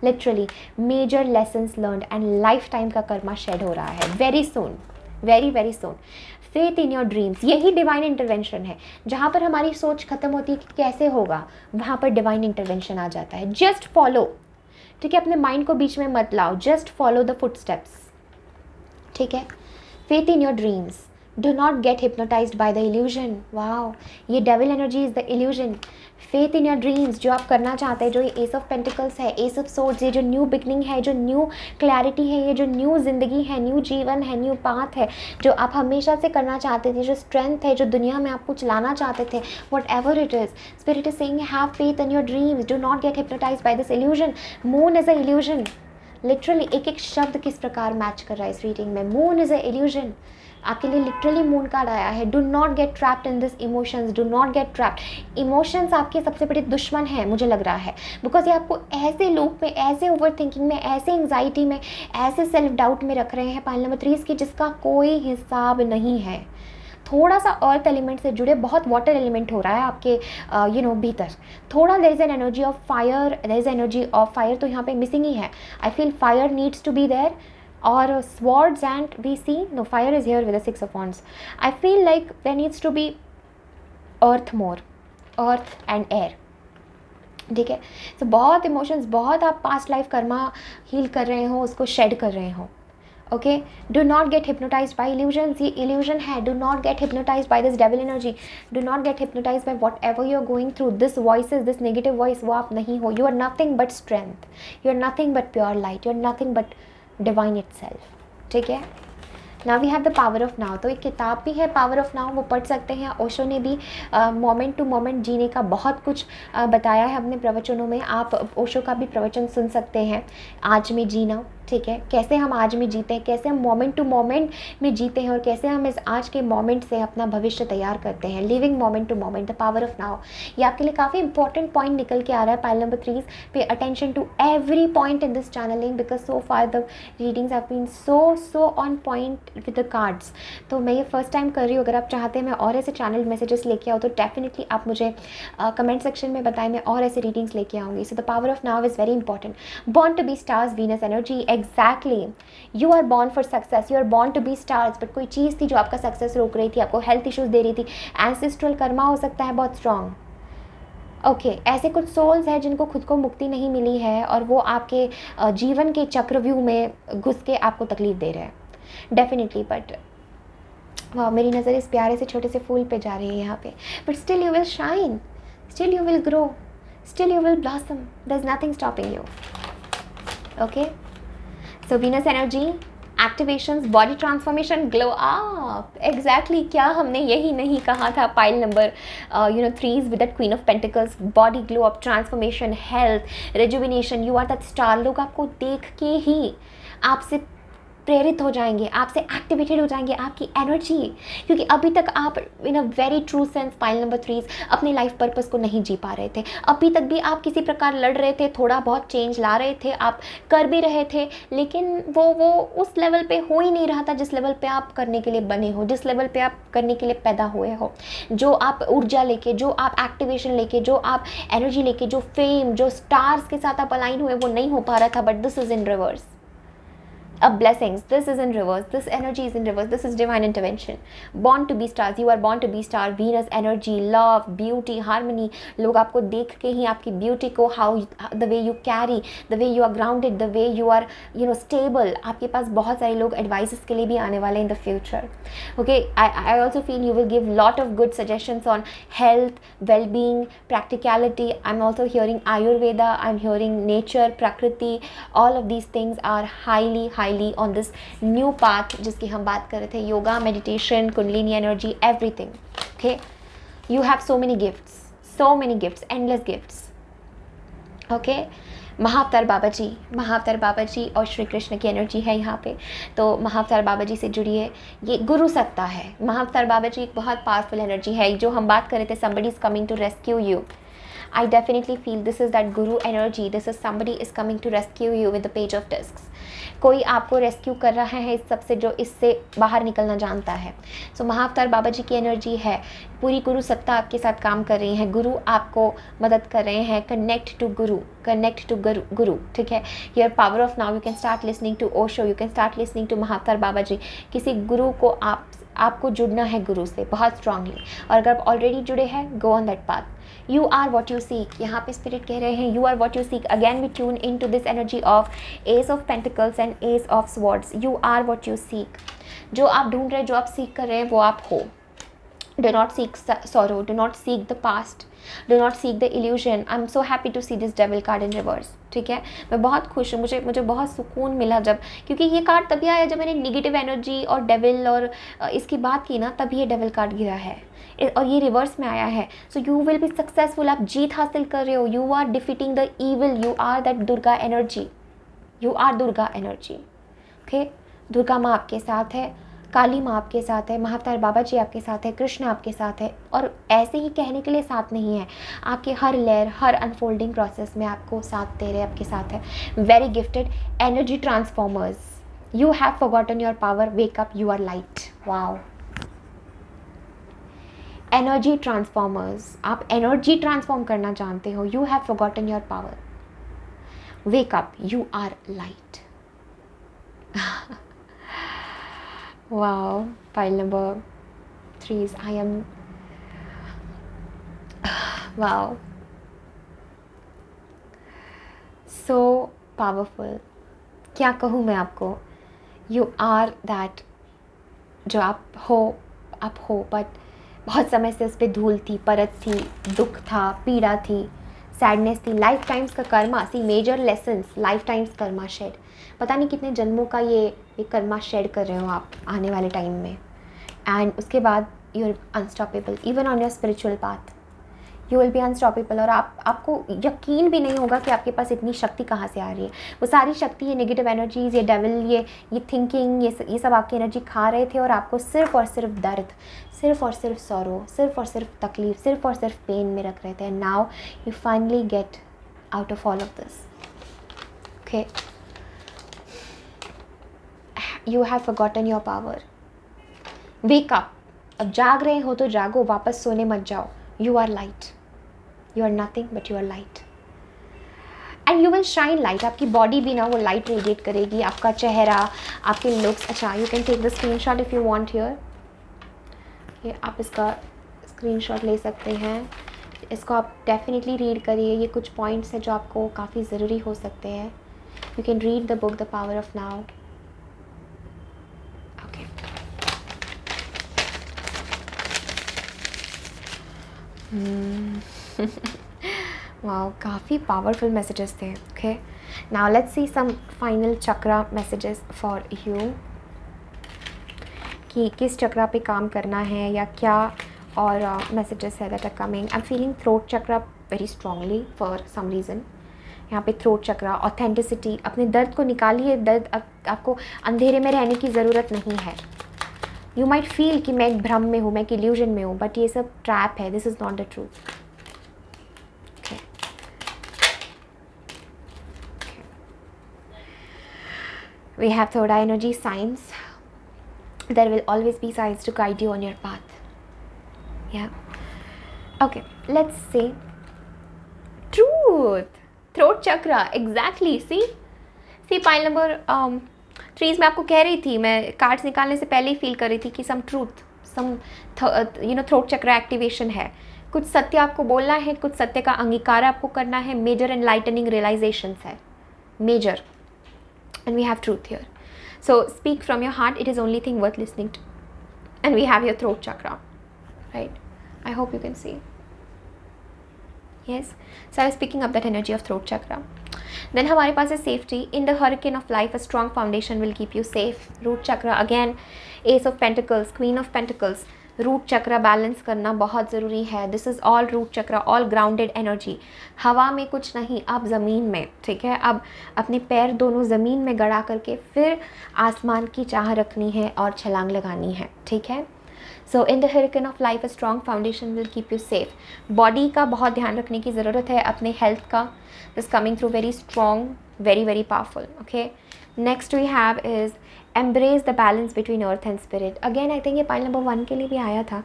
A: Literally major lessons learned and life time का कर्मा शेड हो रहा है. Very soon, very very soon. Faith in your dreams, यही डिवाइन इंटरवेंशन है. जहाँ पर हमारी सोच खत्म होती है कि कैसे होगा, वहाँ पर डिवाइन इंटरवेंशन आ जाता है. Just follow. ठीक है. अपने माइंड को बीच में मत लाओ. Just follow the footsteps. ठीक है. Faith in your dreams, do not get hypnotized by the illusion. Wow, ये devil energy is the illusion. Faith in your dreams, जो आप करना चाहते हैं, जो ये एस ऑफ पेंटिकल्स है, एस ऑफ सोर्ड्स, ये जो न्यू बिगनिंग है, जो न्यू क्लैरिटी है, ये जो न्यू ज़िंदगी है, न्यू जीवन है, न्यू पाथ है, जो आप हमेशा से करना चाहते थे, जो स्ट्रेंथ है, जो दुनिया में आप कुछ लाना चाहते थे, whatever it is, spirit is saying have faith in your dreams, do not get hypnotized by this illusion. Moon is a illusion. Literally एक एक शब्द किस प्रकार मैच कर रहा है इस रीडिंग में। मून इज अ इल्यूजन, आपके लिए लिटरली मून कार्ड आया है। Do not gate trapped in this emotions, do not gate trapped. Emotions आपके सबसे बड़े दुश्मन हैं मुझे लग रहा है, बिकॉज ये आपको ऐसे लूप में, ऐसे ओवर थिंकिंग में, ऐसे एंग्जाइटी में, ऐसे सेल्फ डाउट में रख रहे हैं पाइल नंबर 3 की, जिसका कोई हिसाब नहीं है। थोड़ा सा अर्थ एलिमेंट से जुड़े, बहुत वाटर एलिमेंट हो रहा है आपके भीतर। थोड़ा there is an energy of fire, there is energy of fire तो यहाँ पे मिसिंग ही है। I feel fire needs to be there, or swords, and we see no, fire is here with the 6 of wands. I feel like there needs to be earth more, earth and air, ठीक है। तो बहुत emotions, बहुत आप past life Karma heal कर रहे हो, उसको शेड कर रहे हो। Okay, do not get hypnotized by illusions, ये इल्यूजन है। Do not get hypnotized by this devil energy, do not get hypnotized by whatever you are going through. This voices, this negative voice, वो आप नहीं हो। You are nothing but strength, you are nothing but pure light, you are nothing but divine itself, ठीक है। Now we have the power of now, तो एक किताब भी है पावर ऑफ नाउ, वो पढ़ सकते हैं। ओशो ने भी मोमेंट टू मोमेंट जीने का बहुत कुछ बताया है अपने प्रवचनों में। आप ओशो का भी प्रवचन सुन सकते हैं, आज में जीना, ठीक है। कैसे हम आज में जीते हैं, कैसे हम मोमेंट टू मोमेंट में जीते हैं, और कैसे हम इस आज के मोमेंट से अपना भविष्य तैयार करते हैं। Living moment to moment, the power of now, ये आपके लिए काफ़ी इंपॉर्टेंट पॉइंट निकल के आ रहा है। Pile number 3, pay attention to every point in this channelling, because so far the readings have been so on point with the cards. तो मैं ये फर्स्ट टाइम कर रही हूँ। अगर आप चाहते हैं मैं और ऐसे चैनल मैसेजेस लेके आओ, तो डेफिनेटली आप मुझे कमेंट सेक्शन में बताएं, मैं और ऐसे रीडिंग्स लेके आऊँगी। So the power of now is very important. Born to be stars, Venus energy, exactly, you are born for success, you are born to be stars, but कोई चीज़ थी जो आपका सक्सेस रोक रही थी, आपको हेल्थ इश्यूज दे रही थी। एंसेस्ट्रल कर्मा हो सकता है बहुत स्ट्रॉन्ग, ओके ऐसे कुछ सोल्स हैं जिनको खुद को मुक्ति नहीं मिली है, और वो आपके जीवन के चक्रव्यूह में घुस के आपको तकलीफ दे रहे हैं डेफिनेटली। बट वाह, मेरी नज़र इस प्यारे से छोटे से फूल पे जा रही है यहाँ पे। But still you will shine, still you will grow, still you will blossom, there is nothing stopping you, okay. So Venus energy, activations, body transformation, glow up, exactly क्या हमने यही नहीं कहा था pile number 3 with that queen of pentacles. Body glow up, transformation, health, rejuvenation, you are that star. लोग आपको देख के ही आपसे प्रेरित हो जाएंगे, आपसे एक्टिवेटेड हो जाएंगे, आपकी एनर्जी, क्योंकि अभी तक आप in a very true sense pile number 3 अपने लाइफ पर्पस को नहीं जी पा रहे थे। अभी तक भी आप किसी प्रकार लड़ रहे थे, थोड़ा बहुत चेंज ला रहे थे, आप कर भी रहे थे, लेकिन वो उस लेवल पे हो ही नहीं रहा था जिस लेवल पे आप करने के लिए बने हो, जिस लेवल पे आप करने के लिए पैदा हुए हो। जो आप ऊर्जा लेके, जो आप एक्टिवेशन लेके, जो आप एनर्जी लेके, जो फेम, जो स्टार्स के साथ आप अलाइन हुए, वो नहीं हो पा रहा था। But this is in reverse, blessings, this is in reverse, this energy is in reverse, this is divine intervention. Born to be stars, you are born to be star. Venus energy, love, beauty, harmony, लोग आपको देख के ही आपकी beauty को, how the way you carry, the way you are grounded, the way you are stable, आपके पास बहुत सारे लोग advices के लिए भी आने वाले in the future. Okay, I also feel you will give lot of good suggestions on health, well-being, practicality. I'm also hearing Ayurveda, I'm hearing nature, Prakriti, all of these things are highly on this new path जिसकी हम बात कर रहे थे, yoga, meditation, kundalini energy, everything. Okay, you have so many gifts, endless gifts. Okay, Mahavatar Baba ji और श्री कृष्ण की energy है यहाँ पे। तो महाअवतार बाबा जी से जुड़िए, ये गुरु सत्ता है। महाअवतार बाबा जी एक बहुत पावरफुल एनर्जी है। जो हम बात कर रहे थे, somebody is coming to rescue you. I definitely feel this is that guru energy. This is somebody is coming to rescue you with the page of discs. कोई आपको रेस्क्यू कर रहा है इस सबसे, जो इससे बाहर निकलना जानता है। सो महाअवतार बाबा जी की एनर्जी है, पूरी गुरु सत्ता आपके साथ काम कर रही है, गुरु आपको मदद कर रहे हैं। कनेक्ट टू गुरु, ठीक है। Your power of now, you can start listening to Osho, you can start listening to Mahavatar Baba ji. किसी गुरु को आपको जुड़ना है गुरु से बहुत स्ट्रांगली, और अगर आप ऑलरेडी जुड़े हैं, go on that path. You are what you seek, यहाँ पे स्पिरिट कह रहे हैं you are what you seek. Again we tune in to this energy of ace of pentacles and ace of swords. You are what you seek. जो आप ढूंढ रहे हैं, जो आप सीख कर रहे हैं, वो आप हो. Do not seek sorrow, do not seek the past, do not seek the illusion. I'm so happy to see this devil card in reverse. ठीक है, मैं बहुत खुश हूँ, मुझे बहुत सुकून मिला जब, क्योंकि ये कार्ड तभी आया जब मैंने निगेटिव एनर्जी और डेविल और इसकी बात की ना, तभी ये डेविल कार्ड गिरा है और ये रिवर्स में आया है. So you will be successful. आप जीत हासिल कर रहे हो. You are defeating the evil. You are that Durga energy. You are Durga energy. Okay, Durga माँ आपके साथ है, काली माँ आपके साथ है, महाअवतार बाबा जी आपके साथ है, कृष्ण आपके साथ है. और ऐसे ही कहने के लिए साथ नहीं है, आपके हर लेयर, हर अनफोल्डिंग प्रोसेस में आपको साथ दे रहे, आपके साथ है. Very gifted energy transformers. You have forgotten your power, wake up, you are light. Wow. Energy transformers, आप एनर्जी ट्रांसफॉर्म करना जानते हो. You have forgotten your power, wake up, you are light. Wow, pile number 3s. I am wow, so powerful. क्या कहूँ मैं आपको. You are that. जो आप हो, बट बहुत समय से उस पर धूल थी, परत थी, दुख था, पीड़ा थी, सैडनेस थी. लाइफ टाइम्स का karma, see major lessons, life times karma shed. पता नहीं कितने जन्मों का ये कर्मा शेड कर रहे हो आप आने वाले टाइम में. एंड उसके बाद you are unstoppable. Even on your spiritual path you will be unstoppable. और आपको यकीन भी नहीं होगा कि आपके पास इतनी शक्ति कहाँ से आ रही है. वो सारी शक्ति, ये नेगेटिव एनर्जीज, ये डेविल, ये थिंकिंग, ये सब आपकी एनर्जी खा रहे थे और आपको सिर्फ और सिर्फ दर्द, सिर्फ और सिर्फ सॉरो, सिर्फ और सिर्फ तकलीफ, सिर्फ और सिर्फ पेन में रख रहे थे. And now you finally get out of all of this. Okay, you have forgotten your power. Wake up. अब जाग रहे हो तो जागो, वापस सोने मत जाओ. You are light. You are nothing but you are light. And you will shine light. आपकी बॉडी भी ना वो लाइट रेडिएट करेगी, आपका चेहरा, आपके लुक्स. अच्छा, you can take the screenshot if you want here. ये आप इसका स्क्रीनशॉट ले सकते हैं. इसको आप डेफिनेटली रीड करिए. ये कुछ पॉइंट्स हैं जो आपको काफ़ी ज़रूरी हो सकते हैं. You can read the book the power of now. Okay, wow, काफ़ी पावरफुल मैसेजेस थे. Okay, now let's see some final chakra messages for you, कि किस चक्रा पे काम करना है या क्या. और मैसेजेस है that are coming. I am feeling throat chakra very strongly for some reason. यहाँ पे थ्रोट चक्रा, ऑथेंटिसिटी. अपने दर्द को निकालिए. दर्द, आपको अंधेरे में रहने की ज़रूरत नहीं है. यू माइट फील कि मैं एक भ्रम में हूँ, मैं एक इल्यूजन में हूँ, बट ये सब ट्रैप है. This is not the truth. We have third eye energy signs. There will always be signs to guide you on your path. Yeah. Okay, let's see. Truth. Throat chakra. Exactly. See pile number 3 मैं आपको कह रही थी, मैं cards निकालने से पहले ही feel कर रही थी कि some truth, some throat chakra activation है. कुछ सत्य आपको बोलना है, कुछ सत्य का अंगीकार आपको करना है. Major enlightening realizations है. Major. And we have truth here. So speak from your heart. It is only thing worth listening to. And we have your throat chakra, right? I hope you can see. Yes. So I was picking up that energy of throat chakra. Then हमारे पास है safety. In the hurricane of life, a strong foundation will keep you safe. Root chakra again, Ace of Pentacles, Queen of Pentacles. Root chakra balance करना बहुत ज़रूरी है. This is all root chakra, all grounded energy. हवा में कुछ नहीं, आप ज़मीन में. ठीक है, अब अपने पैर दोनों ज़मीन में गड़ा करके फिर आसमान की चाह रखनी है और छलांग लगानी है. ठीक है. So in the hurricane of life, a strong foundation will keep you safe. Body का बहुत ध्यान रखने की ज़रूरत है, अपने हेल्थ का. This coming through very strong, very very powerful. Okay, next we have is embrace the balance between earth and spirit. Again I think ये pile number 1 के लिए भी आया था.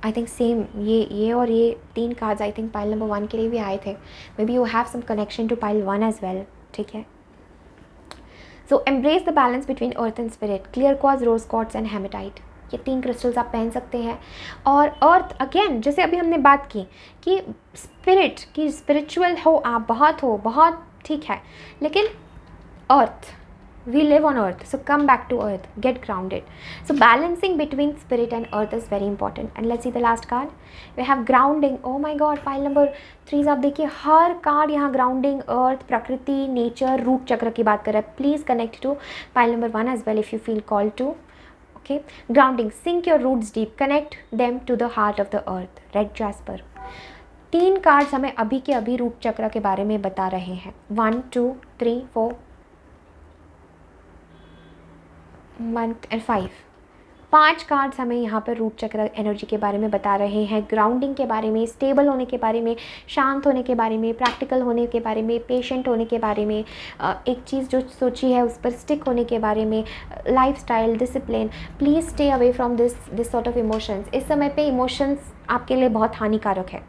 A: I think same ये और ये 3 cards I think pile number 1 के लिए भी आए थे. Maybe you have some connection to pile 1 as well. ठीक है. So embrace the balance between earth and spirit. Clear quartz, rose quartz and hematite. ये 3 क्रिस्टल्स आप पहन सकते हैं। और अर्थ अगेन, जैसे अभी हमने बात की कि स्पिरिट की स्पिरिचुअल हो आप, बहुत ठीक है, लेकिन अर्थ, we live on earth, so come back to earth, get grounded. So balancing between spirit and earth is very important. And let's see the last card. We have grounding. Oh my god, pile number 3 आप देखिए, हर card यहाँ grounding, अर्थ, प्रकृति, nature, root चक्र की बात कर रहा है. Please connect to pile number 1 as well if you feel called to. Okay, grounding, sink your roots deep, connect them to the heart of the earth. Red jasper. 3 cards हमें अभी के अभी रूट चक्र के बारे में बता रहे हैं. 1 2 3 4 मंथ एंड 5 कार्ड्स हमें यहाँ पर रूट चक्र एनर्जी के बारे में बता रहे हैं, ग्राउंडिंग के बारे में, स्टेबल होने के बारे में, शांत होने के बारे में, प्रैक्टिकल होने के बारे में, पेशेंट होने के बारे में, एक चीज़ जो सोची है उस पर स्टिक होने के बारे में, lifestyle, discipline. Please stay away from this sort of emotions. इस समय पे इमोशंस आपके लिए बहुत हानिकारक है,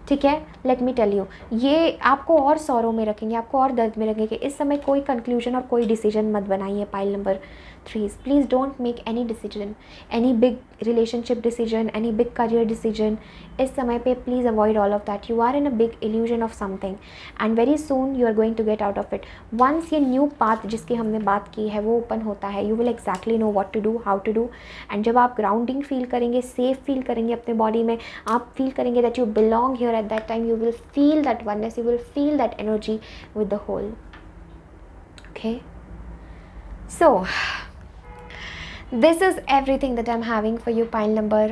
A: ठीक है. लेट मी टेल यू, ये आपको और सौरों में रखेंगे, आपको और दर्द में रखेंगे. इस समय कोई कंक्लूजन और कोई डिसीजन मत बनाइए. Pile number 3, please don't make any decision, any big relationship decision, any big career decision. इस समय पे please avoid all of that. You are in a big illusion of something and very soon you are going to get out of it. Once ये new path जिसकी हमने बात की है वो ओपन होता है, you will exactly know what to do, how to do. And जब आप ग्राउंडिंग फील करेंगे, सेफ फील करेंगे अपने बॉडी में, आप फील करेंगे that you belong here, at that time you will feel that oneness, you will feel that energy with the whole. Okay, so this is everything that I'm having for you, pile number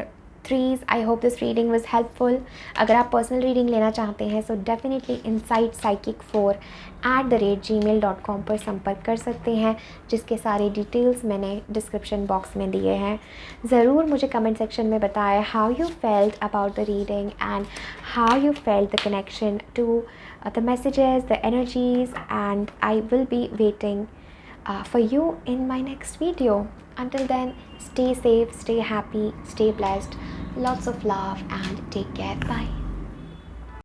A: 3s. I hope this reading was helpful. अगर आप personal reading लेना चाहते हैं so definitely insightpsychic4@gmail.com पर संपर्क कर सकते हैं, जिसके सारे डिटेल्स मैंने डिस्क्रिप्शन बॉक्स में दिए हैं. ज़रूर मुझे कमेंट सेक्शन में बताएं how you felt about the reading and how you felt the connection to the messages, the energies, and I will be waiting for you in my next video. Until then, stay safe, stay happy, stay blessed. Lots of love and take care. Bye.